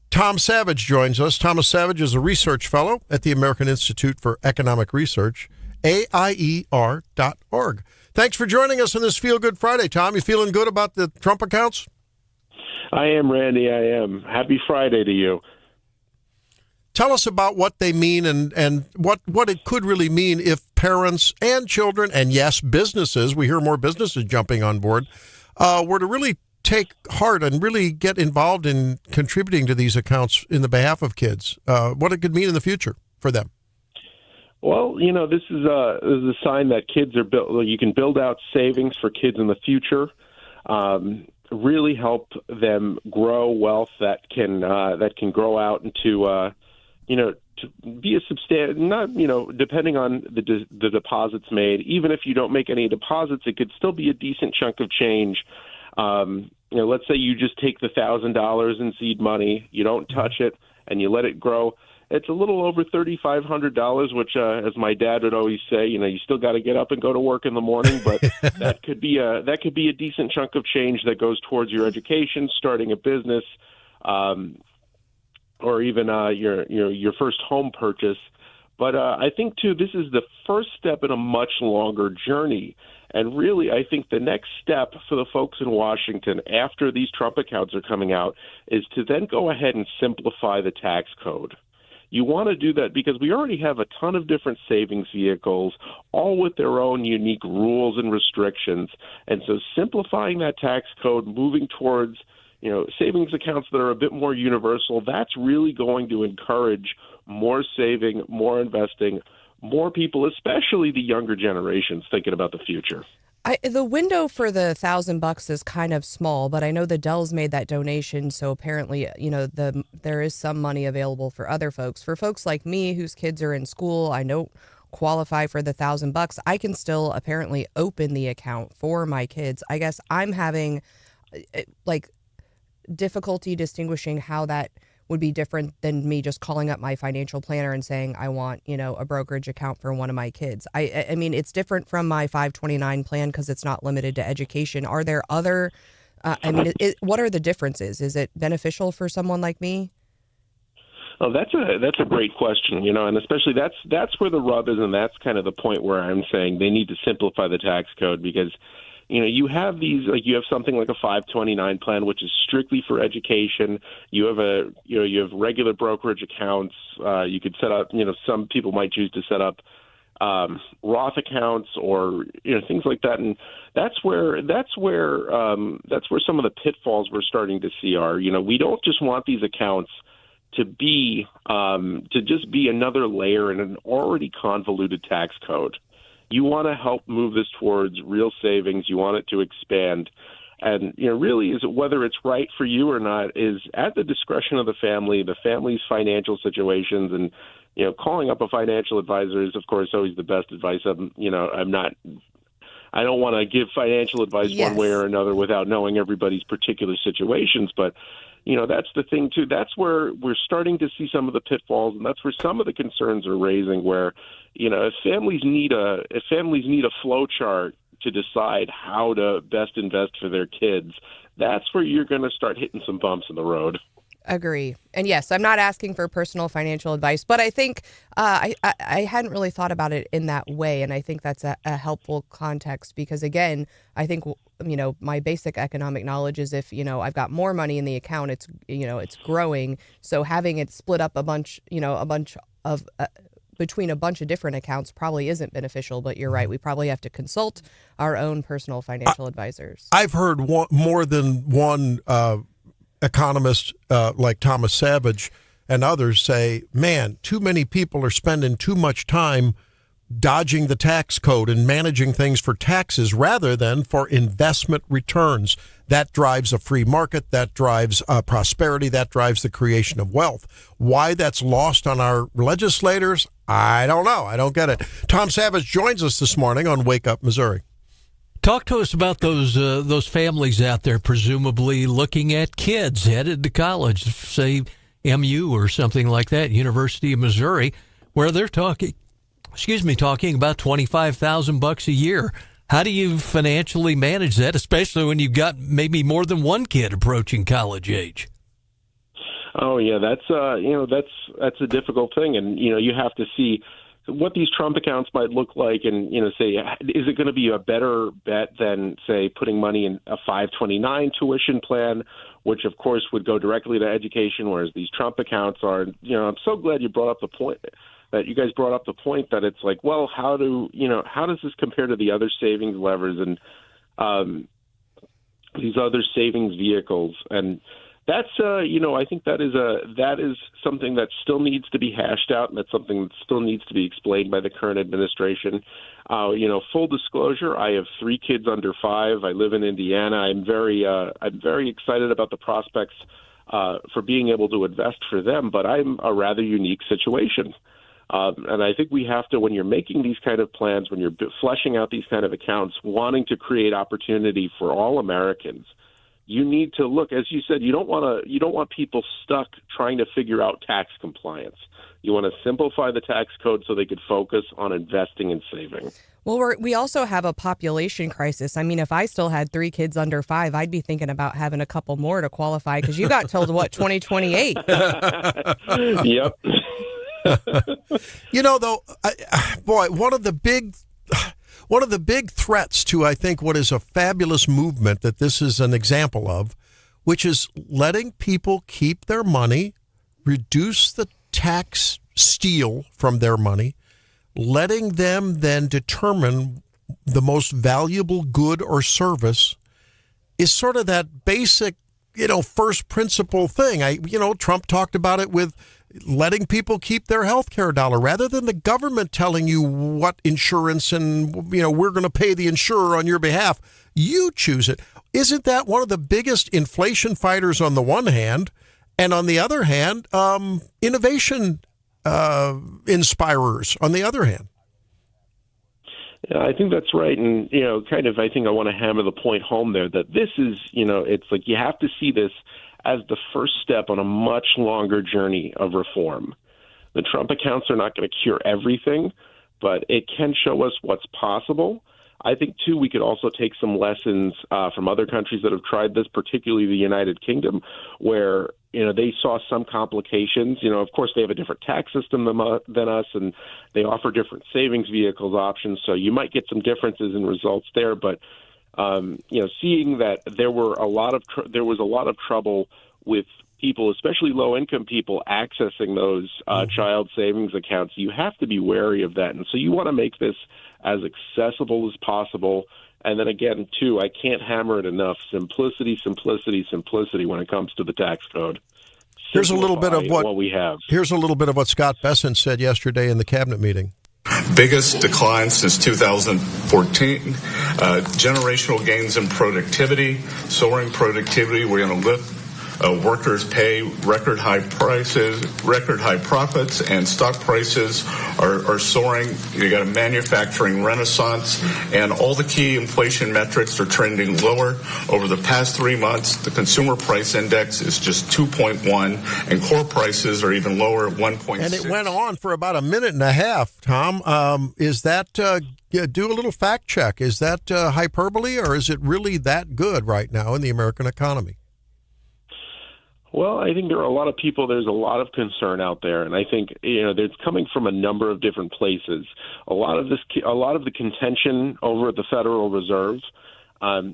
Tom Savage joins us. Thomas Savage is a research fellow at the American Institute for Economic Research, AIER.org. Thanks for joining us on this Feel Good Friday, Tom. You feeling good about the Trump accounts? I am, Randy. I am. Happy Friday to you. Tell us about what they mean and what it could really mean if parents and children, and yes, businesses, we hear more businesses jumping on board, were to really take heart and really get involved in contributing to these accounts in the behalf of kids, what it could mean in the future for them. Well, this is a sign that kids are built. You can build out savings for kids in the future, really help them grow wealth that can grow out into to be a substantial, not, depending on the deposits made. Even if you don't make any deposits, it could still be a decent chunk of change. Let's say you just take the $1,000 in seed money, you don't touch it, and you let it grow. It's a little over $3,500, which, as my dad would always say, you still got to get up and go to work in the morning, but that could be a decent chunk of change that goes towards your education, starting a business, or even your first home purchase. But I think, too, this is the first step in a much longer journey. And really, I think the next step for the folks in Washington after these Trump accounts are coming out is to then go ahead and simplify the tax code. You want to do that because we already have a ton of different savings vehicles, all with their own unique rules and restrictions. And so simplifying that tax code, moving towards savings accounts that are a bit more universal, that's really going to encourage more saving, more investing, more people, especially the younger generations, thinking about the future. The window for the $1,000 is kind of small, but I know the Dells made that donation, so apparently, there is some money available for other folks. For folks like me, whose kids are in school, I don't qualify for the $1,000. I can still apparently open the account for my kids. I guess I'm having difficulty distinguishing how that would be different than me just calling up my financial planner and saying I want, a brokerage account for one of my kids. I mean, it's different from my 529 plan because it's not limited to education. Are there other, what are the differences? Is it beneficial for someone like me? Oh, that's a great question, and especially that's where the rub is, and that's kind of the point where I'm saying they need to simplify the tax code because you have these, you have something like a 529 plan, which is strictly for education. You have you have regular brokerage accounts. You could set up, some people might choose to set up Roth accounts or things like that, and that's where some of the pitfalls we're starting to see are. We don't just want these accounts to just be another layer in an already convoluted tax code. You want to help move this towards real savings. You want it to expand. And, really is whether it's right for you or not is at the discretion of the family's financial situations. And, calling up a financial advisor is, of course, always the best advice. I don't want to give financial advice one way or another without knowing everybody's particular situations. But, that's the thing, too. That's where we're starting to see some of the pitfalls, and that's where some of the concerns are raising where, if families need a flow chart to decide how to best invest for their kids, that's where you're going to start hitting some bumps in the road. Agree. And yes, I'm not asking for personal financial advice, but I think I hadn't really thought about it in that way. And I think that's a helpful context because, again, I think, my basic economic knowledge is if, I've got more money in the account, it's growing. So having it split up between a bunch of different accounts probably isn't beneficial. But you're right. We probably have to consult our own personal financial advisors. I've heard more than one economists like Thomas Savage and others say, man, too many people are spending too much time dodging the tax code and managing things for taxes rather than for investment returns. That drives a free market, that drives prosperity, that drives the creation of wealth. Why that's lost on our legislators, I don't know. I don't get it. Tom Savage joins us this morning on Wake Up Missouri. Talk to us about those families out there, presumably looking at kids headed to college, say MU or something like that, University of Missouri, where they're talking about $25,000 a year. How do you financially manage that, especially when you've got maybe more than one kid approaching college age? Oh yeah, that's a difficult thing, and you have to see what these Trump accounts might look like and, say, is it going to be a better bet than, say, putting money in a 529 tuition plan, which, of course, would go directly to education, whereas these Trump accounts are, I'm so glad you brought up the point that it's like, well, how does this compare to the other savings levers and these other savings vehicles? And that's, I think that is something that still needs to be hashed out, and that's something that still needs to be explained by the current administration. Full disclosure, I have 3 kids under 5. I live in Indiana. I'm very excited about the prospects for being able to invest for them, but I'm a rather unique situation. And I think we have to, when you're making these kind of plans, when you're fleshing out these kind of accounts, wanting to create opportunity for all Americans, you need to look, as you said, you don't want people stuck trying to figure out tax compliance. You want to simplify the tax code so they could focus on investing and saving. Well, we also have a population crisis. I mean, if I still had 3 kids under 5, I'd be thinking about having a couple more to qualify because you got till 2028? Yep. Though, one of the big threats to, I think, what is a fabulous movement that this is an example of, which is letting people keep their money, reduce the tax steal from their money, letting them then determine the most valuable good or service, is sort of that basic, first principle thing. Trump talked about it with letting people keep their health care dollar rather than the government telling you what insurance and, we're going to pay the insurer on your behalf. You choose it. Isn't that one of the biggest inflation fighters on the one hand, and on the other hand, innovation inspirers on the other hand? Yeah, I think that's right. And, I think I want to hammer the point home there that this is, it's like you have to see this as the first step on a much longer journey of reform. The Trump accounts are not going to cure everything, but it can show us what's possible. I think, too, we could also take some lessons from other countries that have tried this, particularly the United Kingdom, where, they saw some complications. Of course, they have a different tax system than us, and they offer different savings vehicles options. So you might get some differences in results there. But, seeing that there was a lot of trouble with people, especially low-income people, accessing those child savings accounts, you have to be wary of that. And so you want to make this as accessible as possible. And then again, too, I can't hammer it enough. Simplicity, simplicity, simplicity when it comes to the tax code. Here's a little bit of what we have. Here's a little bit of what Scott Bessent said yesterday in the cabinet meeting. Biggest decline since 2014. Generational gains in productivity, soaring productivity. We're going to lift workers' pay, record high prices, record high profits, and stock prices are soaring. You got a manufacturing renaissance, and all the key inflation metrics are trending lower. Over the past 3 months, the consumer price index is just 2.1, and core prices are even lower at 1.6. And it went on for about a minute and a half, Tom. Is that, do a little fact check, is that hyperbole, or is it really that good right now in the American economy? Well, I think there are a lot of people. There's a lot of concern out there, and I think it's coming from a number of different places. A lot of the contention over at the Federal Reserve,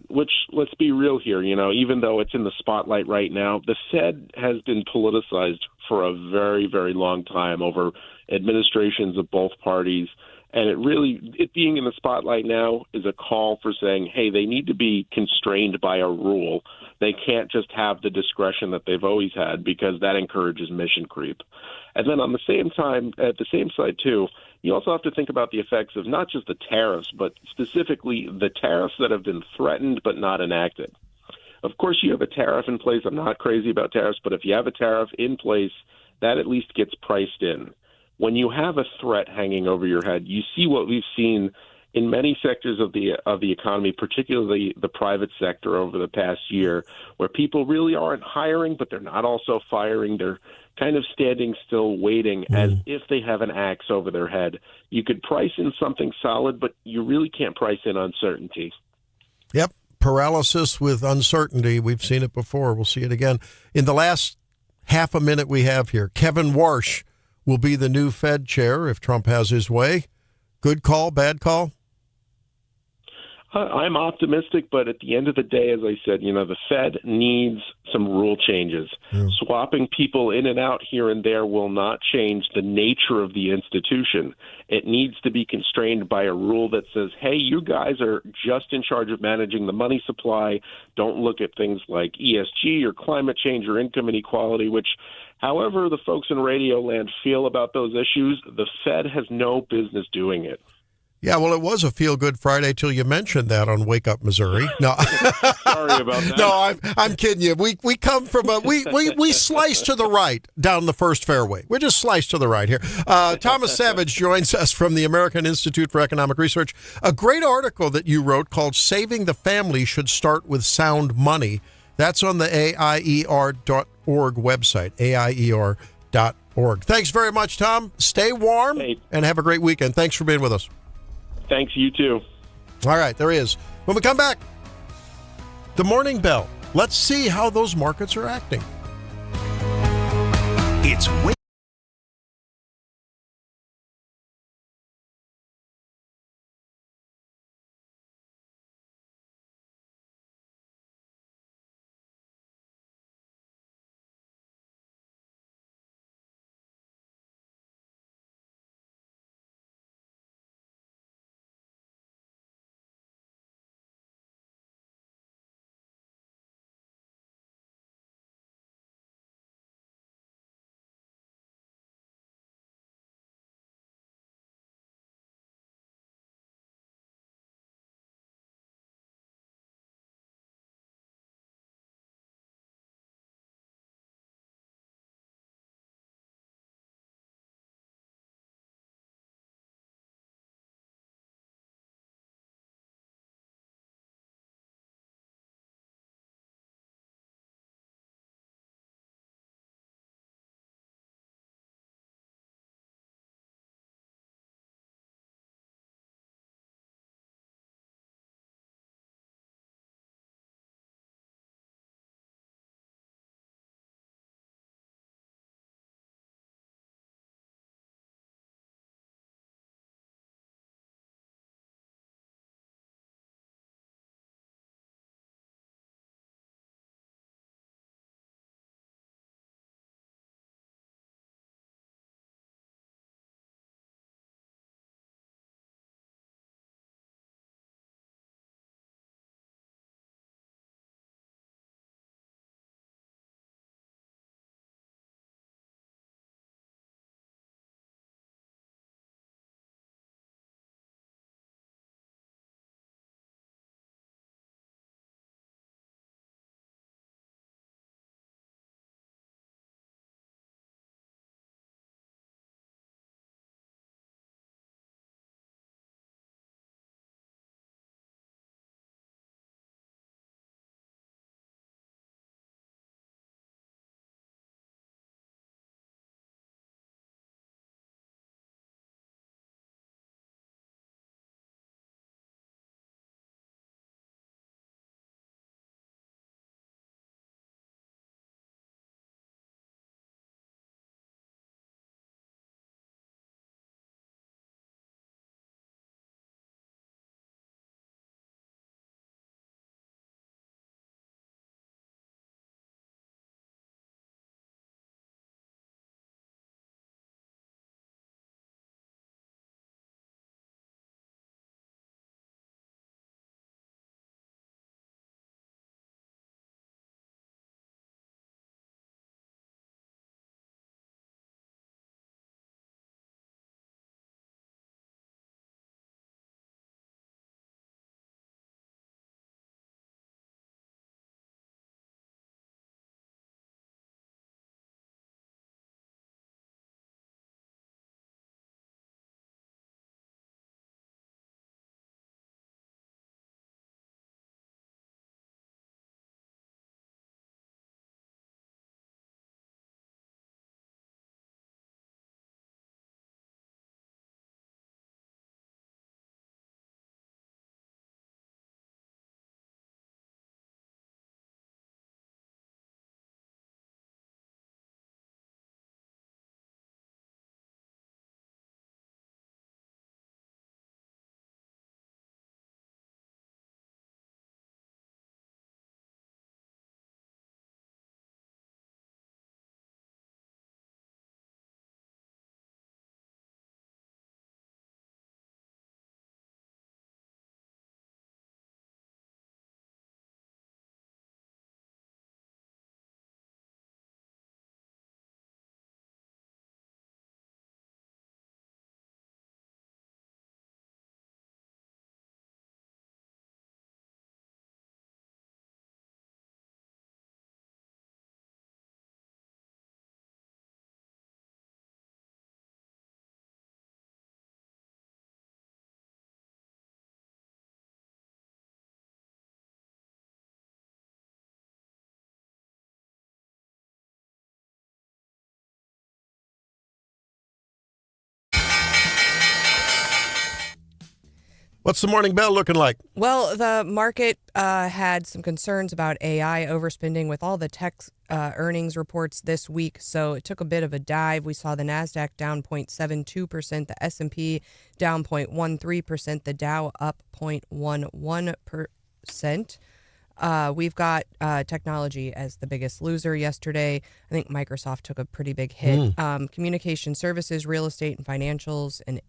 which, let's be real here, even though it's in the spotlight right now, the Fed has been politicized for a very, very long time over administrations of both parties. And it being in the spotlight now is a call for saying, hey, they need to be constrained by a rule. They can't just have the discretion that they've always had, because that encourages mission creep. And then on the same time, at the same side too, you also have to think about the effects of not just the tariffs, but specifically the tariffs that have been threatened but not enacted. Of course, you have a tariff in place. I'm not crazy about tariffs, but if you have a tariff in place, that at least gets priced in. When you have a threat hanging over your head, you see what we've seen in many sectors of the economy, particularly the private sector over the past year, where people really aren't hiring, but they're not also firing. They're kind of standing still waiting as if they have an axe over their head. You could price in something solid, but you really can't price in uncertainty. Yep. Paralysis with uncertainty. We've seen it before. We'll see it again. In the last half a minute we have here, Kevin Warsh will be the new Fed chair if Trump has his way. Good call, bad call? I'm optimistic, but at the end of the day, as I said, the Fed needs some rule changes. Yeah. Swapping people in and out here and there will not change the nature of the institution. It needs to be constrained by a rule that says, hey, you guys are just in charge of managing the money supply. Don't look at things like ESG or climate change or income inequality, which, however the folks in Radio Land feel about those issues, the Fed has no business doing it. Yeah, well, it was a feel-good Friday till you mentioned that on Wake Up Missouri. No, sorry about that. No, I'm kidding you. We come from we slice to the right down the first fairway. We're just sliced to the right here. Thomas Savage joins us from the American Institute for Economic Research. A great article that you wrote called "Saving the Family Should Start with Sound Money." That's on the AIER.org website. AIER.org. Thanks very much, Tom. Stay warm and have a great weekend. Thanks for being with us. Thanks, you too. All right, there he is. When we come back, the morning bell. Let's see how those markets are acting. It's What's the morning bell looking like? Well, the market had some concerns about AI overspending with all the tech earnings reports this week, so it took a bit of a dive. We saw the Nasdaq down 0.72%, the S&P down 0.13%, the Dow up 0.11%. We've got technology as the biggest loser yesterday. I think Microsoft took a pretty big hit. Communication services, real estate, and financials, and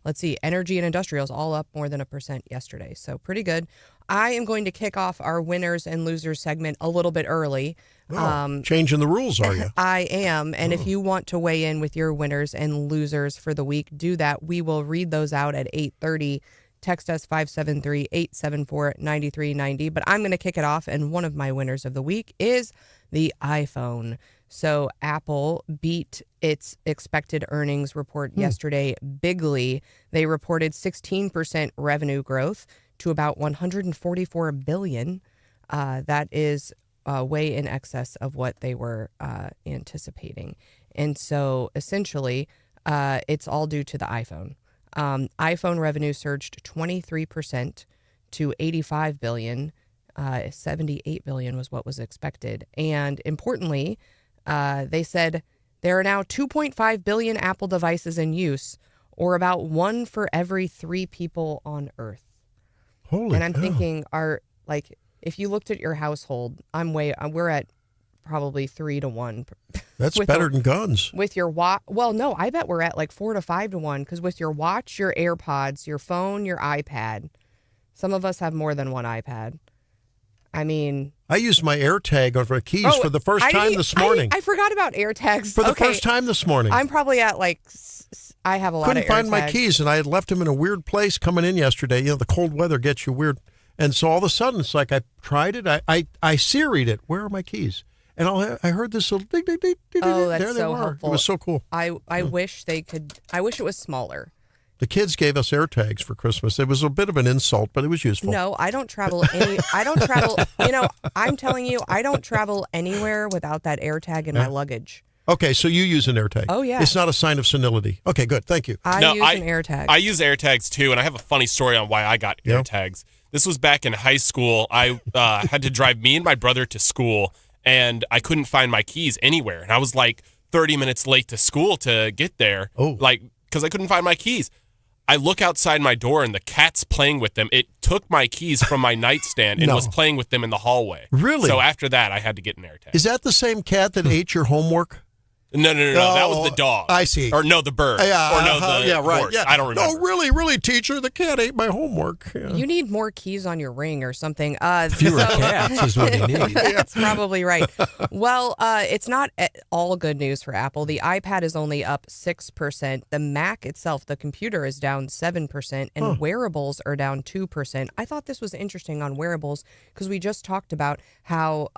let's see, energy and industrials all up more than 1% yesterday. So pretty good. I am going to kick off our winners and losers segment a little bit early. Changing the rules, are you? I am. And if you want to weigh in with your winners and losers for the week, do that. We will read those out at 8:30. Text us 573-874-9390. But I'm going to kick it off. And one of my winners of the week is the iPhone. So Apple beat its expected earnings report yesterday bigly. They reported 16% revenue growth to about $144 billion. That is way in excess of what they were anticipating. And so essentially, it's all due to the iPhone. iPhone revenue surged 23% to $85 billion. $78 billion was what was expected. And importantly, they said there are now 2.5 billion Apple devices in use, or about one for every 3 people on Earth. Holy And I'm cow. thinking, if you looked at your household, we're at probably 3 to 1. That's better than guns. With your watch, well, no, I bet we're at like 4 to 5 to 1, because with your watch, your AirPods, your phone, your iPad, some of us have more than one iPad. I mean, I used my AirTag for keys for the first time this morning. I forgot about AirTags. For the first time this morning. I'm probably at I have a lot of AirTags. Couldn't find my keys, and I had left them in a weird place coming in yesterday. You know, the cold weather gets you weird. And so all of a sudden, it's like I tried it. I Siri'd it. Where are my keys? And I heard this little ding, ding, ding, ding. Oh, there that's they so were. helpful. It was so cool. I wish they could. I wish it was smaller. The kids gave us AirTags for Christmas. It was a bit of an insult, but it was useful. No, I don't travel I'm telling you, I don't travel anywhere without that AirTag in my luggage. Okay, so you use an AirTag. Oh, yeah. It's not a sign of senility. Okay, good. Thank you. I use an AirTag. I use AirTags too, and I have a funny story on why I got AirTags. This was back in high school. I had to drive me and my brother to school, and I couldn't find my keys anywhere. And I was like 30 minutes late to school to get there, because I couldn't find my keys. I look outside my door, and the cat's playing with them. It took my keys from my nightstand and was playing with them in the hallway. Really? So after that, I had to get an AirTag. Is that the same cat that ate your homework? No. That was the dog. I see. Or no, the bird. Yeah, or no, the horse. Yeah. I don't remember. No, really, teacher, the cat ate my homework. Yeah. You need more keys on your ring or something. Fewer cats is what you need. That's probably right. Well, it's not at all good news for Apple. The iPad is only up 6%. The Mac itself, the computer, is down 7%, and wearables are down 2%. I thought this was interesting on wearables because we just talked about how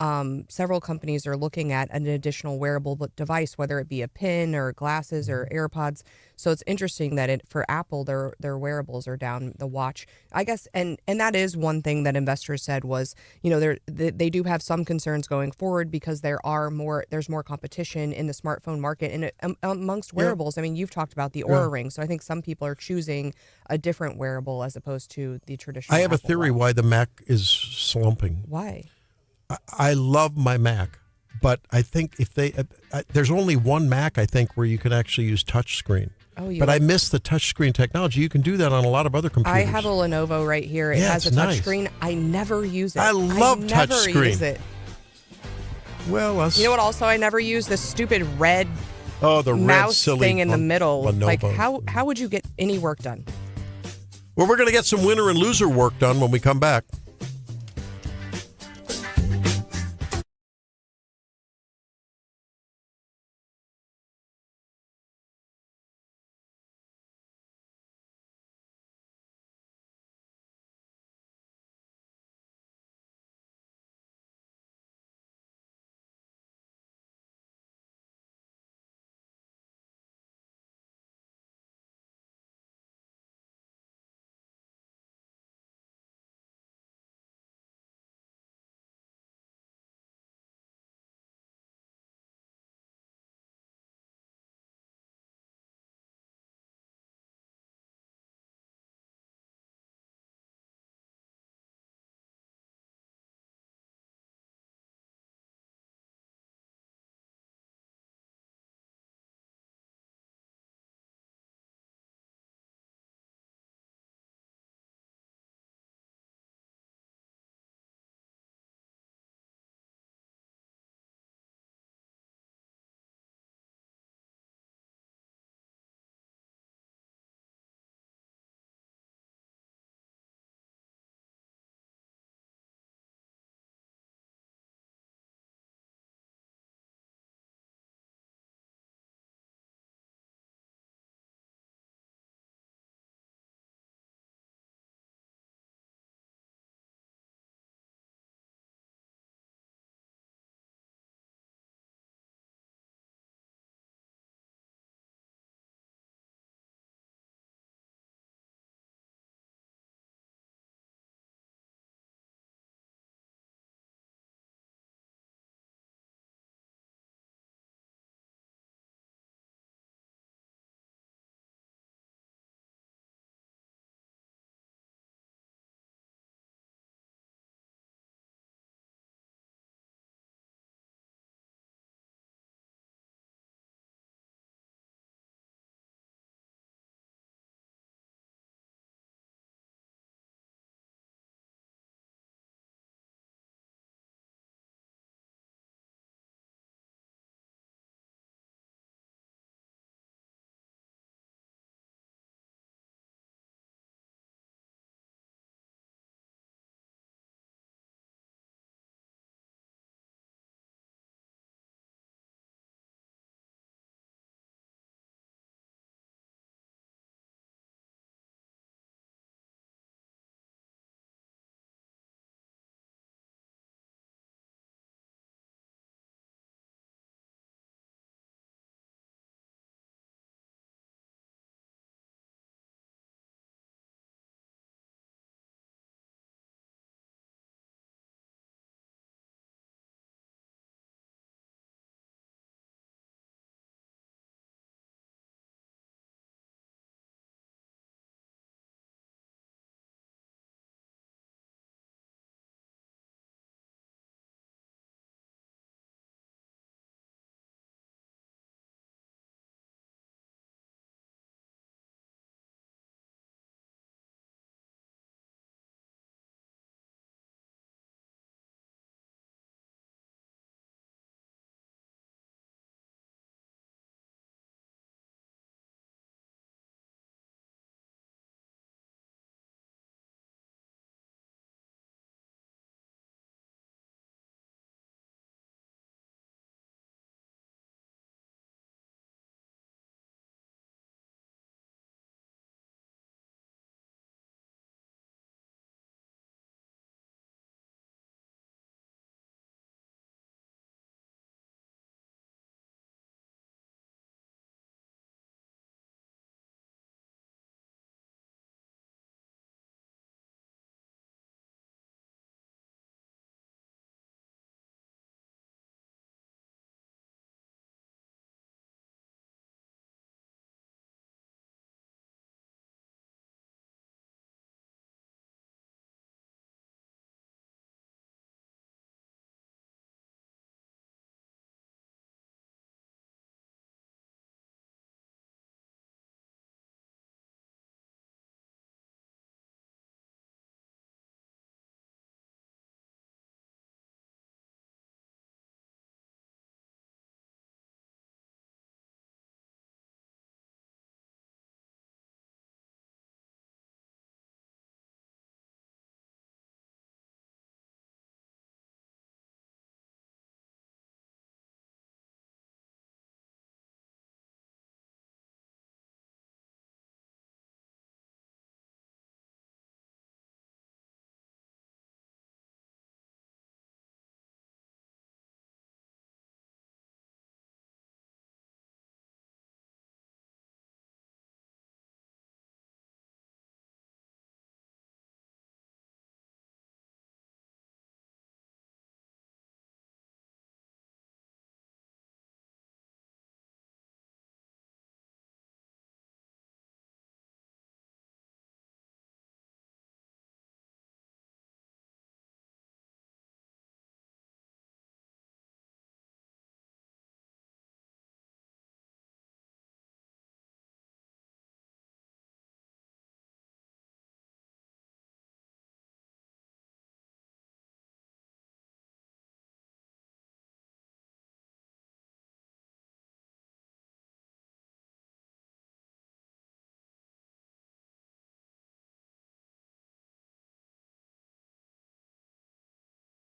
several companies are looking at an additional wearable device, whether it be a pin or glasses or AirPods. So it's interesting that for Apple, their wearables are down. The watch, I guess, and that is one thing that investors said was, they do have some concerns going forward because there's more competition in the smartphone market and amongst wearables. Yeah. I mean, you've talked about the Oura Ring, so I think some people are choosing a different wearable as opposed to the traditional. I have Apple a theory watch. why the Mac is slumping. Why? I love my Mac. But I think if there's only one Mac, I think, where you can actually use touchscreen. But I miss the touchscreen technology. You can do that on a lot of other computers. I have a Lenovo right here. It has a touchscreen. Nice. I never use it. I love touchscreen. Never use it. Well, you know what? Also, I never use the stupid red the mouse red, thing in the middle. Lenovo. Like, how would you get any work done? Well, we're going to get some winner and loser work done when we come back.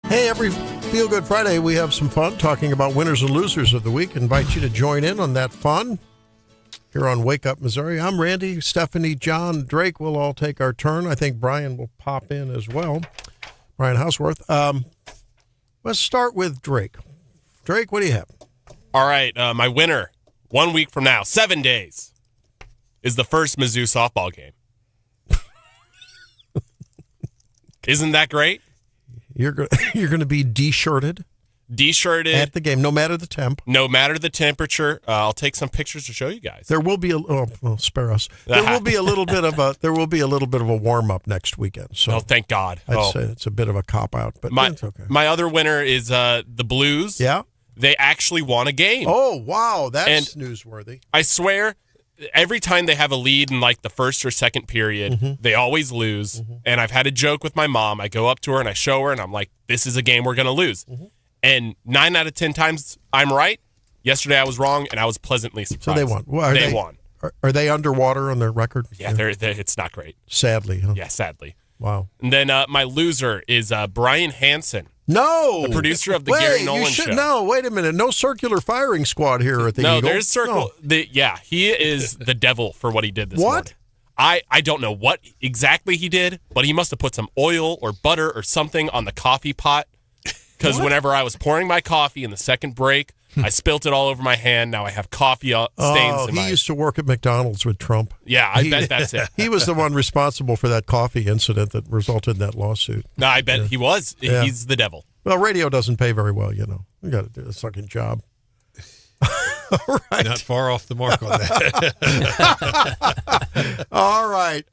Hey, every Feel Good Friday, we have some fun talking about winners and losers of the week. Invite you to join in on that fun here on Wake Up Missouri. I'm Randy, Stephanie, John, Drake will all take our turn. I think Brian will pop in as well. Brian Hauswirth. Let's start with Drake. Drake, what do you have? All right, my winner, 1 week from now, 7 days, is the first Mizzou softball game. Isn't that great? You're going to be de-shirted at the game, no matter the temp. No matter the temperature. I'll take some pictures to show you guys. There will be spare us. There will be a little bit of a warm up next weekend. So thank God. I'd say it's a bit of a cop out, but it's okay. My other winner is the Blues. Yeah, they actually won a game. Oh wow, that's newsworthy. I swear. Every time they have a lead in like the first or second period, they always lose. And I've had a joke with my mom. I go up to her and I show her and I'm like, this is a game we're going to lose. And 9 out of 10 times I'm right. Yesterday I was wrong and I was pleasantly surprised. So they won. Well, they won. Are they underwater on their record? Yeah, they're it's not great. Sadly. Huh? Yeah, sadly. Wow. And then my loser is Brian Hansen. No, the producer of the Gary Nolan show. No, wait a minute. No circular firing squad here at the Eagle. No, there's circle. No. He is the devil for what he did this morning. I don't know what exactly he did, but he must have put some oil or butter or something on the coffee pot. Because whenever I was pouring my coffee in the second break, I spilt it all over my hand. Now I have coffee stains. He used to work at McDonald's with Trump. Yeah, I bet that's it. He was the one responsible for that coffee incident that resulted in that lawsuit. No, I bet he was. Yeah. He's the devil. Well, radio doesn't pay very well, you know. You got to do a fucking job. All right. Not far off the mark on that. All right.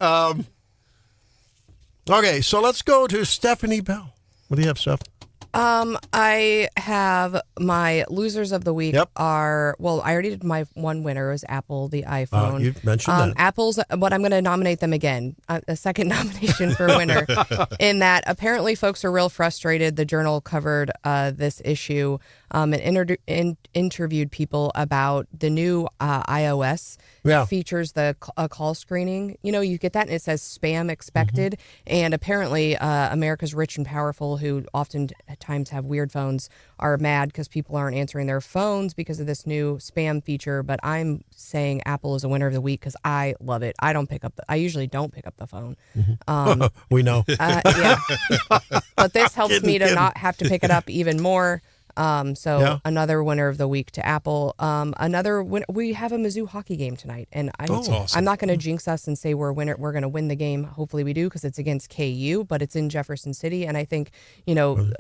Okay, so let's go to Stephanie Bell. What do you have, Steph? I have my losers of the week are, well, I already did my one winner is Apple, the iPhone. You mentioned that. Apple's, but I'm going to nominate them again. A second nomination for winner in that apparently folks are real frustrated. The Journal covered this issue and interviewed people about the new iOS features, the call screening. You know, you get that and it says spam expected. And apparently America's rich and powerful, who often times have weird phones, are mad because people aren't answering their phones because of this new spam feature. But I'm saying Apple is a winner of the week because I love it. I usually don't pick up the phone. We know. Yeah. But this helps me to not have to pick it up even more. Another winner of the week to Apple. Another winner. We have a Mizzou hockey game tonight, and awesome. I'm not going to jinx us and say we're going to win the game. Hopefully we do because it's against KU, but it's in Jefferson City, and I think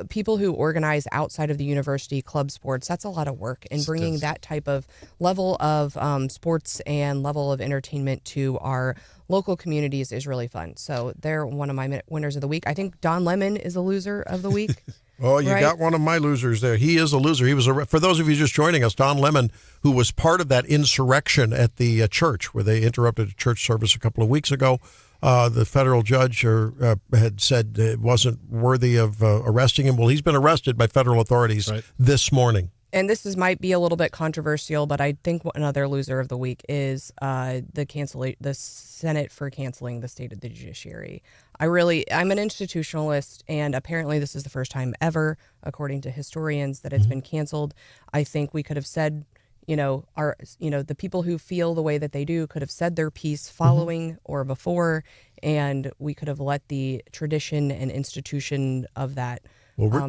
people who organize outside of the university club sports, that's a lot of work, and bringing that type of level of sports and level of entertainment to our local communities is really fun. So they're one of my winners of the week. I think Don Lemon is a loser of the week. Oh, you got one of my losers there. He is a loser. He was for those of you just joining us, Don Lemon, who was part of that insurrection at the church where they interrupted a church service a couple of weeks ago. The federal judge had said it wasn't worthy of arresting him. Well, he's been arrested by federal authorities this morning. And this might be a little bit controversial, but I think another loser of the week is the Senate for canceling the state of the judiciary. I'm an institutionalist, and apparently this is the first time ever, according to historians, that it's been canceled. I think we could have said, the people who feel the way that they do could have said their piece following or before, and we could have let the tradition and institution of that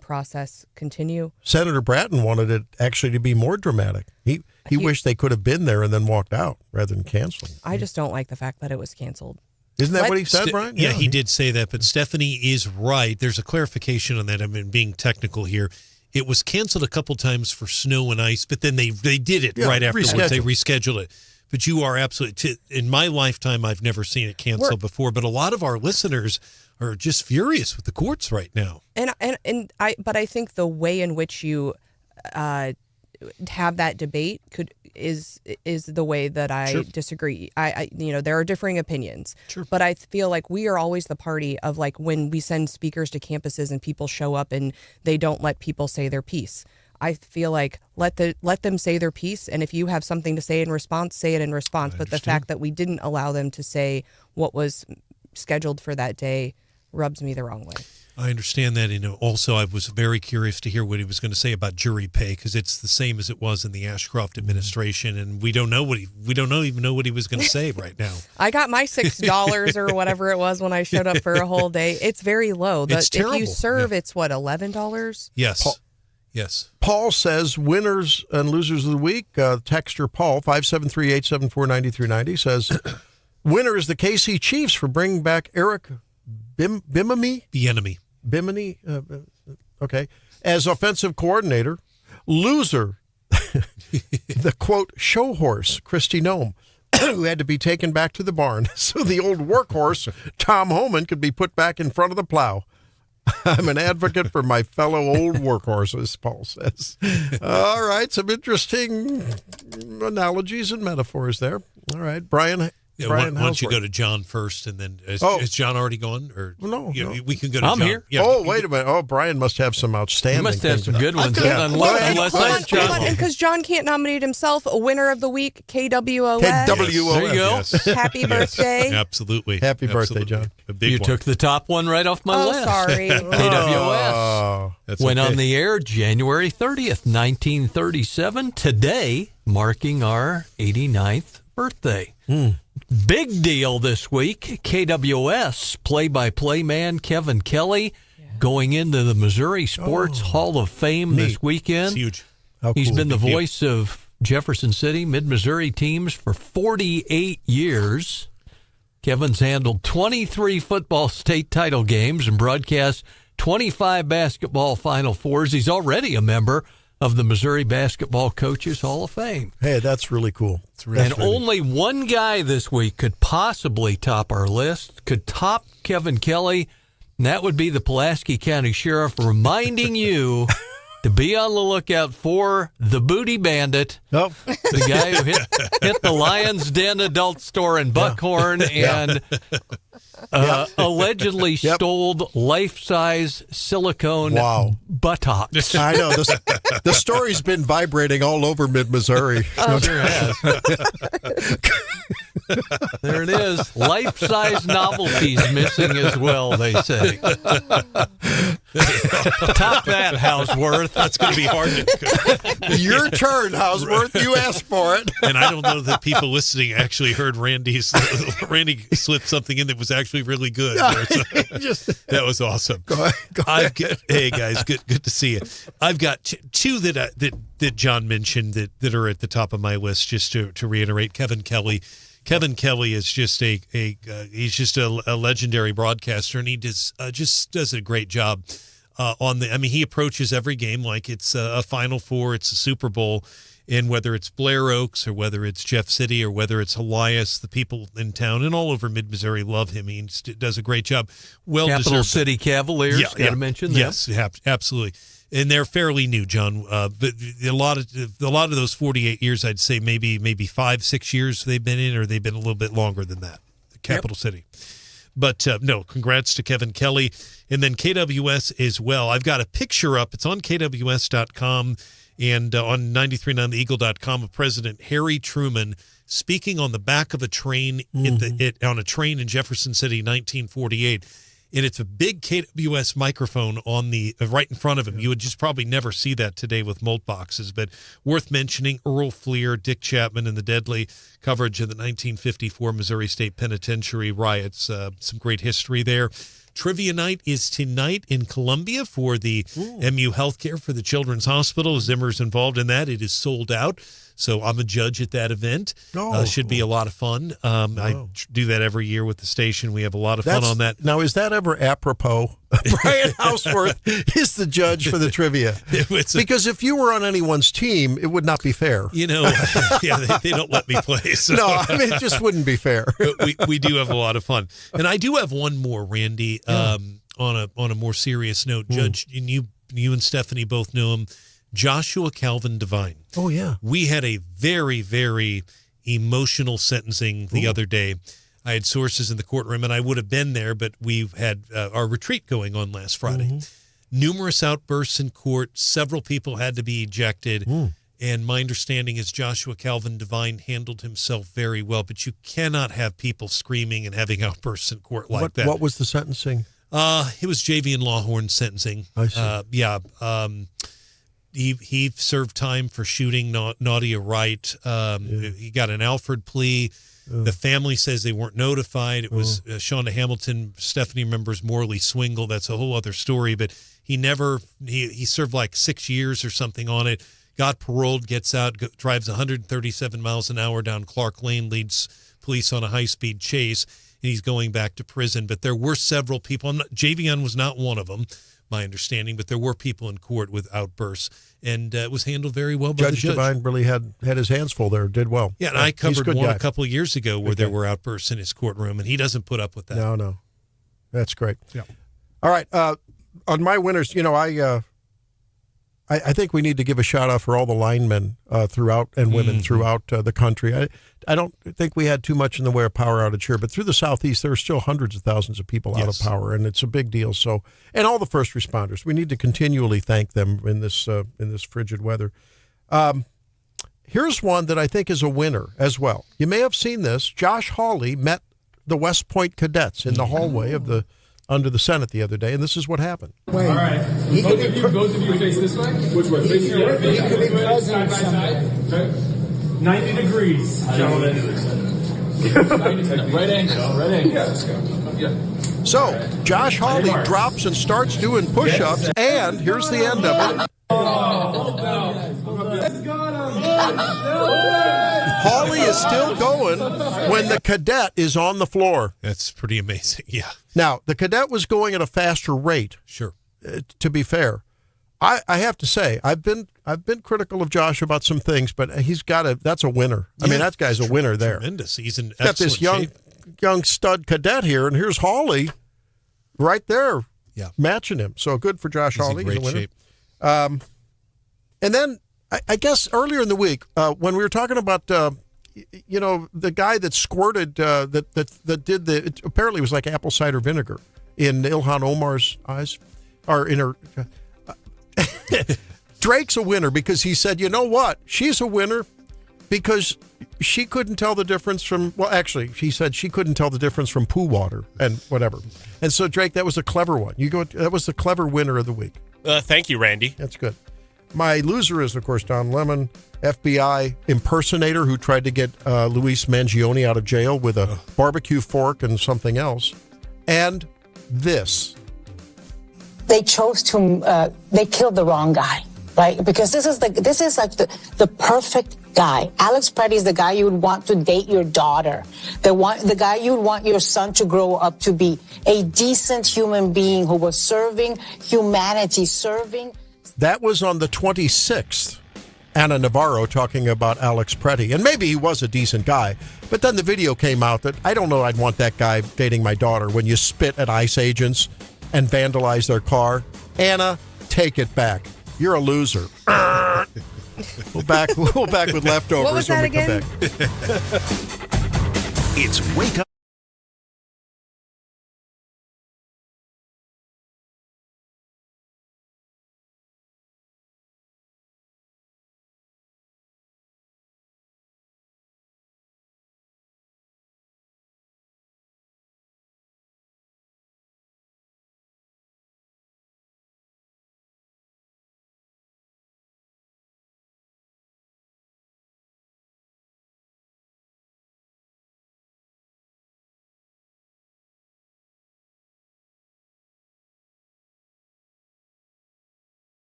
process continue. Senator Bratton wanted it actually to be more dramatic. He wished they could have been there and then walked out rather than canceling. I just don't like the fact that it was canceled. Isn't that what he said, Brian? Yeah, he did say that, but Stephanie is right. There's a clarification on that. I mean, being technical here. It was canceled a couple times for snow and ice, but then they did it right afterwards. They rescheduled it. But you are absolutely, in my lifetime, I've never seen it canceled before, but a lot of our listeners are just furious with the courts right now. But I think the way in which you have that debate is the way that I disagree. There are differing opinions, but I feel like we are always the party of like when we send speakers to campuses and people show up and they don't let people say their piece. I feel like let them say their piece, and if you have something to say in response, say it in response. But the fact that we didn't allow them to say what was scheduled for that day rubs me the wrong way. I understand that. Also, I was very curious to hear what he was going to say about jury pay, because it's the same as it was in the Ashcroft administration, and we don't even know what he was going to say right now. I got my $6 or whatever it was when I showed up for a whole day. It's very low. It's terrible. If you serve, it's what, $11? Yes. Yes. Paul says winners and losers of the week. Texter Paul 573-874-9390 says winner is the KC Chiefs for bringing back Eric Bieniemy. Okay, as offensive coordinator. Loser, the quote show horse Christy Nome, who had to be taken back to the barn so the old workhorse Tom Homan could be put back in front of the plow. I'm an advocate for my fellow old workhorses, Paul says. All right, some interesting analogies and metaphors there. All right, Brian. Why don't you go to John first, and then is John already gone? Or no, we can go to I'm John. here. Yeah, wait a minute. Brian must have some outstanding. He must have some good ones. Unless because John can't nominate himself a winner of the week, KWOS. KWOS. There you go. Yes. Happy birthday. Absolutely. Happy birthday, John. A big You one. took the top one right off my list. Sorry. KWOS. That's Went okay. on the air January 30th, 1937. Today, marking our 89th birthday. Big deal this week. KWS play-by-play man Kevin Kelly going into the Missouri Sports Hall of Fame this weekend. It's huge. He's been the Big deal. voice of Jefferson City, Mid-Missouri teams for 48 years. Kevin's handled 23 football state title games and broadcast 25 basketball Final Fours. He's already a member of the Missouri Basketball Coaches Hall of Fame. Hey, that's really cool. Only one guy this week could possibly top our list, could top Kevin Kelly, and that would be the Pulaski County Sheriff, reminding you to be on the lookout for the Booty Bandit, the guy who hit the Lion's Den adult store in Buckhorn and allegedly stole life-size silicone buttocks. I know. The story's been vibrating all over mid-Missouri. Oh, sure has. There it is. Life-size novelties missing as well, they say. Top that, Hauswirth. That's going to be hard to Your turn, Hauswirth. You asked for it. And I don't know that people listening actually heard Randy slip something in that was actually really good. That was awesome. Go ahead. Hey guys, good to see you. I've got two that John mentioned that are at the top of my list. Just to reiterate, Kevin Kelly. Kevin Kelly is just he's just a legendary broadcaster, and he just does a great job he approaches every game like it's a Final Four, it's a Super Bowl, and whether it's Blair Oaks or whether it's Jeff City or whether it's Elias, the people in town and all over mid-Missouri love him. He does a great job. Capital City Cavaliers, got to mention them. Yes, absolutely. And they're fairly new, John. But a lot of those 48 years, I'd say maybe 5-6 years they've been in, or they've been a little bit longer than that. Capital City. But no, congrats to Kevin Kelly. And then KWS as well. I've got a picture up. It's on KWS.com and on 93.9theeagle.com of President Harry Truman speaking on the back of a train on a train in Jefferson City, 1948. And it's a big KWS microphone on the right in front of him. You would just probably never see that today with molt boxes, but worth mentioning. Earl Fleer, Dick Chapman, and the deadly coverage of the 1954 Missouri State Penitentiary riots. Some great history there. Trivia night is tonight in Columbia for the MU Healthcare for the Children's Hospital. Zimmer's involved in that. It is sold out. So I'm a judge at that event. Should be a lot of fun. I do that every year with the station. We have a lot of fun on that. Now, is that ever apropos? Brian Hauswirth is the judge for the trivia. Because if you were on anyone's team, it would not be fair. They don't let me play. So. No, it just wouldn't be fair. we do have a lot of fun. And I do have one more, Randy, on a more serious note. Judge, and you and Stephanie both know him, Joshua Calvin Devine. Oh, yeah. We had a very, very emotional sentencing the other day. I had sources in the courtroom, and I would have been there, but we had our retreat going on last Friday. Numerous outbursts in court. Several people had to be ejected. And my understanding is Joshua Calvin Devine handled himself very well, but you cannot have people screaming and having outbursts in court like that. What was the sentencing? It was Javian Lawhorn sentencing. I see. He served time for shooting Nadia Wright. He got an Alford plea. The family says they weren't notified. It was Shonda Hamilton. Stephanie remembers Morley Swingle. That's a whole other story. But he served like 6 years or something on it. Got paroled, gets out, drives 137 miles an hour down Clark Lane, leads police on a high-speed chase, and he's going back to prison. But there were several people. Javion was not one of them, my understanding, but there were people in court with outbursts, and it was handled very well by the judge. Devine really had his hands full there, did well. Yeah, and I covered one a couple of years ago where there were outbursts in his courtroom, and he doesn't put up with that. No. That's great. Yeah. All right. On my winners, I think we need to give a shout out for all the linemen throughout and women throughout the country. I don't think we had too much in the way of power outage here, but through the Southeast, there are still hundreds of thousands of people out of power, and it's a big deal. So, and all the first responders, we need to continually thank them in this frigid weather. Here's one that I think is a winner as well. You may have seen this. Josh Hawley met the West Point cadets in the hallway of under the Senate the other day, and this is what happened. Wait. All right. Both of you face this way. Which way? Face your way. He could be president someday. Okay. 90 degrees, gentlemen. Right angle. Yeah, let's go. Yeah. So, Josh Hawley drops and starts doing push-ups, and here's the end of it. Hawley is still going when the cadet is on the floor. That's pretty amazing, yeah. Now, the cadet was going at a faster rate. Sure. To be fair, I have to say I've been critical of Josh about some things, but that's a winner. I mean, that guy's a winner there. Tremendous. He's in got this young stud cadet here, and here's Hawley right there, matching him. So good for Josh Hawley. He's in great shape. And then I guess earlier in the week when we were talking about the guy that squirted that did it apparently was like apple cider vinegar in Ilhan Omar's eyes or in her. Drake's a winner because he said, you know what? She's a winner because she couldn't tell the difference from, well, actually, she said she couldn't tell the difference from poo water and whatever. And so, Drake, that was a clever one. That was the clever winner of the week. Thank you, Randy. That's good. My loser is, of course, Don Lemon, FBI impersonator who tried to get Luis Mangione out of jail with a barbecue fork and something else. And this. They chose to, they killed the wrong guy, right? Because this is like the perfect guy. Alex Pretty is the guy you would want to date your daughter. The guy you would want your son to grow up to be. A decent human being who was serving humanity, That was on the 26th. Anna Navarro talking about Alex Pretty. And maybe he was a decent guy. But then the video came out that I don't know I'd want that guy dating my daughter when you spit at ICE agents and vandalize their car. Anna, take it back. You're a loser. We'll back with leftovers what was that when we again? come back. It's Wake Up.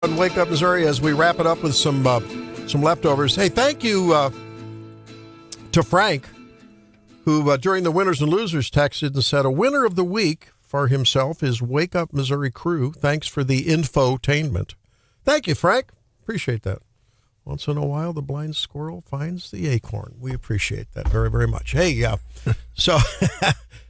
On Wake Up Missouri, as we wrap it up with some leftovers. Hey, thank you to Frank, who during the Winners and Losers texted and said a winner of the week for himself is Wake Up Missouri crew. Thanks for the infotainment. Thank you, Frank. Appreciate that. Once in a while, the blind squirrel finds the acorn. We appreciate that very, very much. Hey, so,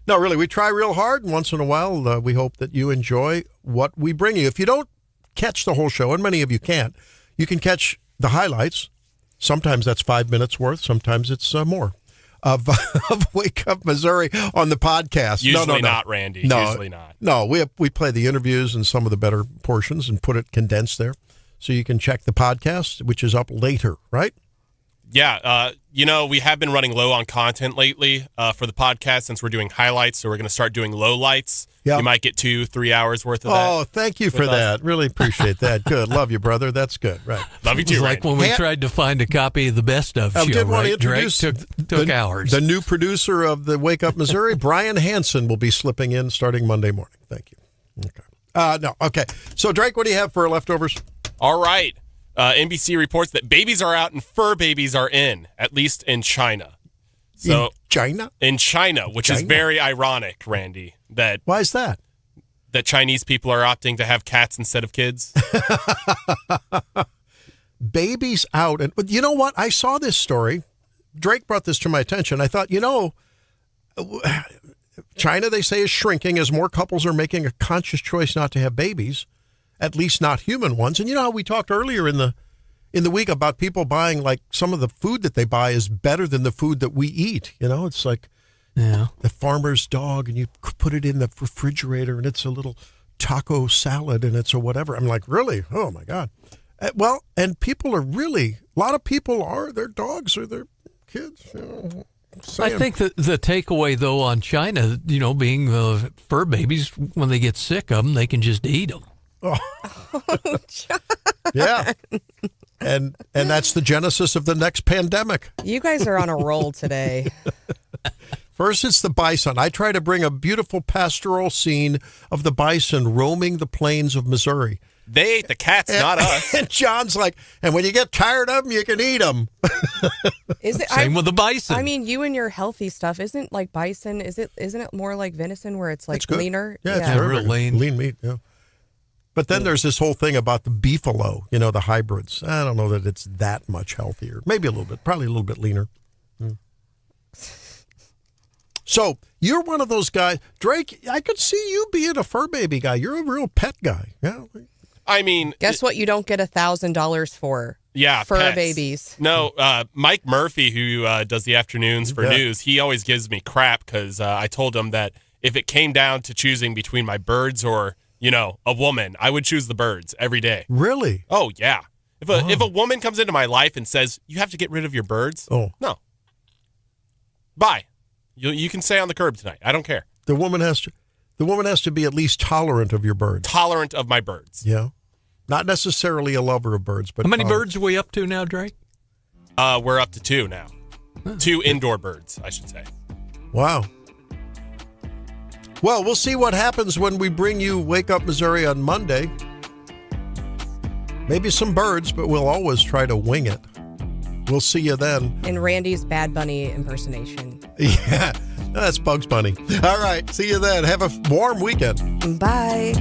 no, really, we try real hard, and once in a while, we hope that you enjoy what we bring you. If you don't catch the whole show, and many of you can't, you can catch the highlights. Sometimes that's 5 minutes worth. Sometimes it's more of Wake Up Missouri on the podcast. Usually not, Randy. No, usually not. No, we play the interviews and some of the better portions and put it condensed there. So you can check the podcast, which is up later, right? Yeah. We have been running low on content lately for the podcast since we're doing highlights. So we're going to start doing low lights. Yep. You might get 2-3 hours worth of that. Oh, thank you for that. Really appreciate that. Good. Love you, brother. That's good. Right. Love you too, It was like when we tried to find a copy of the best of show, did want right? to introduce Drake took hours. The new producer of the Wake Up Missouri, Brian Hansen, will be slipping in starting Monday morning. Thank you. Okay. No. Okay. So, Drake, what do you have for leftovers? All right. NBC reports that babies are out and fur babies are in, at least in China. So in China? In China, which is very ironic, Randy. Why is that? That Chinese people are opting to have cats instead of kids. Babies out. And you know what? I saw this story. Drake brought this to my attention. I thought, China, they say, is shrinking as more couples are making a conscious choice not to have babies. At least not human ones. And you know how we talked earlier in the week about people buying, like, some of the food that they buy is better than the food that we eat. It's like the farmer's dog, and you put it in the refrigerator, and it's a little taco salad, and it's a whatever. I'm like, really? Oh, my God. Well, and people are really, a lot of people are, their dogs are their kids. I think that the takeaway, though, on China, being fur babies, when they get sick of them, they can just eat them. Oh, John. Yeah. And that's the genesis of the next pandemic. You guys are on a roll today. First, it's the bison. I try to bring a beautiful pastoral scene of the bison roaming the plains of Missouri. They ate the cats, not us. And John's like, and when you get tired of them, you can eat them. Same with the bison. I mean, you and your healthy stuff, isn't like bison, isn't it more like venison where it's like leaner? Yeah, it's real lean meat, yeah. But then there's this whole thing about the beefalo, the hybrids. I don't know that it's that much healthier. Maybe a little bit, probably a little bit leaner. So you're one of those guys, Drake, I could see you being a fur baby guy. You're a real pet guy. Yeah. I mean, guess what you don't get $1,000 for? Yeah, fur pets. babies. No, Mike Murphy, who does the afternoons for news, he always gives me crap because I told him that if it came down to choosing between my birds or a woman, I would choose the birds every day. Really? Oh, yeah. If a woman comes into my life and says, you have to get rid of your birds, no. Bye. You can stay on the curb tonight. I don't care. The woman has to be at least tolerant of your birds. Tolerant of my birds. Yeah. Not necessarily a lover of birds, but how many birds are we up to now, Drake? We're up to 2 now. 2 indoor birds, I should say. Wow. Well, we'll see what happens when we bring you Wake Up Missouri on Monday. Maybe some birds, but we'll always try to wing it. We'll see you then. In Randy's Bad Bunny impersonation. Yeah, that's Bugs Bunny. All right, see you then. Have a warm weekend. Bye.